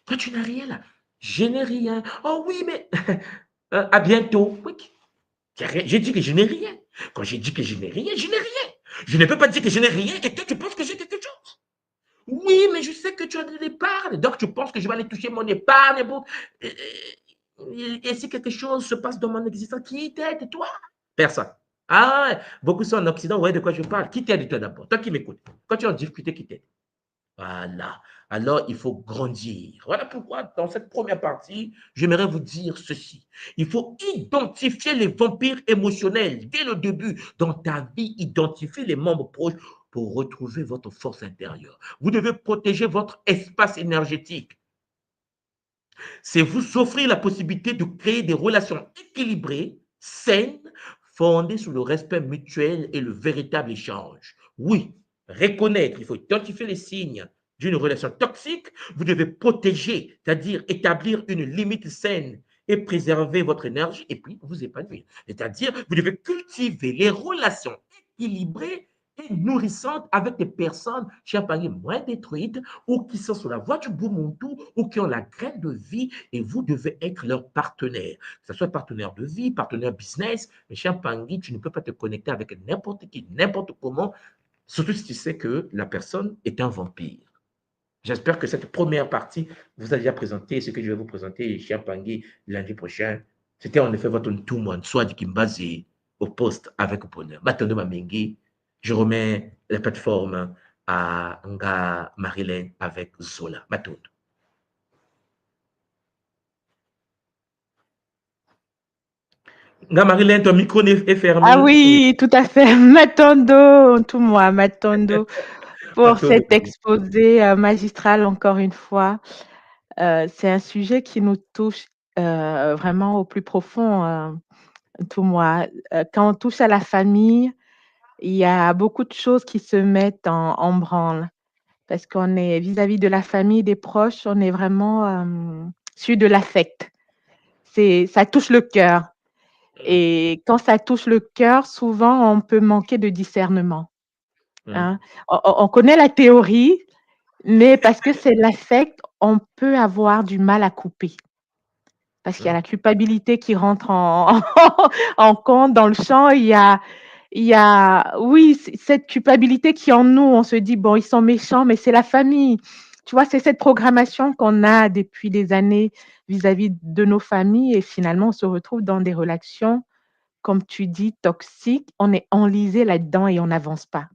Toi, tu n'as rien là. Je n'ai rien. Oh oui, mais à bientôt. Oui. J'ai dit que je n'ai rien. Quand j'ai dit que je n'ai rien, je n'ai rien. Je ne peux pas dire que je n'ai rien et toi, tu penses que j'ai quelque chose. Oui, mais je sais que tu as de l'épargne. Donc, tu penses que je vais aller toucher mon épargne. Bon. Et si quelque chose se passe dans mon existence, qui t'aide, toi? Personne. Ah, beaucoup sont en Occident, vous voyez de quoi je parle. Qui t'aide, toi d'abord? Toi qui m'écoutes. Quand tu es en difficulté, qui t'aide? Voilà. Alors, il faut grandir. Voilà pourquoi, dans cette première partie, j'aimerais vous dire ceci. Il faut identifier les vampires émotionnels dès le début. Dans ta vie, identifier les membres proches pour retrouver votre force intérieure. Vous devez protéger votre espace énergétique. C'est vous offrir la possibilité de créer des relations équilibrées, saines, fondées sur le respect mutuel et le véritable échange. Oui, reconnaître, il faut identifier les signes d'une relation toxique. Vous devez protéger, c'est-à-dire établir une limite saine et préserver votre énergie et puis vous épanouir. C'est-à-dire, vous devez cultiver les relations équilibrées et nourrissantes avec des personnes champagne moins détruites ou qui sont sur la voie du Bumuntu ou qui ont la graine de vie et vous devez être leur partenaire. Que ce soit partenaire de vie, partenaire business, mais Champagny, tu ne peux pas te connecter avec n'importe qui, n'importe comment, surtout si tu sais que la personne est un vampire. J'espère que cette première partie vous a déjà présenté ce que je vais vous présenter Champagny lundi prochain. C'était en effet votre tout monde, soit du Kimbazi au poste avec bonheur. Maintenant, Mamengi, Je remets la plateforme à Nga Marilyn avec Zola. Matondo. Nga Marilyn, ton micro est fermé. Ah oui, tout à fait. Matondo, tout moi, Matondo, pour Matondo. cet exposé magistral encore une fois. C'est un sujet qui nous touche vraiment au plus profond, tout moi. Quand on touche à la famille, il y a beaucoup de choses qui se mettent en branle parce qu'on est vis-à-vis de la famille, des proches, on est vraiment sur de l'affect. Ça touche le cœur. Et quand ça touche le cœur, souvent, on peut manquer de discernement. Hein. On connaît la théorie, mais parce que c'est l'affect, on peut avoir du mal à couper. Parce qu'il y a la culpabilité qui rentre en compte dans le champ. Il y a oui, cette culpabilité qui est en nous. On se dit, bon, ils sont méchants, mais c'est la famille. Tu vois, c'est cette programmation qu'on a depuis des années vis-à-vis de nos familles. Et finalement, on se retrouve dans des relations, comme tu dis, toxiques. On est enlisé là-dedans et on n'avance pas.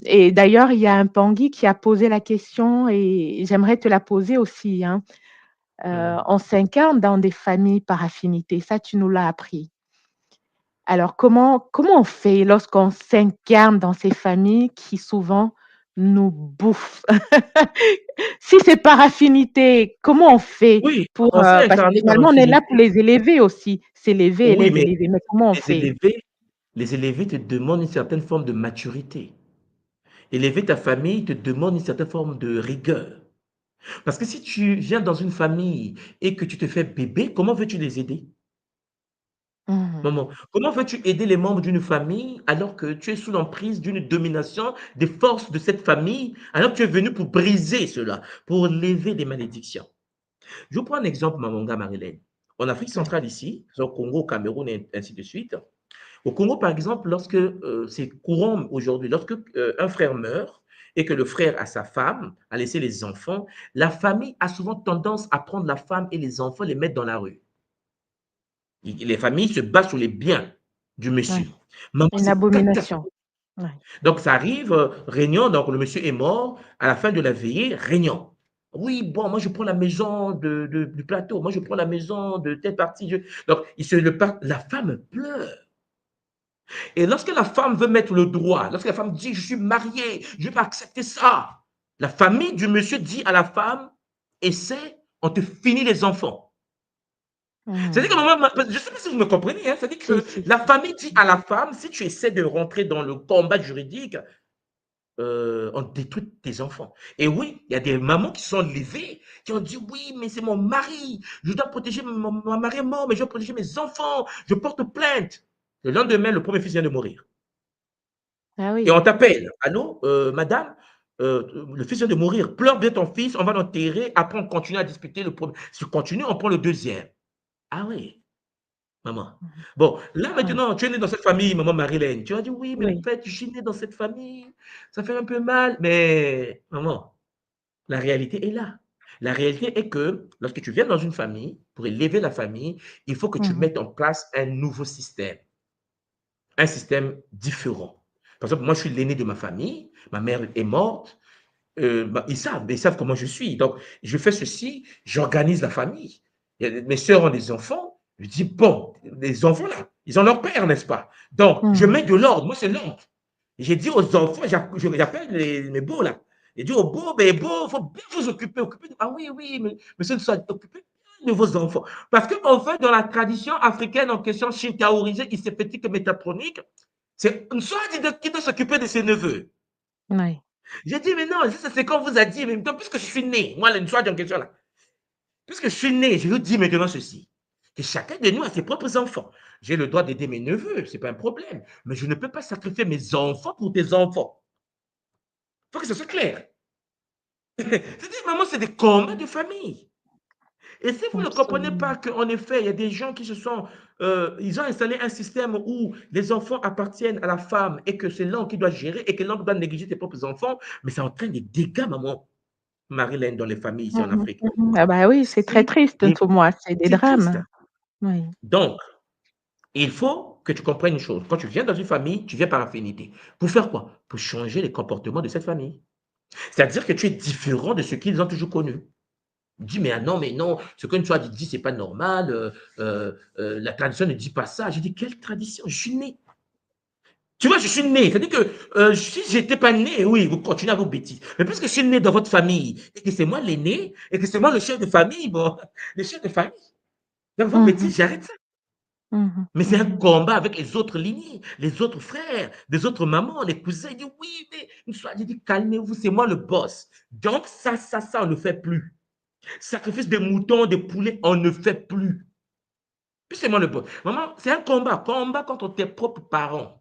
Et d'ailleurs, il y a un Pangui qui a posé la question et j'aimerais te la poser aussi. Hein. On s'incarne dans des familles par affinité. Ça, tu nous l'as appris. Alors, comment on fait lorsqu'on s'incarne dans ces familles qui souvent nous bouffent? Si c'est par affinité, comment on fait Oui, pour on s'est parce que incarné par finalement, on est là pour affinité. les élever aussi, s'élever et Oui, les mais élever. Mais comment on les fait? élevés, les élevés te demandent une certaine forme de maturité. Élever ta famille te demande une certaine forme de rigueur. Parce que si tu viens dans une famille et que tu te fais bébé, comment veux-tu les aider? Mmh. Maman, comment veux-tu aider les membres d'une famille alors que tu es sous l'emprise d'une domination des forces de cette famille, alors que tu es venu pour briser cela, pour lever des malédictions? Je vous prends un exemple, Maman Marilène. En Afrique Ouais. centrale ici, au Congo, au Cameroun et ainsi de suite. Au Congo, par exemple, lorsque c'est courant aujourd'hui, lorsque un frère meurt et que le frère a sa femme, a laissé les enfants, la famille a souvent tendance à prendre la femme et les enfants, les mettre dans la rue. Les familles se battent sur les biens du monsieur. Ouais. Maman, Une c'est abomination. catastrophique. Ouais. Donc, ça arrive, réunion, donc le monsieur est mort, à la fin de la veillée, réunion. Oui, bon, moi je prends la maison du plateau, moi je prends la maison de telle partie. Donc, la femme pleure. Et lorsque la femme veut mettre le droit, lorsque la femme dit, je suis mariée, je vais accepter ça, la famille du monsieur dit à la femme, essaie, on te finit les enfants. C'est-à-dire que Mmh. maman, je ne sais pas si vous me comprenez, hein, c'est-à-dire Si, que si, la si. famille dit à la femme, si tu essaies de rentrer dans le combat juridique, on détruit tes enfants. Et oui, il y a des mamans qui sont levées, qui ont dit, oui, mais c'est mon mari, je dois protéger, mon mari est mort, mais je dois protéger mes enfants, je porte plainte. Le lendemain, le premier fils vient de mourir. Ah Et oui. on t'appelle, allô, madame, le fils vient de mourir, pleure bien ton fils, on va l'enterrer, après on continue à discuter le premier. Si on continue, on prend le deuxième. Ah oui, maman. Mmh. Bon, là Ouais. maintenant, tu es né dans cette famille, maman Marilène. Tu as dit, oui, mais en Oui. fait, je suis né dans cette famille, ça fait un peu mal. Mais, maman, la réalité est là. La réalité est que lorsque tu viens dans une famille, pour élever la famille, il faut que tu Mmh. mettes en place un nouveau système, un système différent. Par exemple, moi, je suis l'aîné de ma famille, ma mère est morte, ils savent comment je suis. Donc, je fais ceci, j'organise la famille. Mes sœurs ont des enfants. Je dis, bon, les enfants là, ils ont leur père, n'est-ce pas? Donc, je Mmh. mets de l'ordre. Moi, c'est l'ordre. J'ai dit aux enfants, j'appelle mes beaux là. J'ai dit aux beaux, mais beaux, il faut bien vous occuper. Ah oui, oui, monsieur, occupez bien de vos enfants. Parce qu'en fait, dans la tradition africaine en question, shintaorisée, isépétique et métatronique, c'est une soeur qui doit s'occuper de ses neveux. Ouais. J'ai dit, mais non, ça c'est qu'on vous a dit, mais puisque je suis né, moi, une fois en question là, puisque je suis né, je vous dis maintenant ceci, que chacun de nous a ses propres enfants. J'ai le droit d'aider mes neveux, ce n'est pas un problème, mais je ne peux pas sacrifier mes enfants pour tes enfants. Il faut que ce soit clair. C'est-à-dire, maman, c'est des combats de famille. Et si vous ne comprenez pas Absolument. qu'en effet, il y a des gens qui se sont, ils ont installé un système où les enfants appartiennent à la femme et que c'est l'homme qui doit gérer et que l'homme doit négliger ses propres enfants, mais ça entraîne des dégâts, maman. Marilène, dans les familles ici en Mmh Afrique. mh. Mmh. Ah bah oui, c'est très C'est triste des tout moi, c'est des c'est triste. drames. Oui. Donc, il faut que tu comprennes une chose. Quand tu viens dans une famille, tu viens par affinité. Pour faire quoi? Pour changer les comportements de cette famille. C'est-à-dire que tu es différent de ce qu'ils ont toujours connu. Dis, mais non, ce que tu as dit, c'est pas normal, la tradition ne dit pas ça. J'ai dit, quelle tradition? Je suis né. Tu vois, je suis né. C'est-à-dire que si je n'étais pas né, oui, vous continuez à vos bêtises. Mais puisque je suis né dans votre famille, et que c'est moi l'aîné, et que c'est moi le chef de famille, bon, le chef de famille, dans vos Mhm, bêtises, j'arrête ça. mhm, Mais c'est un mhm, combat avec les autres lignées, les autres frères, les autres mamans, les cousins. Il dit, oui, mais une fois, j'ai dit, calmez-vous, c'est moi le boss. Donc, ça, on ne fait plus. Sacrifice des moutons, des poulets, on ne fait plus. Puis c'est moi le boss. Maman, c'est un combat contre tes propres parents.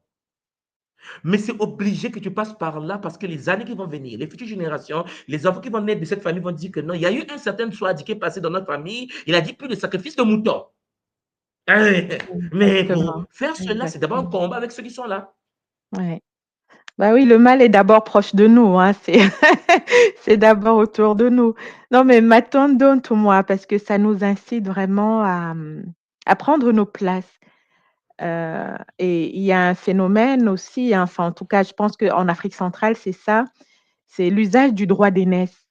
Mais c'est obligé que tu passes par là parce que les années qui vont venir, les futures générations, les enfants qui vont naître de cette famille vont dire que non, il y a eu un certain Swadi qui est passé dans notre famille, il a dit plus de sacrifice de moutons. Mais exactement, pour faire cela, c'est d'abord un exactement. combat avec ceux qui sont là. Ouais. Bah oui, le mal est d'abord proche de nous, hein, c'est c'est d'abord autour de nous. Non, mais m'attendons tout moi parce que ça nous incite vraiment à prendre nos places. Et il y a un phénomène aussi, hein, enfin, en tout cas, je pense qu'en Afrique centrale, c'est ça, c'est l'usage du droit d'aînesse.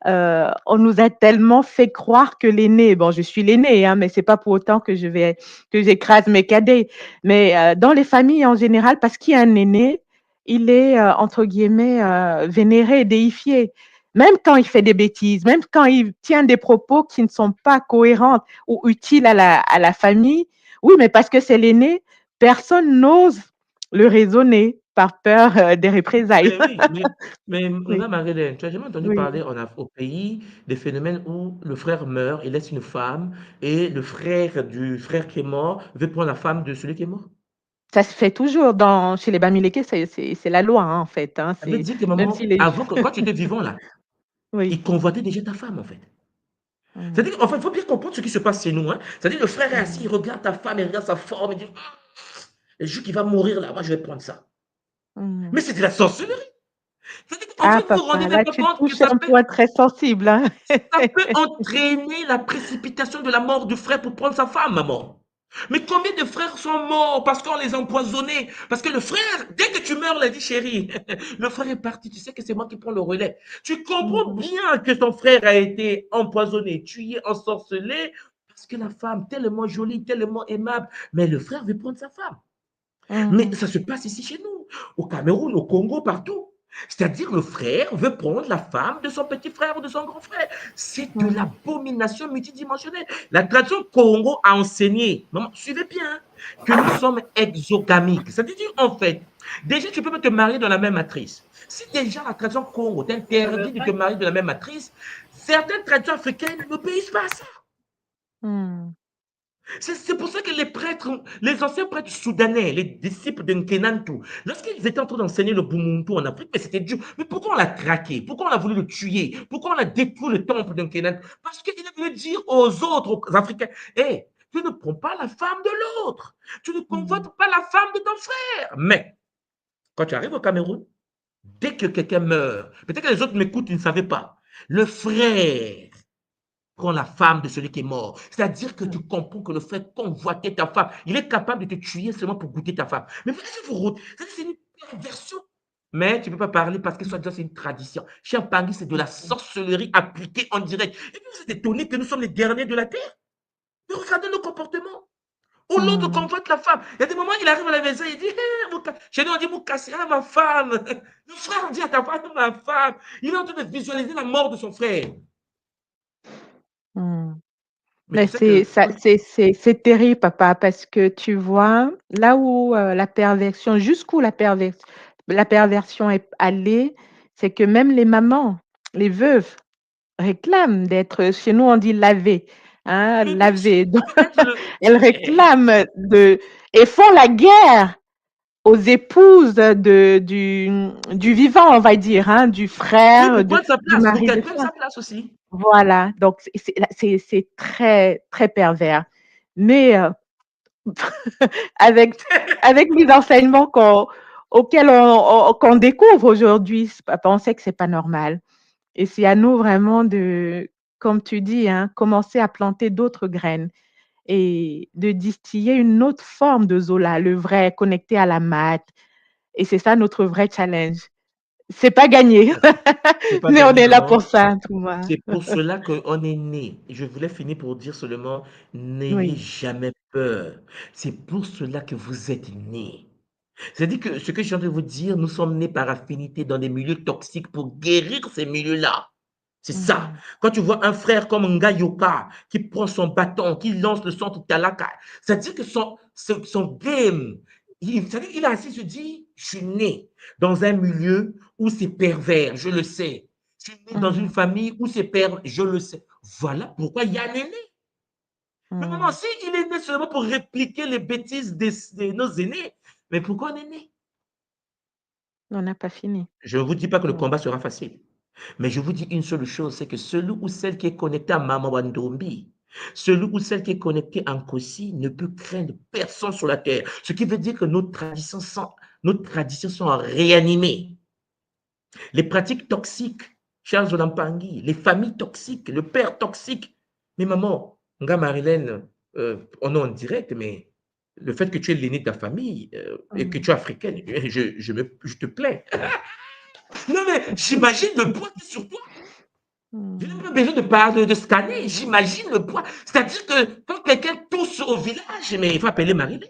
On nous a tellement fait croire que l'aîné, bon, je suis l'aîné, hein, mais c'est pas pour autant que j'écrase mes cadets. Mais dans les familles en général, parce qu'il y a un aîné, il est entre guillemets vénéré, déifié. Même quand il fait des bêtises, même quand il tient des propos qui ne sont pas cohérents ou utiles à la famille. Oui, mais parce que c'est l'aîné, personne n'ose le raisonner par peur des représailles. Mais oui, mais Oui, Nga Marilyn, tu as jamais entendu oui. parler au pays des phénomènes où le frère meurt, il laisse une femme, et le frère du frère qui est mort veut prendre la femme de celui qui est mort? Ça se fait toujours chez les Bamileke, c'est la loi, hein, en fait, hein, Ça veut dire que même si maman, les avant que, quand tu étais vivant là, oui. il convoitait déjà ta femme en fait. Mmh. C'est-à-dire, enfin, il faut bien comprendre ce qui se passe chez nous. Hein. C'est-à-dire, le frère est assis, Mmh. il regarde ta femme, il regarde sa forme, il dit, ah, le jour qu'il va mourir là, moi je vais prendre ça. Mmh. Mais c'est de la sorcellerie. C'est-à-dire qu'en Ah fait, vous vous rendez papa, même là pas tu compte que touches un point très sensible, hein. ça peut entraîner la précipitation de la mort du frère pour prendre sa femme, maman. Mais combien de frères sont morts parce qu'on les a empoisonnés? Parce que le frère, dès que tu meurs, il a dit, chérie, le frère est parti, tu sais que c'est moi qui prends le relais. Tu comprends Mmh. bien que ton frère a été empoisonné, tué, ensorcelé, parce que la femme, tellement jolie, tellement aimable, mais le frère veut prendre sa femme. Mais Mmh. ça se passe ici chez nous, au Cameroun, au Congo, partout. C'est-à-dire le frère veut prendre la femme de son petit frère ou de son grand frère. C'est de Mmh. l'abomination multidimensionnelle. La tradition Congo a enseigné, maman, suivez bien, hein, que nous sommes exogamiques. C'est-à-dire, en fait, déjà, tu peux pas te marier dans la même matrice. Si déjà la tradition Congo t'interdit de te marier dans la même matrice, certaines traditions africaines n'obéissent pas à ça. Mmh. C'est pour ça que les prêtres, les anciens prêtres soudanais, les disciples de Nkenantou, lorsqu'ils étaient en train d'enseigner le Bumuntu en Afrique, mais c'était dur. Mais pourquoi on l'a traqué? Pourquoi on a voulu le tuer? Pourquoi on a détruit le temple de Nkenantou? Parce qu'il est venu dire aux autres, aux Africains, hé, tu ne prends pas la femme de l'autre. Tu ne Mmh. convoites pas la femme de ton frère. Mais quand tu arrives au Cameroun, dès que quelqu'un meurt, peut-être que les autres m'écoutent, ils ne savaient pas. Le frère prends la femme de celui qui est mort. C'est-à-dire que tu comprends que le frère convoitait ta femme. Il est capable de te tuer seulement pour goûter ta femme. Mais c'est une perversion. Mais tu ne peux pas parler parce que soit c'est une tradition. Chez Pangui, c'est de la sorcellerie appliquée en direct. Et puis vous êtes étonnés que nous sommes les derniers de la terre. Mais regardez nos comportements. Ou l'autre Mmh. convoite la femme. Il y a des moments, il arrive à la maison, il dit, chez nous, on dit, Moukassia, ma femme. Le frère dit à ta femme, ma femme. Il est en train de visualiser la mort de son frère. Mmh. Mais Mais tu sais que c'est terrible, papa, parce que tu vois, là où jusqu'où la perversion est allée, c'est que même les mamans, les veuves, réclament d'être, chez nous on dit laver, hein, mais bien sûr, laver. Donc, on veut mettre le. elles réclament et font la guerre aux épouses du vivant, on va dire, hein, du Oui, frère, pour prendre sa du place, pour mari qu'elle de prenne soi. sa place aussi. Voilà, donc c'est très, très pervers. Mais avec, avec les enseignements auxquels qu'on découvre aujourd'hui, on sait que c'est pas normal. Et c'est à nous vraiment de, comme tu dis, hein, commencer à planter d'autres graines. et de distiller une autre forme de Zola, le vrai, connecté à la maths et c'est ça notre vrai challenge. C'est pas gagné, C'est pas mais on gagné, est là maman. pour ça, tu vois? C'est pour cela qu'on est né. Je voulais finir pour dire seulement, n'ayez Oui. jamais peur. C'est pour cela que vous êtes né. C'est-à-dire que ce que je viens de vous dire, nous sommes nés par affinité dans des milieux toxiques pour guérir ces milieux-là. C'est ça. Mmh. Quand tu vois un frère comme Ngayoka qui prend son bâton, qui lance le centre Talaka, c'est-à-dire que son game, c'est-à-dire qu'il a assis se dit, je suis né dans un milieu où c'est pervers, je le sais. Je suis né dans une Mmh. famille où c'est pervers, je le sais. Voilà pourquoi Yann est né. Mais maman, Mmh. si il est né seulement pour répliquer les bêtises de nos aînés, mais pourquoi on est né? On n'a pas fini. Je ne vous dis pas que le Mmh. combat sera facile. Mais je vous dis une seule chose, c'est que celui ou celle qui est connecté à Mama Wandombi, celui ou celle qui est connecté à Nkosi ne peut craindre personne sur la terre. Ce qui veut dire que nos traditions sont réanimées. Les pratiques toxiques, Charles Olampangi, les familles toxiques, le père toxique. Mais maman, nga Marilène, on est en direct, mais le fait que tu es l'aîné de ta famille et que Mmh. tu es africaine, je te plains. Non, mais j'imagine le poids qui est sur toi. Je n'ai Mmh. pas besoin de parler, de scanner. J'imagine le poids. C'est-à-dire que quand quelqu'un tousse au village, mais il faut appeler Marilyn.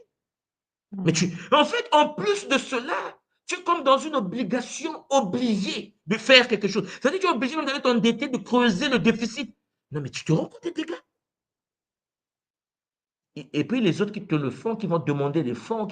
Mmh. En fait, en plus de cela, tu es comme dans une obligation obligée de faire quelque chose. C'est-à-dire que tu es obligé même d'aller t'endetter, de creuser le déficit. Non, mais tu te rends compte des dégâts. Et puis les autres qui te le font, qui vont te demander des fonds,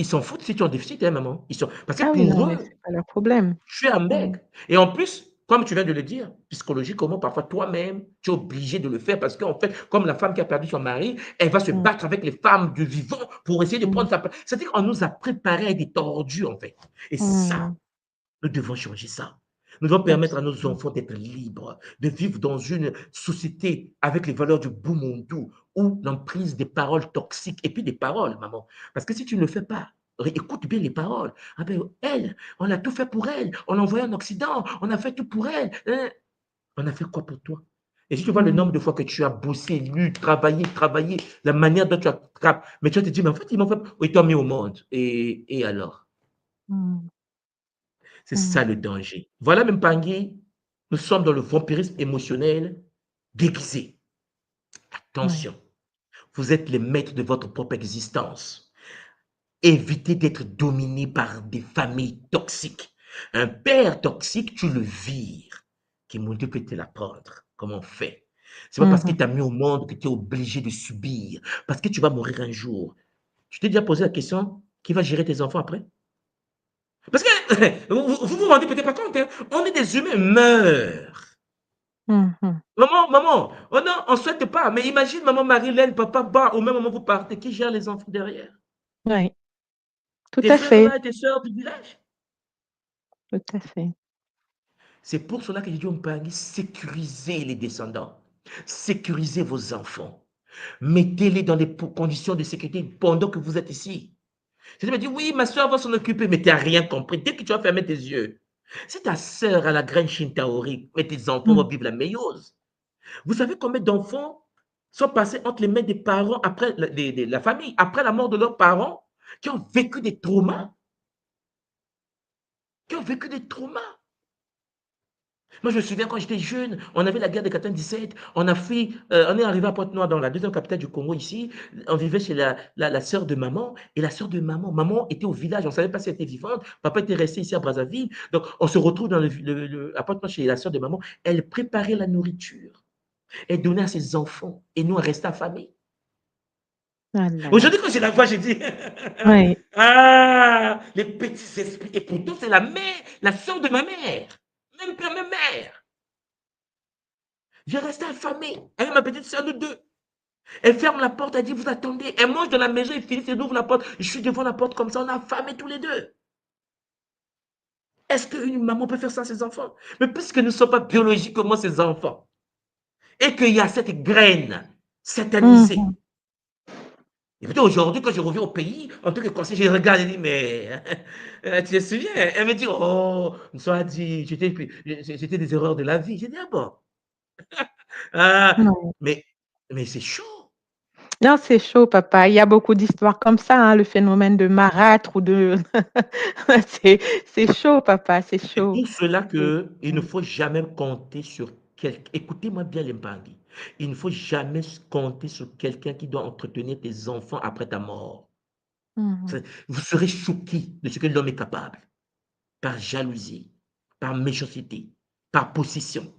ils s'en foutent si tu es en déficit, hein, maman. Parce que Ah oui, non, pour mais eux, c'est pas leur problème. je suis un Mmh. mec. Et en plus, comme tu viens de le dire, psychologiquement, parfois toi-même, tu es obligé de le faire parce qu'en fait, comme la femme qui a perdu son mari, elle va se Mmh. battre avec les femmes du vivant pour essayer de Mmh. prendre sa place. C'est-à-dire qu'on nous a préparés à des tordus, en fait. Et ça, Mmh. nous devons changer ça. Nous devons permettre à nos Absolument. enfants d'être libres, de vivre dans une société avec les valeurs du Bumundu, où l'emprise des paroles toxiques, et puis des paroles, maman. Parce que si tu ne le fais pas, écoute bien les paroles. Ah ben, elle, on a tout fait pour elle, on l'a envoyée en Occident, on a fait tout pour elle. On a fait quoi pour toi? Et si tu vois le nombre Mmh. de fois que tu as bossé, lu, travaillé, la manière dont tu as mais tu vas te dire, mais en fait, ils m'ont fait, ils t'ont mis au monde. Et alors? Mmh. C'est ça Mmh. le danger. Voilà, même Pangui, nous sommes dans le vampirisme émotionnel déguisé. Oui. Attention, vous êtes les maîtres de votre propre existence. Évitez d'être dominé par des familles toxiques. Un père toxique, tu le vires. Qui mon Dieu peut te l'apprendre. Comment on fait? C'est pas parce qu'il Mmh. t'a mis au monde que tu es obligé de subir. Parce que tu vas mourir un jour. Tu t'es déjà posé la question, qui va gérer tes enfants après? Parce que vous rendez peut-être pas compte, hein, on est des humains, meurent. Mmh. Maman, oh non, on ne souhaite pas. Mais imagine maman Marilène, papa, bah, au même moment vous partez, qui gère les enfants derrière? Oui, tout Tes à frères fait, là et tes sœurs du village? tout à fait. C'est pour cela que j'ai dit au Mpangui, sécurisez les descendants, sécurisez vos enfants, mettez-les dans des conditions de sécurité pendant que vous êtes ici. Je me dis, oui, ma soeur va s'en occuper, mais tu n'as rien compris. Dès que tu vas fermer tes yeux, si ta soeur a la graine Shintaori, mais tes enfants vont Mmh. vivre la méiose. Vous savez combien d'enfants sont passés entre les mains des parents après la famille, après la mort de leurs parents, qui ont vécu des traumas, qui ont vécu des traumas. Moi, je me souviens quand j'étais jeune, on avait la guerre de 97, on est arrivé à Pointe-Noire, dans la deuxième capitale du Congo ici, on vivait chez la sœur de maman, et la sœur de maman était au village, on ne savait pas si elle était vivante, papa était resté ici à Brazzaville, donc on se retrouve dans à Pointe-Noire chez la sœur de maman, elle préparait la nourriture, elle donnait à ses enfants, et nous, on restait affamés. Ah là là. Aujourd'hui, quand je la vois, je dis, Oui. ah, les petits esprits, et pourtant, c'est la mère, la sœur de ma mère, même père, même mère. Je restais affamé avec ma petite sœur de deux. Elle ferme la porte, elle dit, vous attendez. Elle mange dans la maison, elle finit, elle ouvre la porte. Je suis devant la porte comme ça, on a affamé tous les deux. Est-ce qu'une maman peut faire ça à ses enfants? Mais puisque nous ne sommes pas biologiquement ses enfants, et qu'il y a cette graine satanisée. Mmh. Et puis aujourd'hui, quand je reviens au pays, en tant que conseiller, je regarde et dis, mais tu te souviens? Elle me dit, oh, nous a dit, c'était des erreurs de la vie. J'ai dit, ah bon? Ah, Ouais. mais c'est chaud. Non, c'est chaud, papa. Il y a beaucoup d'histoires comme ça, hein, le phénomène de marâtre ou de c'est c'est chaud, papa, c'est C'est chaud. pour cela C'est qu'il ne mmh. faut jamais compter sur quelqu'un. Écoutez-moi bien, les Mbangi. Il ne faut jamais compter sur quelqu'un qui doit entretenir tes enfants après ta mort. Mmh. Vous serez choqués de ce que l'homme est capable, par jalousie, par méchanceté, par possession.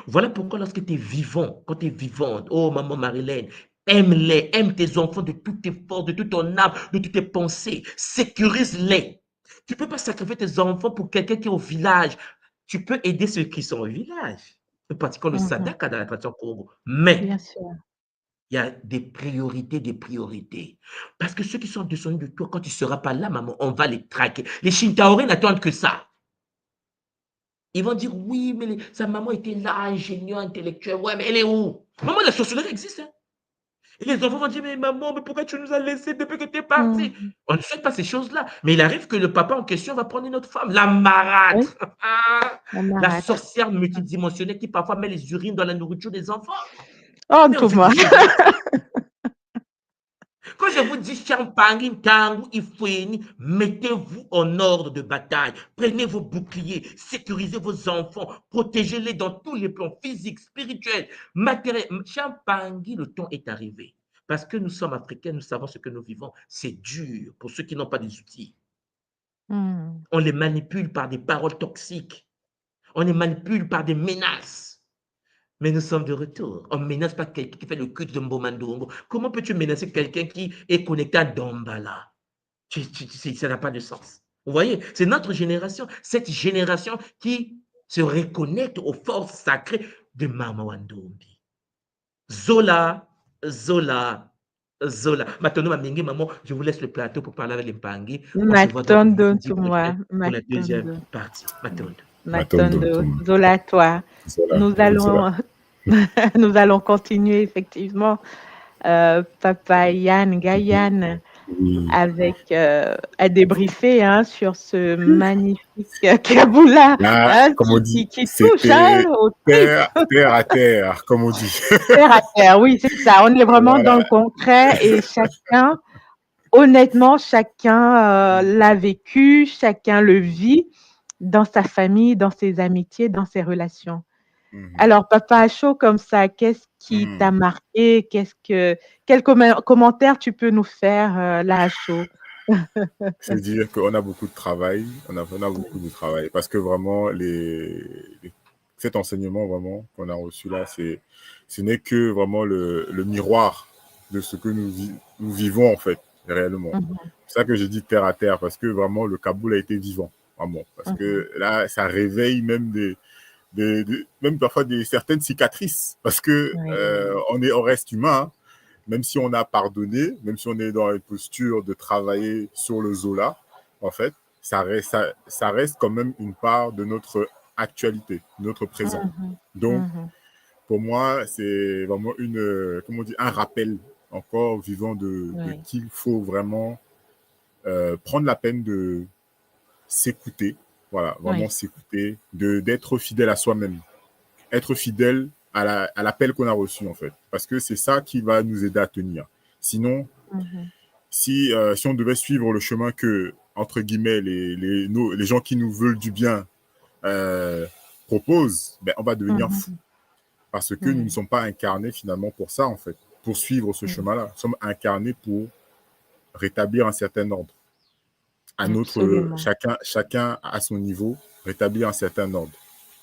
Voilà pourquoi lorsque tu es vivant, quand tu es vivante, oh maman Marilène, aime-les, aime tes enfants de toutes tes forces, de toute ton âme, de toutes tes pensées, sécurise-les. Tu ne peux pas sacrifier tes enfants pour quelqu'un qui est au village. Tu peux aider ceux qui sont au village, pratiquant le Mmh. sadaka dans la tradition Congo. Mais Bien sûr. il y a des priorités, des priorités. Parce que ceux qui sont descendus de toi, quand tu ne seras pas là, maman, on va les traquer. Les Shintaoré n'attendent que ça. Ils vont dire oui, mais sa maman était là, ingénieur, intellectuel. Ouais, mais elle est où? Maman, la sorcellerie existe. Hein. Et les enfants vont dire, mais maman, mais pourquoi tu nous as laissés depuis que tu es parti? Mmh. On ne sait pas ces choses-là. Mais il arrive que le papa en question va prendre une autre femme, la Oui, marâtre, la la marâtre. sorcière Mmh. multidimensionnelle qui parfois met les urines dans la nourriture des enfants. Oh, Mais on fait des Ntouma. choses graves. Quand je vous dis Champagne, Tango, Ifouéni, mettez-vous en ordre de bataille. Prenez vos boucliers, sécurisez vos enfants, protégez-les dans tous les plans physiques, spirituels, matériels. Champagne, le temps est arrivé. Parce que nous sommes africains, nous savons ce que nous vivons. C'est dur pour ceux qui n'ont pas des outils. Mmh. On les manipule par des paroles toxiques. On les manipule par des menaces. Mais nous sommes de retour. On ne menace pas quelqu'un qui fait le culte de Mbomandongo. Comment peux-tu menacer quelqu'un qui est connecté à Dambala? Ça n'a pas de sens. Vous voyez, c'est notre génération, cette génération qui se reconnecte aux forces sacrées de Mama Wandombi. Zola, Zola, Zola. Maintenant, maman, je vous laisse le plateau pour parler avec les Mpangi. On se voit donc Matondo lundi Ntouma, prochain pour la deuxième Matondo. partie. Mmh. Matondo. Matondo, Matondo. Toum. Zola, toi. Zola, Nous Zola. allons nous allons continuer effectivement, papa Yann, Gaïane, Oui. avec, à débriefer, hein, sur ce magnifique Kaboula, Là, hein, comme on dit, qui touche, hein, c'était aux tripes. terre à terre, comme on dit. Terre à terre, oui, c'est ça. On est vraiment dans Voilà. le concret et chacun, honnêtement, chacun, l'a vécu, chacun le vit dans sa famille, dans ses amitiés, dans ses relations. Mhm. Alors, papa à chaud comme ça, qu'est-ce qui t'a Mhm. marqué? Quel commentaire tu peux nous faire, là à chaud? C'est dire qu'on a beaucoup de travail, on a beaucoup de travail, parce que vraiment, cet enseignement vraiment qu'on a reçu là, ce n'est que vraiment le miroir de ce que nous vivons en fait, réellement. Mmh C'est ça que j'ai dit terre à terre, parce que vraiment, le Kaboul a été vivant, vraiment. Parce mh. que là, ça réveille même même parfois certaines cicatrices, parce que Oui. on reste humain, hein. Même si on a pardonné, même si on est dans une posture de travailler sur le Zola, en fait, ça reste quand même une part de notre actualité, notre présent. Mmh mh. Donc, Mmh. pour moi, c'est vraiment comment on dit, un rappel encore vivant de Oui. qu'il faut vraiment prendre la peine de s'écouter, voilà, vraiment Oui. s'écouter, d'être fidèle à soi-même, être fidèle à l'appel qu'on a reçu, en fait. Parce que c'est ça qui va nous aider à tenir. Sinon, Mmh. si on devait suivre le chemin que, entre guillemets, les gens qui nous veulent du bien euh, proposent, ben, on va devenir fou. Mmh. Parce que nous ne Oui. sommes pas incarnés finalement pour ça, en fait, pour suivre ce Mmh. chemin-là. Nous sommes incarnés pour rétablir un certain ordre. Absolument. Chacun à son niveau, rétablir un certain ordre.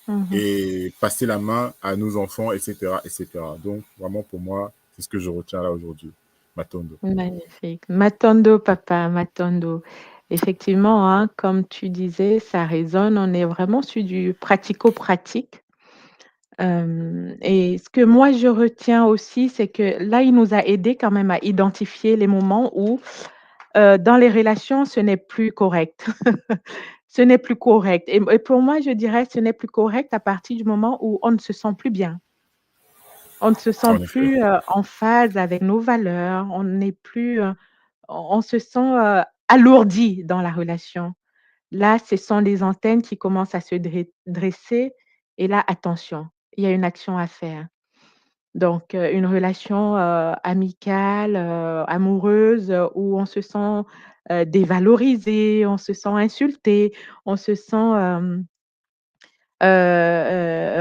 Mmh. Et passer la main à nos enfants, etc., etc. Donc, vraiment, pour moi, c'est ce que je retiens là aujourd'hui. Matondo. Magnifique. Matondo papa, Matondo. Effectivement, hein, comme tu disais, ça résonne. On est vraiment sur du pratico-pratique. Et ce que moi je retiens aussi, c'est que là, il nous a aidés quand même à identifier les moments où, dans les relations, ce n'est plus correct. Ce n'est plus correct et pour moi, je dirais, ce n'est plus correct à partir du moment où on ne se sent plus bien. On ne se sent En effet. plus, en phase avec nos valeurs, on n'est plus, on se sent, alourdi dans la relation. Là, ce sont les antennes qui commencent à se dresser et là, attention, il y a une action à faire. Donc, une relation, amicale, amoureuse, où on se sent, dévalorisé, on se sent insulté, on se sent,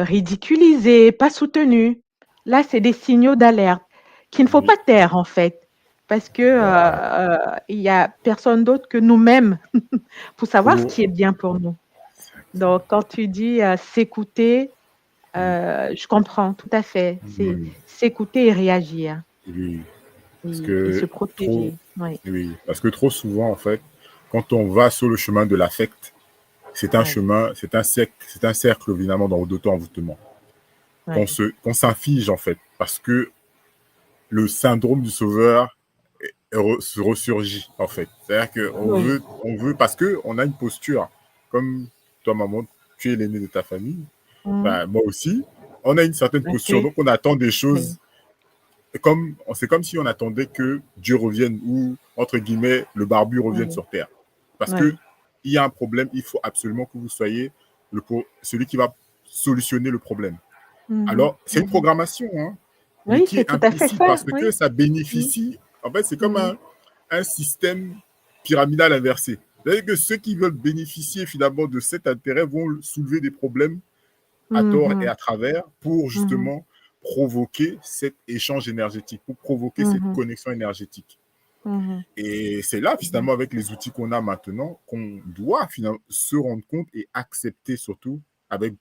ridiculisé, pas soutenu. Là, c'est des signaux d'alerte qu'il ne faut Oui. pas taire, en fait, parce que, Voilà. il y a personne d'autre que nous-mêmes pour savoir ce Pour... qui est bien pour nous. Exactement. Donc quand tu dis, s'écouter, Oui. je comprends tout à fait. C'est Oui. s'écouter et réagir Oui. Parce et se que trop, protéger. Oui, oui. Parce que trop souvent, en fait, quand on va sur le chemin de l'affect, c'est un oui, chemin, c'est un cercle évidemment dans d'auto-envoûtement oui, qu'on s'inflige en fait, parce que le syndrome du sauveur se ressurgit en fait. C'est-à-dire oui. on veut parce que on a une posture, comme toi maman, tu es l'aîné de ta famille, Mmh. bah, moi aussi, on a une certaine posture, OK. donc on attend des Oui. choses c'est comme si on attendait que Dieu revienne ou entre guillemets le barbu revienne Oui, sur terre, parce que oui. il y a un problème, il faut absolument que vous soyez celui qui va solutionner le problème. Mmh mh. Alors, c'est une Mmh. programmation, hein, mais Oui, qui c'est est tout à fait implicite ça, parce que oui. ça Mmh. bénéficie. En fait, c'est comme Mmh. un système pyramidal inversé. C'est-à-dire que ceux qui veulent bénéficier finalement de cet intérêt vont soulever des problèmes à Mmh tort et mh. à travers pour Mmh. justement provoquer cet échange énergétique, pour provoquer cette Mmh. connexion énergétique. Mmh. Et c'est là, Mmh. finalement, avec les outils qu'on a maintenant, qu'on doit finalement se rendre compte et accepter surtout, avec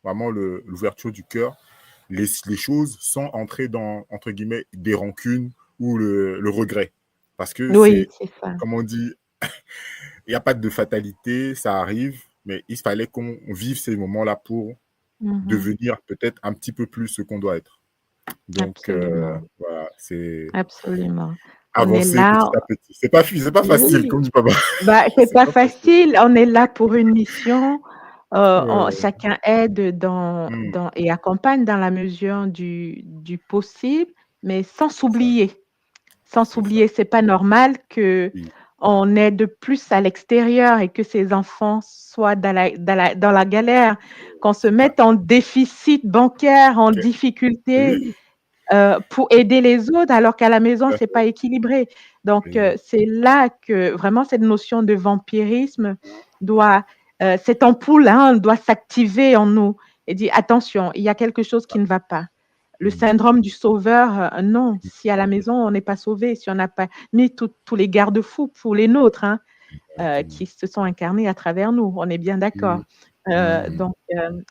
vraiment l'ouverture du cœur, les choses sans entrer dans, entre guillemets, des rancunes ou le regret. Parce que Oui, c'est, c'est ça. comme on dit, il n'y a pas de fatalité, ça arrive, mais il fallait qu'on vive ces moments-là pour Mmh. devenir peut-être un petit peu plus ce qu'on doit être. Donc, Absolument, voilà, c'est absolument. On est avancer là petit à petit. C'est pas facile, oui. comme dit papa. Bah, c'est C'est pas pas facile. facile. On est là pour une mission. Ouais. Chacun aide dans Mmh, et accompagne dans la mesure du possible, mais sans c'est ça, s'oublier. Sans c'est ça. s'oublier, c'est pas normal Oui, qu'on aide plus à l'extérieur et que ces enfants soient dans la galère, qu'on se c'est pas mette en déficit bancaire, en OK. difficulté, Oui, pour aider les autres, alors qu'à la maison, tout à c'est fait. pas équilibré. Donc, Oui, c'est là que vraiment cette notion de vampirisme doit, cette ampoule, hein, doit s'activer en nous et dire: «Attention, il y a quelque chose qui ne va pas». Le mmh, syndrome du sauveur, non, si à la maison on n'est pas sauvé, si on n'a pas mis tous les garde-fous pour les nôtres, hein, exactement. qui se sont incarnés à travers nous, on est bien d'accord. Mmh, mmh, Donc,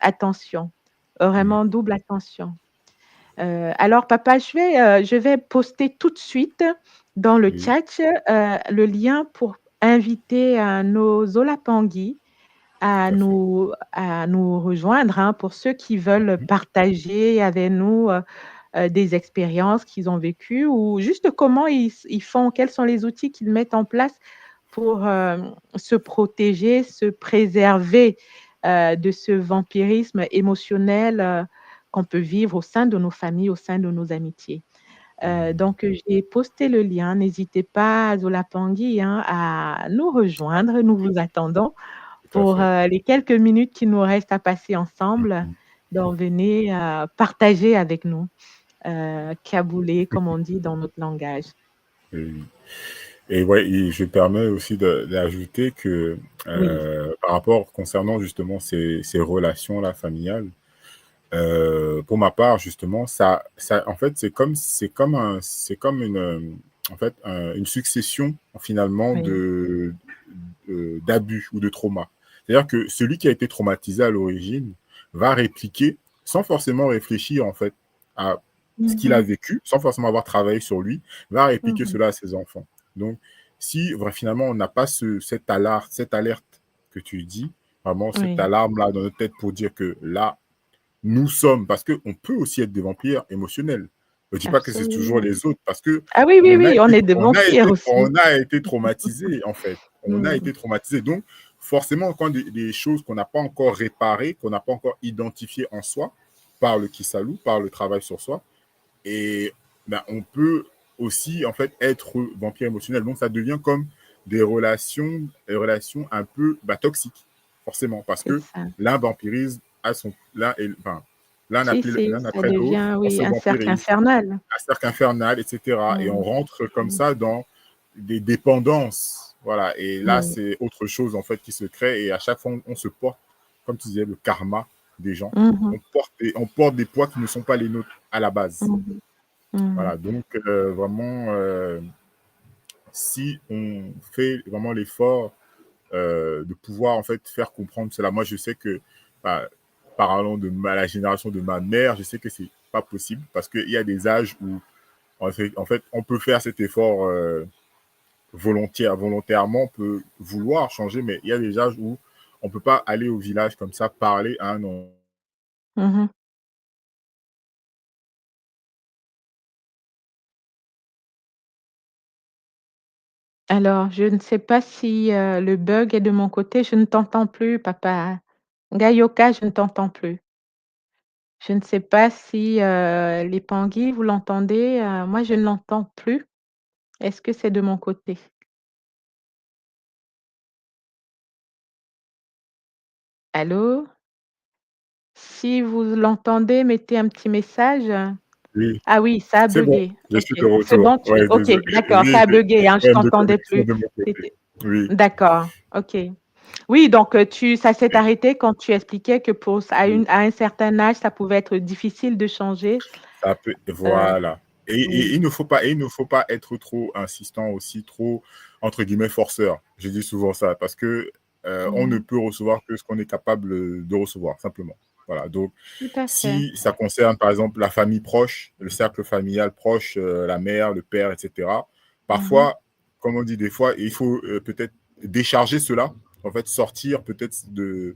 attention, mmh, vraiment double attention. Alors papa, je vais poster tout de suite dans le oui, chat, le lien pour inviter, nos Olapanguis tout à fait. à nous rejoindre, hein, pour ceux qui veulent Mmh, partager avec nous, des expériences qu'ils ont vécues ou juste comment ils font, quels sont les outils qu'ils mettent en place pour, se protéger, se préserver, de ce vampirisme émotionnel, qu'on peut vivre au sein de nos familles, au sein de nos amitiés. mmh, Donc, j'ai posté le lien. N'hésitez pas, Zola Pangui, hein, à nous rejoindre. Nous vous attendons tout à pour, fait. les quelques minutes qui nous restent à passer ensemble. Mmh, Donc venez, partager avec nous, cabouler, comme on dit dans notre langage. oui. Et ouais, et je me permets aussi d'ajouter que, Oui, par rapport concernant justement ces relations-là familiales, pour ma part, justement, en fait, c'est comme une, en fait, une succession finalement oui. d'abus ou de traumas. C'est-à-dire que celui qui a été traumatisé à l'origine va répliquer sans forcément réfléchir en fait à ce Mmh qu'il a mh. vécu, sans forcément avoir travaillé sur lui, va répliquer Mmh. cela à ses enfants. Donc, si finalement on n'a pas cette alerte que tu dis, vraiment cette Oui, alarme-là dans notre tête pour dire que là, nous sommes, parce qu'on peut aussi être des vampires émotionnels. Je ne dis pas que c'est toujours absolument. les autres, parce que Ah oui, oui, oui, on est des vampires aussi. on a été traumatisé, en fait. On a Mmh. été traumatisé. Donc, forcément, quand des choses qu'on n'a pas encore réparées, qu'on n'a pas encore identifiées en soi, par le Kisalou, par le travail sur soi, et ben, on peut aussi, en fait, être vampire émotionnel. Donc, ça devient comme des relations un peu toxiques, forcément, parce C'est que ça. l'un vampirise à son. Enfin, Si, l'un ça après l'autre, devient, on oui, se un cercle vampirise, infernal. un cercle infernal, etc. Et on Mmh. rentre comme Mmh. ça dans des dépendances. Voilà. Et là, Oui. c'est autre chose, en fait, qui se crée. Et à chaque fois, on se porte, comme tu disais, le karma des gens. Mmh. On porte des poids qui ne sont pas les nôtres à la base. Mmh. Mmh. Voilà. Donc, vraiment, si on fait vraiment l'effort de pouvoir en fait faire comprendre cela. Moi, je sais que, bah, parlant de la génération de ma mère, je sais que c'est pas possible parce qu'il y a des âges où en fait, on peut faire cet effort volontairement, on peut vouloir changer, mais il y a des âges où on peut pas aller au village comme ça, parler à un enfant. Mmh. Alors, je ne sais pas si, le bug est de mon côté. Je ne t'entends plus, papa. Ngayoka, je ne t'entends plus. Je ne sais pas si, les Pangui, vous l'entendez? Moi, je ne l'entends plus. Est-ce que c'est de mon côté? Allô? Si vous l'entendez, mettez un petit message. Oui, Ah oui, ça a c'est bon, buggé. je OK. suis de C'est retour. bon, Ouais, OK, désolé. d'accord, ça Oui, a j'ai buggé, hein, je problème de t'entendais connexion plus. de mon côté. C'était Oui, d'accord, OK. Oui, donc ça s'est arrêté quand tu expliquais que pour oui. à un certain âge, ça pouvait être difficile de changer. Ça peut, Heu, voilà. Et oui. il ne faut pas être trop insistant aussi, trop, entre guillemets, forceur. Je dis souvent ça parce que on ne Mmh. peut recevoir que ce qu'on est capable de recevoir, simplement. Voilà. Donc, Tout à fait. si ça concerne, par exemple, la famille proche, le cercle familial proche, la mère, le père, etc., Mmh. parfois, comme on dit des fois, il faut peut-être décharger cela, en fait, sortir peut-être de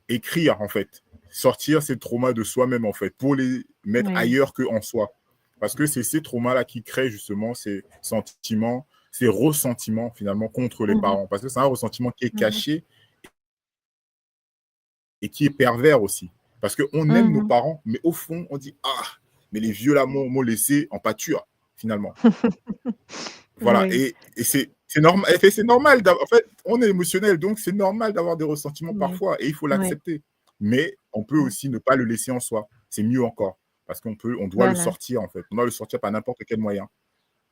écrire, en fait. Sortir ces traumas de soi-même, en fait, pour les mettre Oui. ailleurs qu'en soi. Parce que c'est ces traumas-là qui créent justement ces sentiments, ces ressentiments, finalement, contre les Mmh. parents. Parce que c'est un ressentiment qui est Mmh. caché et qui est pervers aussi. Parce qu'on aime nos Mmh. parents, mais au fond, on dit ah, mais les vieux là m'ont laissé en pâture, finalement. Voilà. Oui. Et c'est normal. C'est normal. En fait, on est émotionnel, donc c'est normal d'avoir des ressentiments Oui. parfois et il faut Oui. l'accepter. Mais on peut Oui. aussi ne pas le laisser en soi. C'est mieux encore. Parce on doit le Voilà. sortir, en fait. On doit le sortir par n'importe quel moyen. Que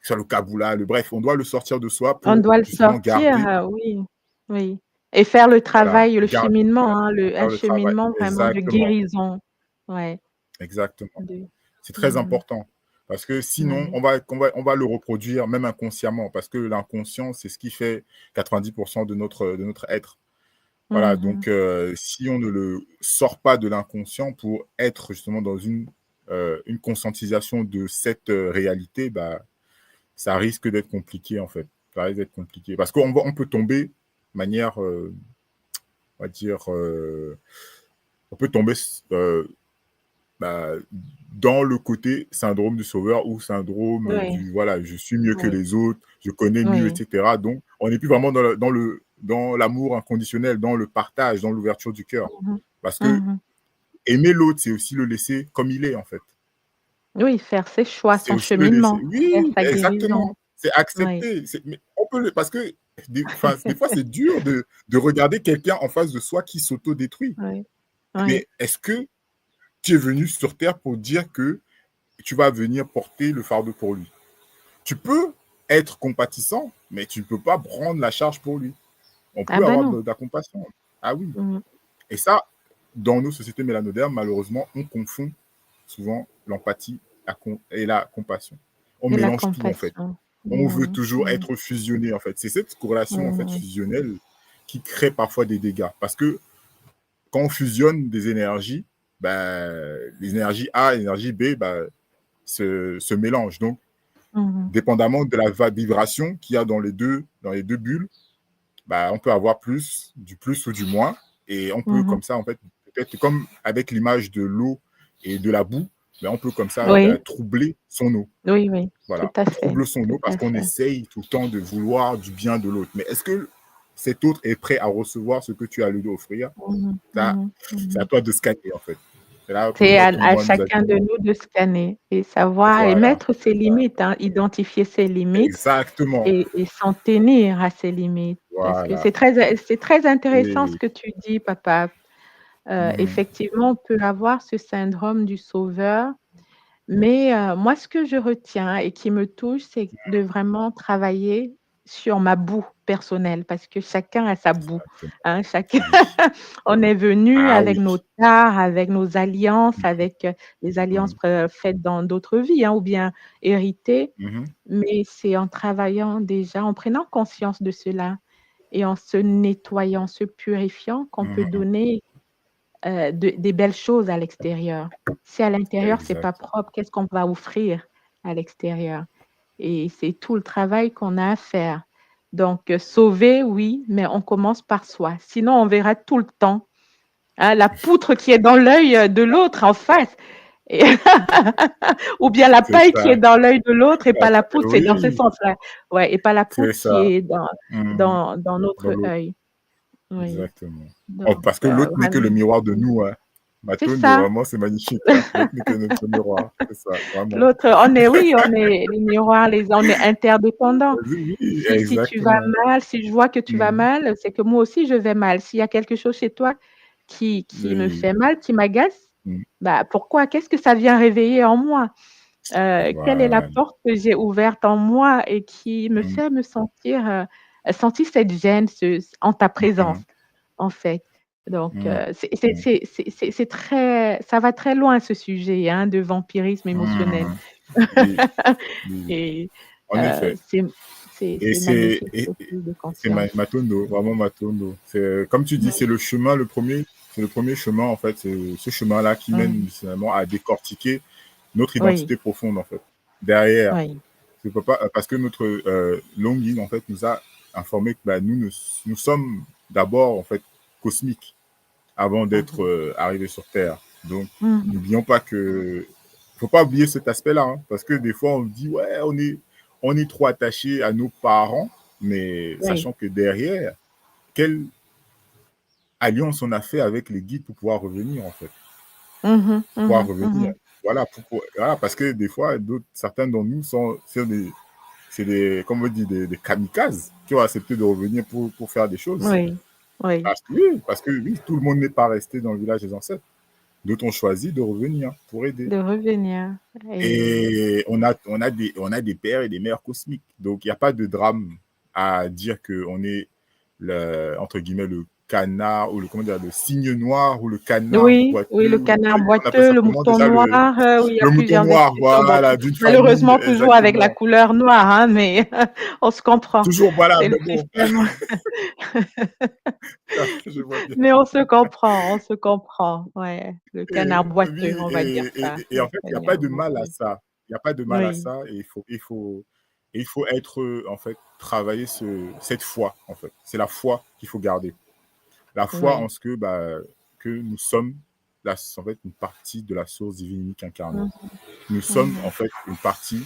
ce soit le kaboula, bref, on doit le sortir de soi On pour doit le justement sortir, garder, oui, oui, et faire le voilà, travail, le garder, cheminement, hein, un faire le travail. cheminement vraiment de Exactement. guérison. Ouais, Exactement. de C'est très mmh. important. Parce que sinon, Ouais. on va le reproduire, même inconsciemment. Parce que l'inconscient, c'est ce qui fait 90% de notre être. Voilà, Mmh. donc si on ne le sort pas de l'inconscient pour être justement dans une conscientisation de cette réalité, bah, ça risque d'être compliqué en fait. Ça risque d'être compliqué. Parce on peut tomber de manière, on va dire, on peut tomber bah, dans le côté syndrome du sauveur ou syndrome Oui, du voilà, je suis mieux que oui, les autres, je connais mieux, oui. etc. Donc, on n'est plus vraiment dans l'amour inconditionnel, dans le partage, dans l'ouverture du cœur. Mmh. Parce que Mmh. aimer l'autre, c'est aussi le laisser comme il est, en fait. Oui, faire ses choix, C'est son aussi le laisser. cheminement, faire Oui, sa guérison. exactement. C'est Oui, accepter. Mais parce que des fois, c'est dur de regarder quelqu'un en face de soi qui s'auto-détruit. oui, oui. Mais est-ce que tu es venu sur Terre pour dire que tu vas venir porter le fardeau pour lui? Tu peux être compatissant, mais tu ne peux pas prendre la charge pour lui. On Ah peut ben avoir non. de la compassion. Ah oui. Mmh. Et ça, dans nos sociétés mélanodermes, malheureusement, on confond souvent l'empathie et la compassion. On Et la mélange tout, en fait. compassion. On veut Mmh. toujours Mmh. être fusionné, en fait. C'est cette corrélation, en fait, Mmh. fusionnelle qui crée parfois des dégâts. Parce que quand on fusionne des énergies, bah, les énergies A et l'énergie B bah, se mélangent. Donc, Mmh. dépendamment de la vibration qu'il y a dans les deux bulles, bah, on peut avoir du plus ou du moins. Et on peut, Mmh. comme ça, en fait, peut-être comme avec l'image de l'eau et de la boue, bah, on peut, comme ça, bah, Oui, troubler son eau. oui, oui, tout Voilà. à On fait, trouble son tout eau parce à qu'on fait. essaye tout le temps de vouloir du bien de l'autre. Mais est-ce que cet autre est prêt à recevoir ce que tu as à lui offrir? Mmh. Ça, Mmh. c'est à Mmh. toi de scanner, en fait. C'est là que C'est notre à maman nous a chacun de dit, nous de scanner et savoir et voilà, mettre ses limites, hein, identifier ses limites exactement, et s'en tenir à ses limites. Parce que voilà. c'est très intéressant ce Et que tu dis, papa. effectivement, on peut avoir ce syndrome du sauveur, mais moi, ce que je retiens et qui me touche, c'est de vraiment travailler sur ma boue personnelle parce que chacun a sa boue, Exactement. hein. Chacun Oui. on est venu Ah avec oui. nos tares, avec nos alliances, avec, les alliances Mhm. faites dans d'autres vies, hein, ou bien héritées, Mhm. mais c'est en travaillant déjà, en prenant conscience de cela et en se nettoyant, se purifiant qu'on peut Mhm. donner des belles choses à l'extérieur. Si à l'intérieur, c'est pas Exact. propre, qu'est-ce qu'on va offrir à l'extérieur? Et c'est tout le travail qu'on a à faire. Donc, sauver, oui, mais on commence par soi. Sinon, on verra tout le temps, hein, la poutre qui est dans l'œil de l'autre en face. Et ou bien la C'est paille qui est ça. dans l'œil de l'autre et pas la poutre, c'est dans ce Oui, sens-là. Ouais, et pas la c'est poutre qui ça. est Mhm. dans Dans notre l'autre. œil. Oui. Exactement. Oh, Donc, parce que l'autre n'est que le vraiment, miroir de nous, hein. c'est Matondo, ça. vraiment, c'est magnifique, hein. L'autre n'est que notre miroir. C'est ça, vraiment. L'autre, on est les miroirs, on est interdépendants. Oui, Si tu vas exactement. mal, si je vois que tu vas Mhm. mal, c'est que moi aussi je vais mal. S'il y a quelque chose chez toi qui me Oui. fait mal, qui m'agace, Mhm. bah, pourquoi? Qu'est-ce que ça vient réveiller en moi? Quelle est la Voilà. porte que j'ai ouverte en moi et qui me Mhm. fait me sentir cette gêne en ta présence, Mhm. en fait. Donc, Mhm. Mhm. c'est très ça va très loin ce sujet, hein, de vampirisme émotionnel. Mhm. Oui, oui, Et en effet. c'est Et c'est magnifique cette prise de c'est conscience. Matondo, vraiment Matondo. C'est, comme tu dis, c'est Oui, le chemin, c'est le premier chemin, en fait. C'est ce chemin-là qui mène mmh, finalement à décortiquer notre oui, identité profonde, en fait. Derrière. oui, Je peux pas, parce que notre Longin, en fait, nous a informé que bah, nous sommes d'abord, en fait, cosmiques avant d'être mmh arrivés sur Terre. Donc, mh. n'oublions pas que faut pas oublier cet aspect-là, hein, parce que des fois, on dit, ouais, on est trop attaché à nos parents, mais Oui. sachant que derrière, quelle alliance on a fait avec les guides pour pouvoir revenir, en fait, Mmh pour pouvoir mh. revenir. Voilà, voilà, parce que des fois, certains d'entre nous c'est des, comme on dit, des kamikazes qui ont accepté de revenir pour faire des choses. Oui, oui, Oui, parce que oui, tout le monde n'est pas resté dans le village des ancêtres. D'autres ont choisi de revenir pour aider. de revenir et Et on a des pères et des mères cosmiques. Donc, il n'y a pas de drame à dire qu'on est, entre guillemets, le canard, ou comment dire, le cygne noir, ou le canard oui, oui, boiteux, le ou canard on appelle boiteux, ça le comment mouton déjà, noir, oui, il y a le mouton plusieurs noir, expressions. Bon, voilà, d'une famille, malheureusement toujours avec la exactement. couleur noire, hein, mais on se comprend. Toujours, voilà, C'est le mais bon, système. je vois bien. Mais on se comprend, ouais. Le canard boiteux, Oui, on va dire ça. et Le en fait, il n'y a pas canard de mal à boiteux. ça. Il n'y a pas de mal à Oui, ça, et il faut être, en fait, travailler cette foi, en fait. C'est la foi qu'il faut garder. La foi en oui. ce que, bah, que nous sommes, en fait, une partie de la source divine unique incarnée. Mmh Nous mh. sommes, en Mmh. fait, une partie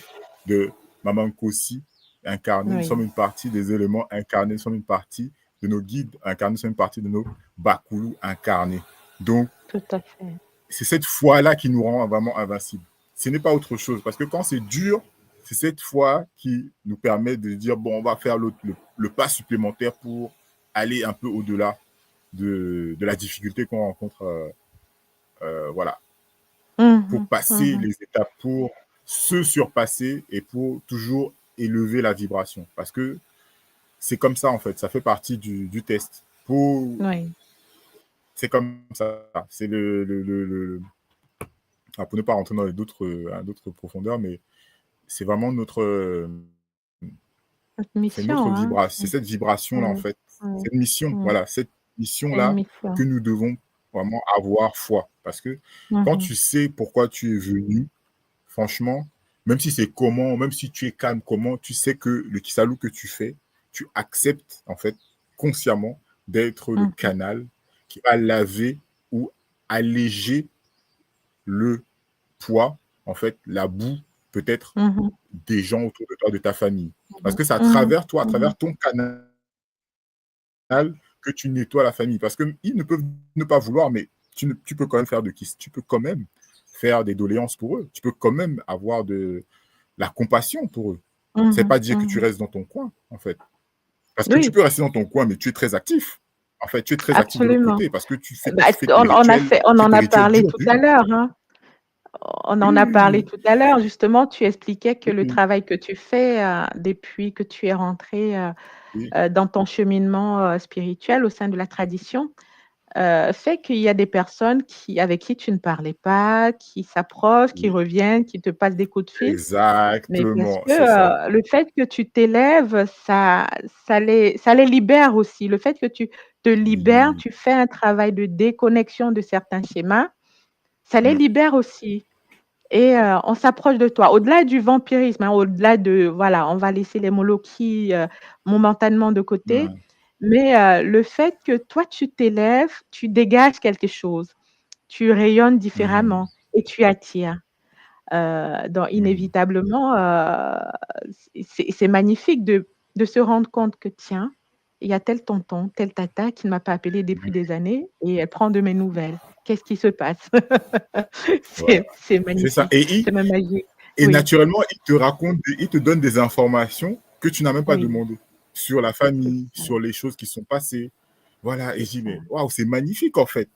de Maman Kossi incarnée. Nous sommes Oui, une partie des éléments incarnés. Nous sommes une partie de nos guides incarnés. Nous sommes une partie de nos Bakulu incarnés. Donc, tout à fait. c'est cette foi-là qui nous rend vraiment invincibles. Ce n'est pas autre chose. Parce que quand c'est dur, c'est cette foi qui nous permet de dire, bon, on va faire le pas supplémentaire pour aller un peu au-delà de la difficulté qu'on rencontre, voilà, pour Mmh mh. passer Mmh. les étapes, pour se surpasser et pour toujours élever la vibration. Parce que c'est comme ça, en fait, ça fait partie du test. Oui. C'est comme ça. C'est pour ne pas rentrer dans d'autres profondeurs, mais c'est vraiment Notre c'est notre mission, hein. vibration, c'est cette vibration-là, en Oui, fait. oui, Cette mission, oui. voilà, cette C'est une mission-là que mission. nous devons vraiment avoir foi. Parce que Mmh quand mh. tu sais pourquoi tu es venu, franchement, même si c'est comment, même si tu es calme comment, tu sais que le kisalou que tu fais, tu acceptes, en fait, consciemment, d'être le Mmh mh. canal qui va laver ou alléger le poids, en fait, la boue, peut-être, Mmh mh. des gens autour de toi, de ta famille. Parce Mmh que c'est à mh. Mmh mh. travers toi, à Mmh mh. travers ton canal, que tu nettoies la famille. Parce qu'ils ne peuvent ne pas vouloir, mais tu peux quand même faire de kiss. Tu peux quand même faire des doléances pour eux. Tu peux quand même avoir de la compassion pour eux. Mmh C'est mh. pas dire que tu Mmh. restes dans ton coin, en fait. Parce que tu Oui, peux rester dans ton coin, mais tu es très actif En fait, tu es très actif de l'autre Absolument. côté parce que tu Bah, fais tes rituels, on c'est en tes a rituels parlé durs, tout à durs. l'heure, hein. On Oui, en a oui, oui, parlé oui. tout à l'heure. Justement, tu expliquais que le Oui, travail que tu fais, depuis que tu es rentré, oui, dans ton cheminement, spirituel au sein de la tradition, fait qu'il y a des personnes avec qui tu ne parlais pas, qui s'approchent, qui oui. reviennent, qui te passent des coups de fil. Mais parce Exactement, que, c'est ça. le fait que tu t'élèves, ça les libère aussi. Le fait que tu te libères, Oui. tu fais un travail de déconnexion de certains schémas, ça les Mm. libère aussi et on s'approche de toi. Au-delà du vampirisme, hein, au-delà de voilà, on va laisser les Molochis, momentanément de côté, Ouais. mais le fait que toi tu t'élèves, tu dégages quelque chose, tu rayonnes Mm. différemment et tu attires. Donc Mm. inévitablement, c'est magnifique de se rendre compte que tiens, il y a tel tonton, telle tata qui ne m'a pas appelé depuis Mm. des années et elle prend de mes nouvelles. Qu'est-ce qui se passe? Voilà. C'est C'est ça. magnifique, c'est même magique. Et Oui, naturellement, il te donne des informations que tu n'as même pas oui, demandées sur la c'est famille, ça, sur les choses qui sont passées. Voilà. Et c'est je dis, ça. mais waouh, c'est magnifique en fait.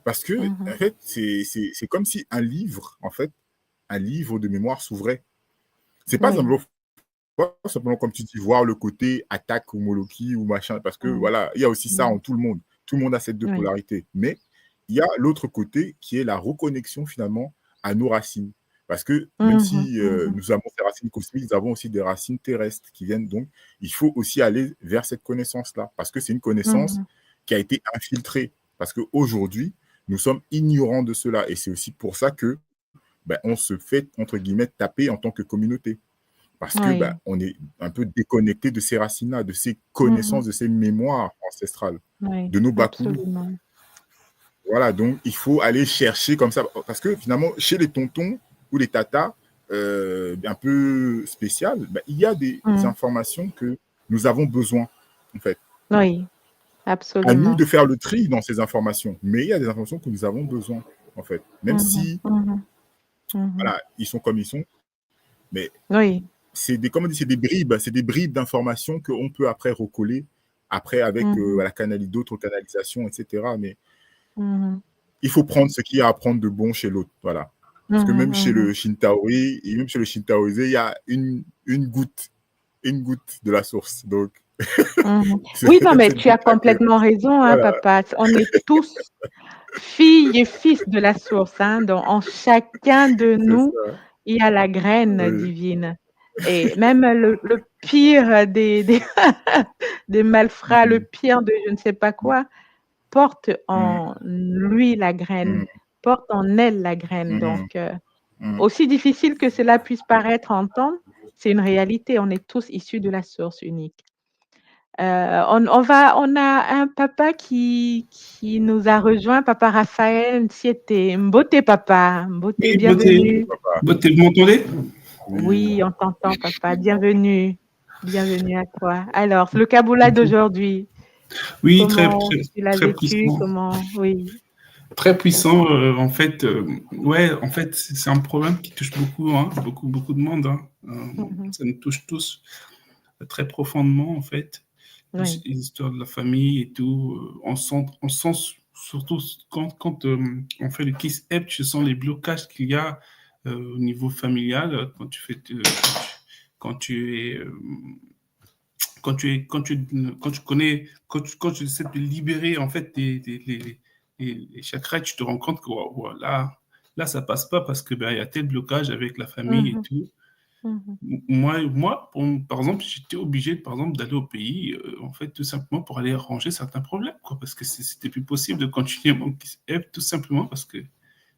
Parce que, Mmh. en fait, c'est comme si un livre, en fait, un livre de mémoire s'ouvrait. C'est pas Oui. simplement, pas simplement, comme tu dis, voir le côté attaque ou Moloki ou machin, parce que Mmh. voilà, il y a aussi ça en Mmh. tout le monde. Tout le monde a ces deux Oui. polarités. Mais il y a l'autre côté qui est la reconnexion finalement à nos racines. Parce que même Mmh mh. si Mmh. nous avons ces racines cosmiques, nous avons aussi des racines terrestres qui viennent donc. Il faut aussi aller vers cette connaissance-là, parce que c'est une connaissance Mmh. qui a été infiltrée. Parce qu'aujourd'hui, nous sommes ignorants de cela. Et c'est aussi pour ça que ben, on se fait, entre guillemets, taper en tant que communauté parce que Oui. bah, on est un peu déconnecté de ces racines-là, de ces Mmh. connaissances, de ces mémoires ancestrales, Oui, de nos bakoulous. absolument. Voilà, donc il faut aller chercher comme ça, parce que finalement, chez les tontons ou les tatas, un peu spéciales, bah, il y a des Mmh. informations que nous avons besoin, en fait. Oui, À nous absolument. de faire le tri dans ces informations, mais il y a des informations que nous avons besoin, en fait. Même Mmh mh. si, Mmh. Mmh. voilà, ils sont comme ils sont, mais Oui. comme on dit, c'est des bribes d'informations qu'on peut après recoller, après avec Mmh. d'autres canalisations, etc. Mais Mmh. il faut prendre ce qu'il y a à prendre de bon chez l'autre. Voilà. Parce que Mmh. même chez Mmh. le Shintaori, et même chez le Shintaoisé, il y a une goutte de la source. Donc, Mmh. Oui, non, mais cette tu as goutte-là que, complètement raison, hein, voilà. papa. On est tous filles et fils de la source, hein, donc en chacun de C'est nous, ça. il y a la graine Oui. divine et même le pire des des malfrats, le Mhm. pire de je ne sais pas quoi, porte Mhm. en lui la graine, Mhm. porte en elle la graine, Mhm. donc Mhm. aussi difficile que cela puisse paraître à entendre, c'est une réalité, on est tous issus de la source unique. On a un papa qui nous a rejoint, papa Raphaël Nsiete. Mbote papa, Mbote, Oui, beauté, bienvenue. beauté, vous m'entendez? Oui. Oui, on t'entend papa, bienvenue. Bienvenue à toi. Alors, le Kaboula d'aujourd'hui, Oui, comment tu l'as très vécu? puissant. Comment oui. Très puissant, en fait. Ouais, en fait, c'est un problème qui touche beaucoup, hein, beaucoup de monde. Hein. Mmh. Ça nous touche tous très profondément, en fait. Oui. Les histoires de la famille et tout. On sent surtout quand on fait le Kiss Up, tu sens les blocages qu'il y a au niveau familial quand tu fais, quand tu es quand tu connais, quand tu essaies de te libérer en fait les chakras, tu te rends compte que là ça passe pas parce que ben il y a tel blocage avec la famille et Mmh. tout. Mmh. Par exemple, j'étais obligé par exemple d'aller au pays en fait tout simplement pour aller arranger certains problèmes quoi parce que c'était plus possible de continuer mon KISF tout simplement parce que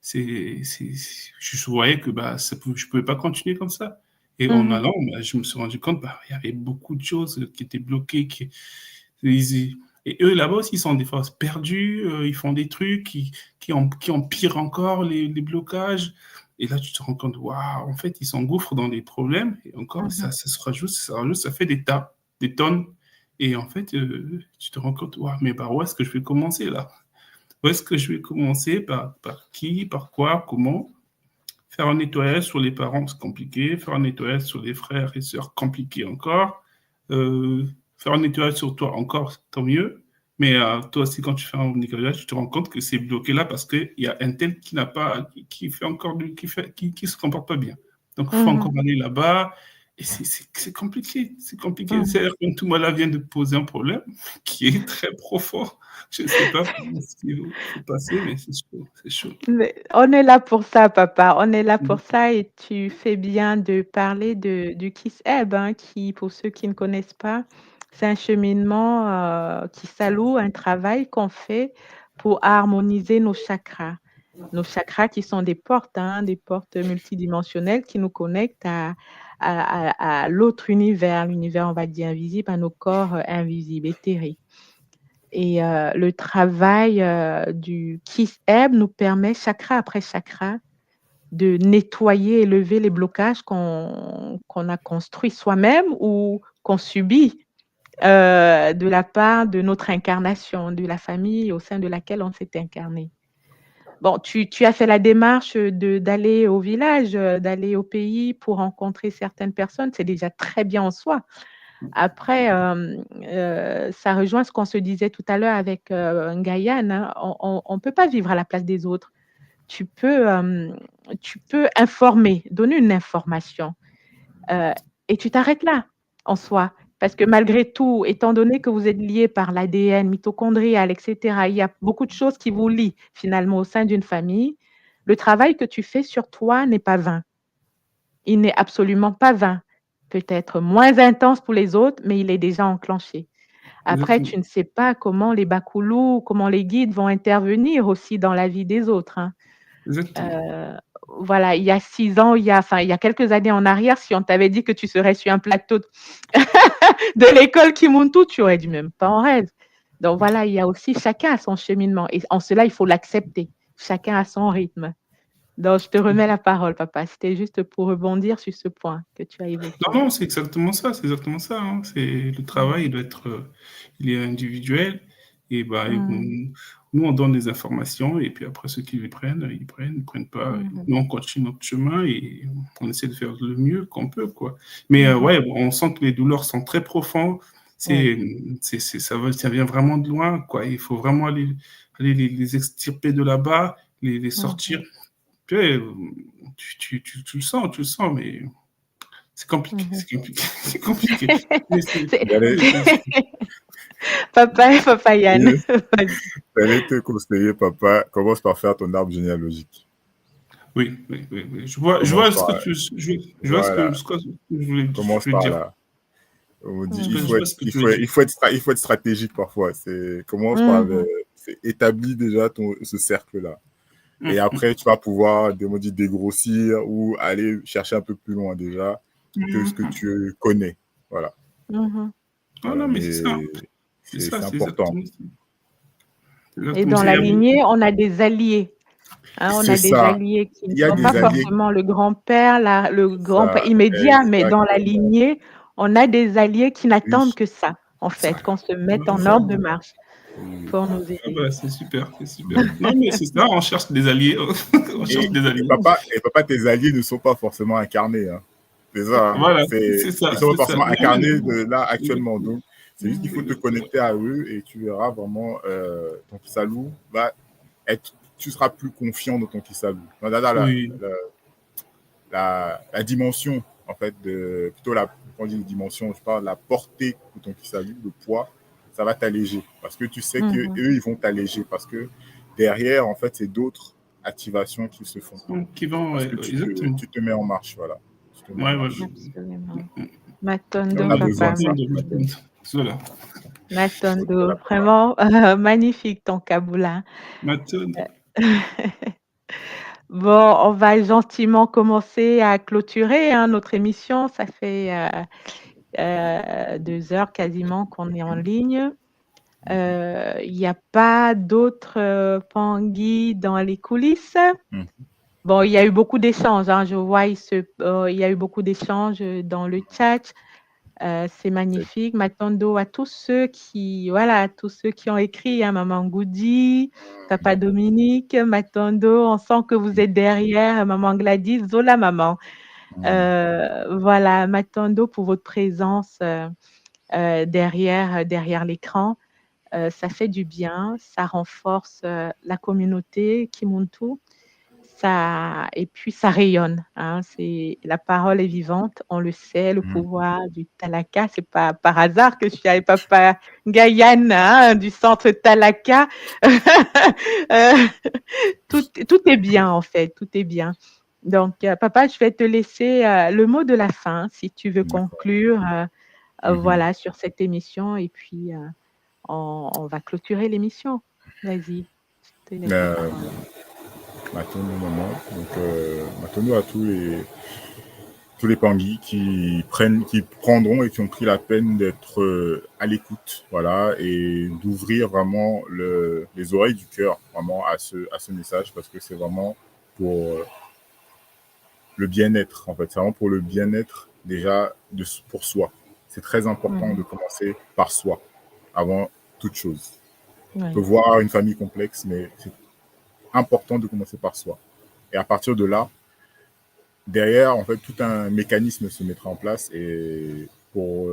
je voyais que bah je pouvais pas continuer comme ça. Et en Mmh. allant, bah, je me suis rendu compte bah il y avait beaucoup de choses qui étaient bloquées et eux là-bas aussi ils sont des fois perdus, ils font des trucs qui empirent encore les blocages. Et là, tu te rends compte, waouh, en fait, ils s'engouffrent dans des problèmes, et encore, Mmh. ça se rajoute, ça fait des tas, des tonnes. Et en fait, tu te rends compte, waouh, mais par où est-ce que je vais commencer là? Où est-ce que je vais commencer? Par qui? Par quoi? Comment? Faire un nettoyage sur les parents, c'est compliqué. Faire un nettoyage sur les frères et sœurs, compliqué encore. Faire un nettoyage sur toi, encore, tant mieux. Mais toi aussi, quand tu fais un nettoyage, tu te rends compte que c'est bloqué là parce qu'il y a un tel qui n'a pas, qui fait encore, qui se comporte pas bien. Donc, il faut encore aller là-bas. Et c'est compliqué. C'est compliqué. C'est-à-dire que tout là vient de poser un problème qui est très profond. Je ne sais pas ce qu'il faut passer, mais c'est chaud. C'est chaud. Mais on est là pour ça, papa. On est là pour ça et tu fais bien de parler du Kiss Ebb, hein, qui, pour ceux qui ne connaissent pas, c'est un cheminement qui s'alloue, un travail qu'on fait pour harmoniser nos chakras. Nos chakras qui sont des portes multidimensionnelles qui nous connectent à l'autre univers, l'univers, on va dire, invisible, à nos corps invisibles, éthériques. Et le travail du Kiss Ebb nous permet, chakra après chakra, de nettoyer et lever les blocages qu'on a construits soi-même ou qu'on subit de la part de notre incarnation, de la famille au sein de laquelle on s'est incarné. Bon, tu as fait la démarche d'aller au village, d'aller au pays pour rencontrer certaines personnes. C'est déjà très bien en soi. Après, ça rejoint ce qu'on se disait tout à l'heure avec Ngayane. Hein. On ne peut pas vivre à la place des autres. Tu peux informer, donner une information. Et tu t'arrêtes là, en soi. Parce que malgré tout, étant donné que vous êtes liés par l'ADN mitochondrial, etc., il y a beaucoup de choses qui vous lient finalement au sein d'une famille. Le travail que tu fais sur toi n'est pas vain. Il n'est absolument pas vain. Peut-être moins intense pour les autres, mais il est déjà enclenché. Après, Exactement. tu ne sais pas comment les bakoulous, comment les guides vont intervenir aussi dans la vie des autres. Hein. Voilà, il y a 6 ans, il y a quelques années en arrière, si on t'avait dit que tu serais sur un plateau de l'école Kimuntu, tu aurais dit même pas en rêve. Donc voilà, il y a aussi chacun a son cheminement. Et en cela, il faut l'accepter. Chacun a son rythme. Donc, je te remets la parole, papa. C'était juste pour rebondir sur ce point que tu as évoqué. Non, c'est exactement ça. C'est exactement ça. Hein. Le travail, il doit être, il est individuel. Et nous, on donne des informations et puis après, ceux qui les prennent, ils prennent pas. Nous, on continue notre chemin et on essaie de faire le mieux qu'on peut, quoi. Mais ouais, on sent que les douleurs sont très profondes. Ça vient vraiment de loin, quoi. Il faut vraiment aller les extirper de là-bas, les sortir. Tu le sens, mais c'est compliqué. C'est compliqué. Papa Yann. J'allais te conseiller, papa, commence par faire ton arbre généalogique. Oui. Je vois ce que je voulais dire. Commence par là. On dit, il faut être stratégique parfois. Commence par établir déjà ce cercle-là. Et après, tu vas pouvoir dégrossir ou aller chercher un peu plus loin déjà que ce que tu connais. Voilà. Non, mais c'est ça. C'est important. Et dans la lignée, on a des alliés. Hein, on a des alliés qui ne sont pas forcément le grand-père, le grand-père immédiat, mais dans la lignée, on a des alliés qui n'attendent que ça, en fait, qu'on se mette en ordre de marche. Pour nous aider. C'est super. Non, mais c'est ça, on cherche des alliés. Papa, tes alliés ne sont pas forcément incarnés. Hein. C'est ça. Voilà, ils sont pas forcément incarnés là actuellement. Donc, c'est juste qu'il faut te connecter à eux et tu verras vraiment ton Kisalou tu seras plus confiant dans ton Kisalou. La dimension, en fait, quand je dis dimension, je parle de la portée de ton Kisalou, le poids. Ça va t'alléger parce que tu sais qu'eux, ils vont t'alléger parce que derrière, en fait, c'est d'autres activations qui se font. Qui vont, tu te mets en marche, voilà. Absolument. Matondo, papa. Matondo, vraiment magnifique ton Kaboula. Matondo. Bon, on va gentiment commencer à clôturer notre émission. Ça fait 2 heures quasiment qu'on est en ligne. Il n'y a pas d'autres Pangui dans les coulisses. Bon, il y a eu beaucoup d'échanges. Hein, je vois, il y a eu beaucoup d'échanges dans le chat. C'est magnifique. Matondo à tous ceux qui ont écrit, hein, Maman Goudi, Papa Dominique, Matondo, on sent que vous êtes derrière, Maman Gladys, Zola Maman. Voilà, Matondo pour votre présence derrière l'écran. ça fait du bien, ça renforce la communauté Kimuntu. Et puis ça rayonne. Hein, la parole est vivante, on le sait, le pouvoir du Talaka. C'est pas par hasard que je suis avec Papa Guyane, hein, du centre Talaka. Tout est bien en fait, tout est bien. Donc, papa, je vais te laisser le mot de la fin, si tu veux conclure, voilà, sur cette émission, et puis on va clôturer l'émission. Vas-y. Je te laisse la parole. Matondo maman, donc Matondo à tous les Pangui qui prendront et qui ont pris la peine d'être à l'écoute, voilà, et d'ouvrir vraiment les oreilles du cœur vraiment à ce message, parce que c'est vraiment pour le bien-être, en fait, c'est vraiment pour le bien-être déjà pour soi. C'est très important de commencer par soi avant toute chose. On peut voir une famille complexe, mais c'est important de commencer par soi. Et à partir de là, derrière, en fait, tout un mécanisme se mettra en place et pour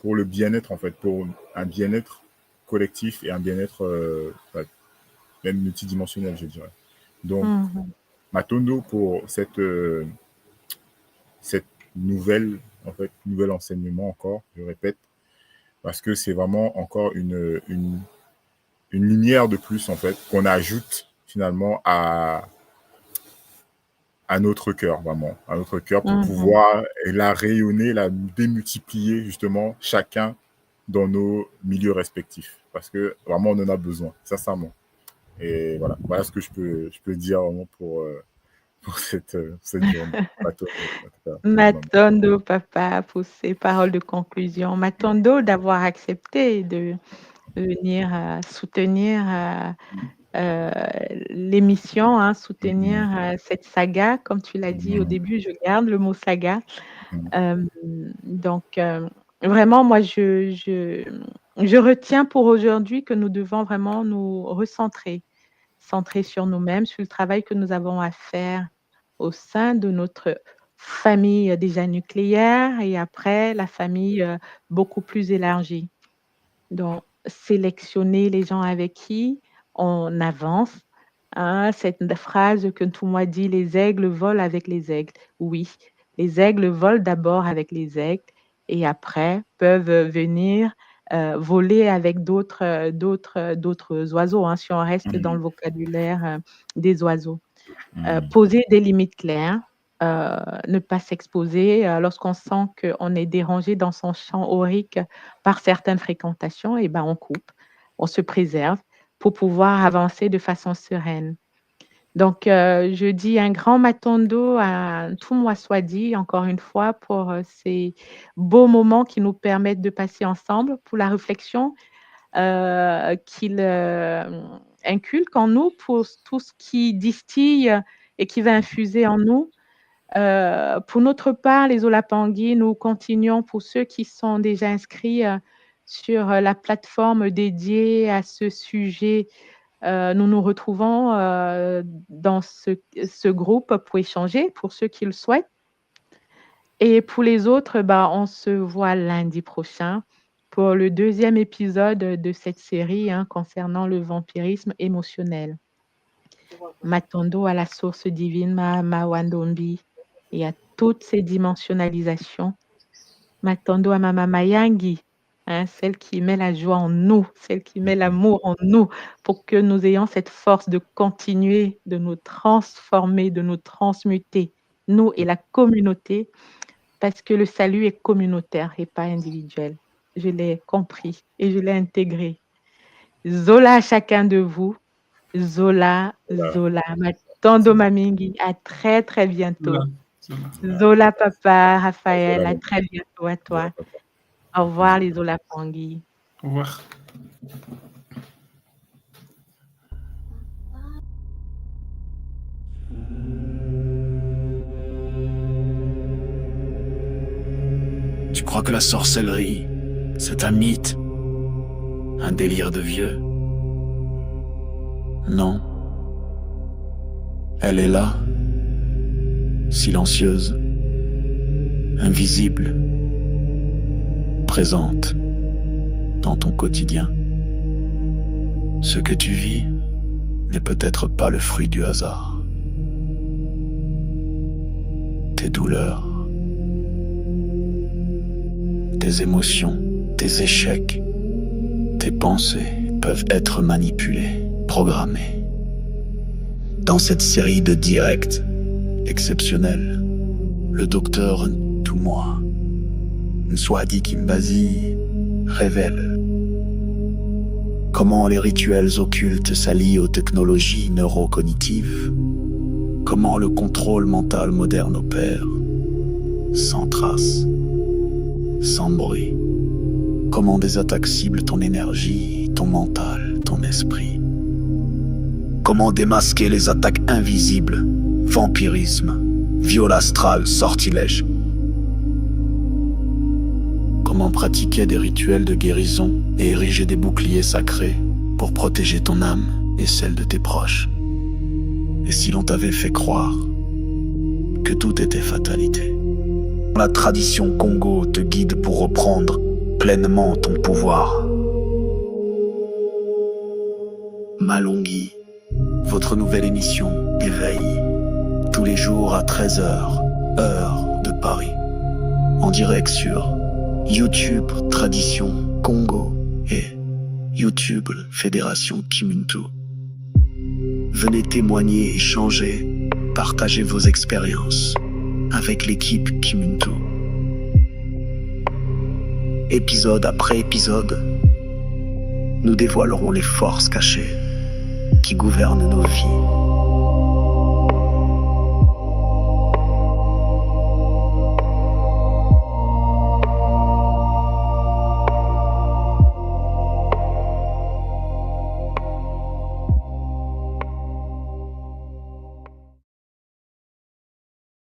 le bien-être, en fait, pour un bien-être collectif et un bien-être même multidimensionnel, je dirais. Donc, Matondo pour cette nouvel enseignement encore, je répète, parce que c'est vraiment encore une lumière de plus, en fait, qu'on ajoute finalement à notre cœur, vraiment, à notre cœur, pour pouvoir la rayonner, la démultiplier, justement, chacun dans nos milieux respectifs. Parce que vraiment, on en a besoin, sincèrement. Et voilà ce que je peux dire vraiment pour cette journée. Matondo, papa, pour ces paroles de conclusion. Matondo, d'avoir accepté de venir soutenir l'émission, hein, soutenir cette saga. Comme tu l'as dit au début, je garde le mot saga. Donc, vraiment, moi, je retiens pour aujourd'hui que nous devons vraiment nous centrer sur nous-mêmes, sur le travail que nous avons à faire au sein de notre famille déjà nucléaire et après la famille beaucoup plus élargie. Donc, sélectionner les gens avec qui on avance. Hein, cette phrase que tout le monde dit, les aigles volent avec les aigles. Oui, les aigles volent d'abord avec les aigles et après peuvent venir voler avec d'autres oiseaux, hein, si on reste dans le vocabulaire des oiseaux. Poser des limites claires, ne pas s'exposer lorsqu'on sent qu'on est dérangé dans son champ aurique par certaines fréquentations, et ben on coupe, on se préserve pour pouvoir avancer de façon sereine. Donc, je dis un grand Matondo à tout moi soit dit, encore une fois, pour ces beaux moments qui nous permettent de passer ensemble, pour la réflexion qu'il inculque en nous, pour tout ce qui distille et qui va infuser en nous. Pour notre part, les Olapangui, nous continuons, pour ceux qui sont déjà inscrits sur la plateforme dédiée à ce sujet, nous nous retrouvons dans ce groupe pour échanger, pour ceux qui le souhaitent. Et pour les autres, on se voit lundi prochain pour le 2e épisode de cette série concernant le vampirisme émotionnel. Matondo à la source divine, Mawandombi, et à toutes ces dimensionnalisations. Matondo à Mama Mayangi, celle qui met la joie en nous, celle qui met l'amour en nous, pour que nous ayons cette force de continuer, de nous transformer, de nous transmuter, nous et la communauté, parce que le salut est communautaire et pas individuel. Je l'ai compris et je l'ai intégré. Zola à chacun de vous. Zola, Matondo Mamingi, à très très bientôt. Zola papa, Raphaël, à très bientôt à toi. Au revoir les Olapangui. Au revoir. Tu crois que la sorcellerie, c'est un mythe, un délire de vieux? Non. Elle est là, silencieuse, invisible, présente. dans ton quotidien. Ce que tu vis n'est peut-être pas le fruit du hasard. Tes douleurs, tes émotions, tes échecs, tes pensées peuvent être manipulées, programmées. Dans cette série de directs exceptionnels, le docteur Ntumwa Nswadi Kimbazi révèle comment les rituels occultes s'allient aux technologies neurocognitives, comment le contrôle mental moderne opère, sans trace, sans bruit, comment des attaques ciblent ton énergie, ton mental, ton esprit, comment démasquer les attaques invisibles, vampirisme, viol astral, sortilège, comment pratiquer des rituels de guérison et ériger des boucliers sacrés pour protéger ton âme et celle de tes proches. Et si l'on t'avait fait croire que tout était fatalité, la tradition Congo te guide pour reprendre pleinement ton pouvoir. Malonghi, votre nouvelle émission Éveil, tous les jours à 13h, heure de Paris, en direct sur YouTube Tradition Congo et YouTube Fédération Kimuntu. Venez témoigner, échanger, partager vos expériences avec l'équipe Kimuntu. Épisode après épisode, nous dévoilerons les forces cachées qui gouvernent nos vies.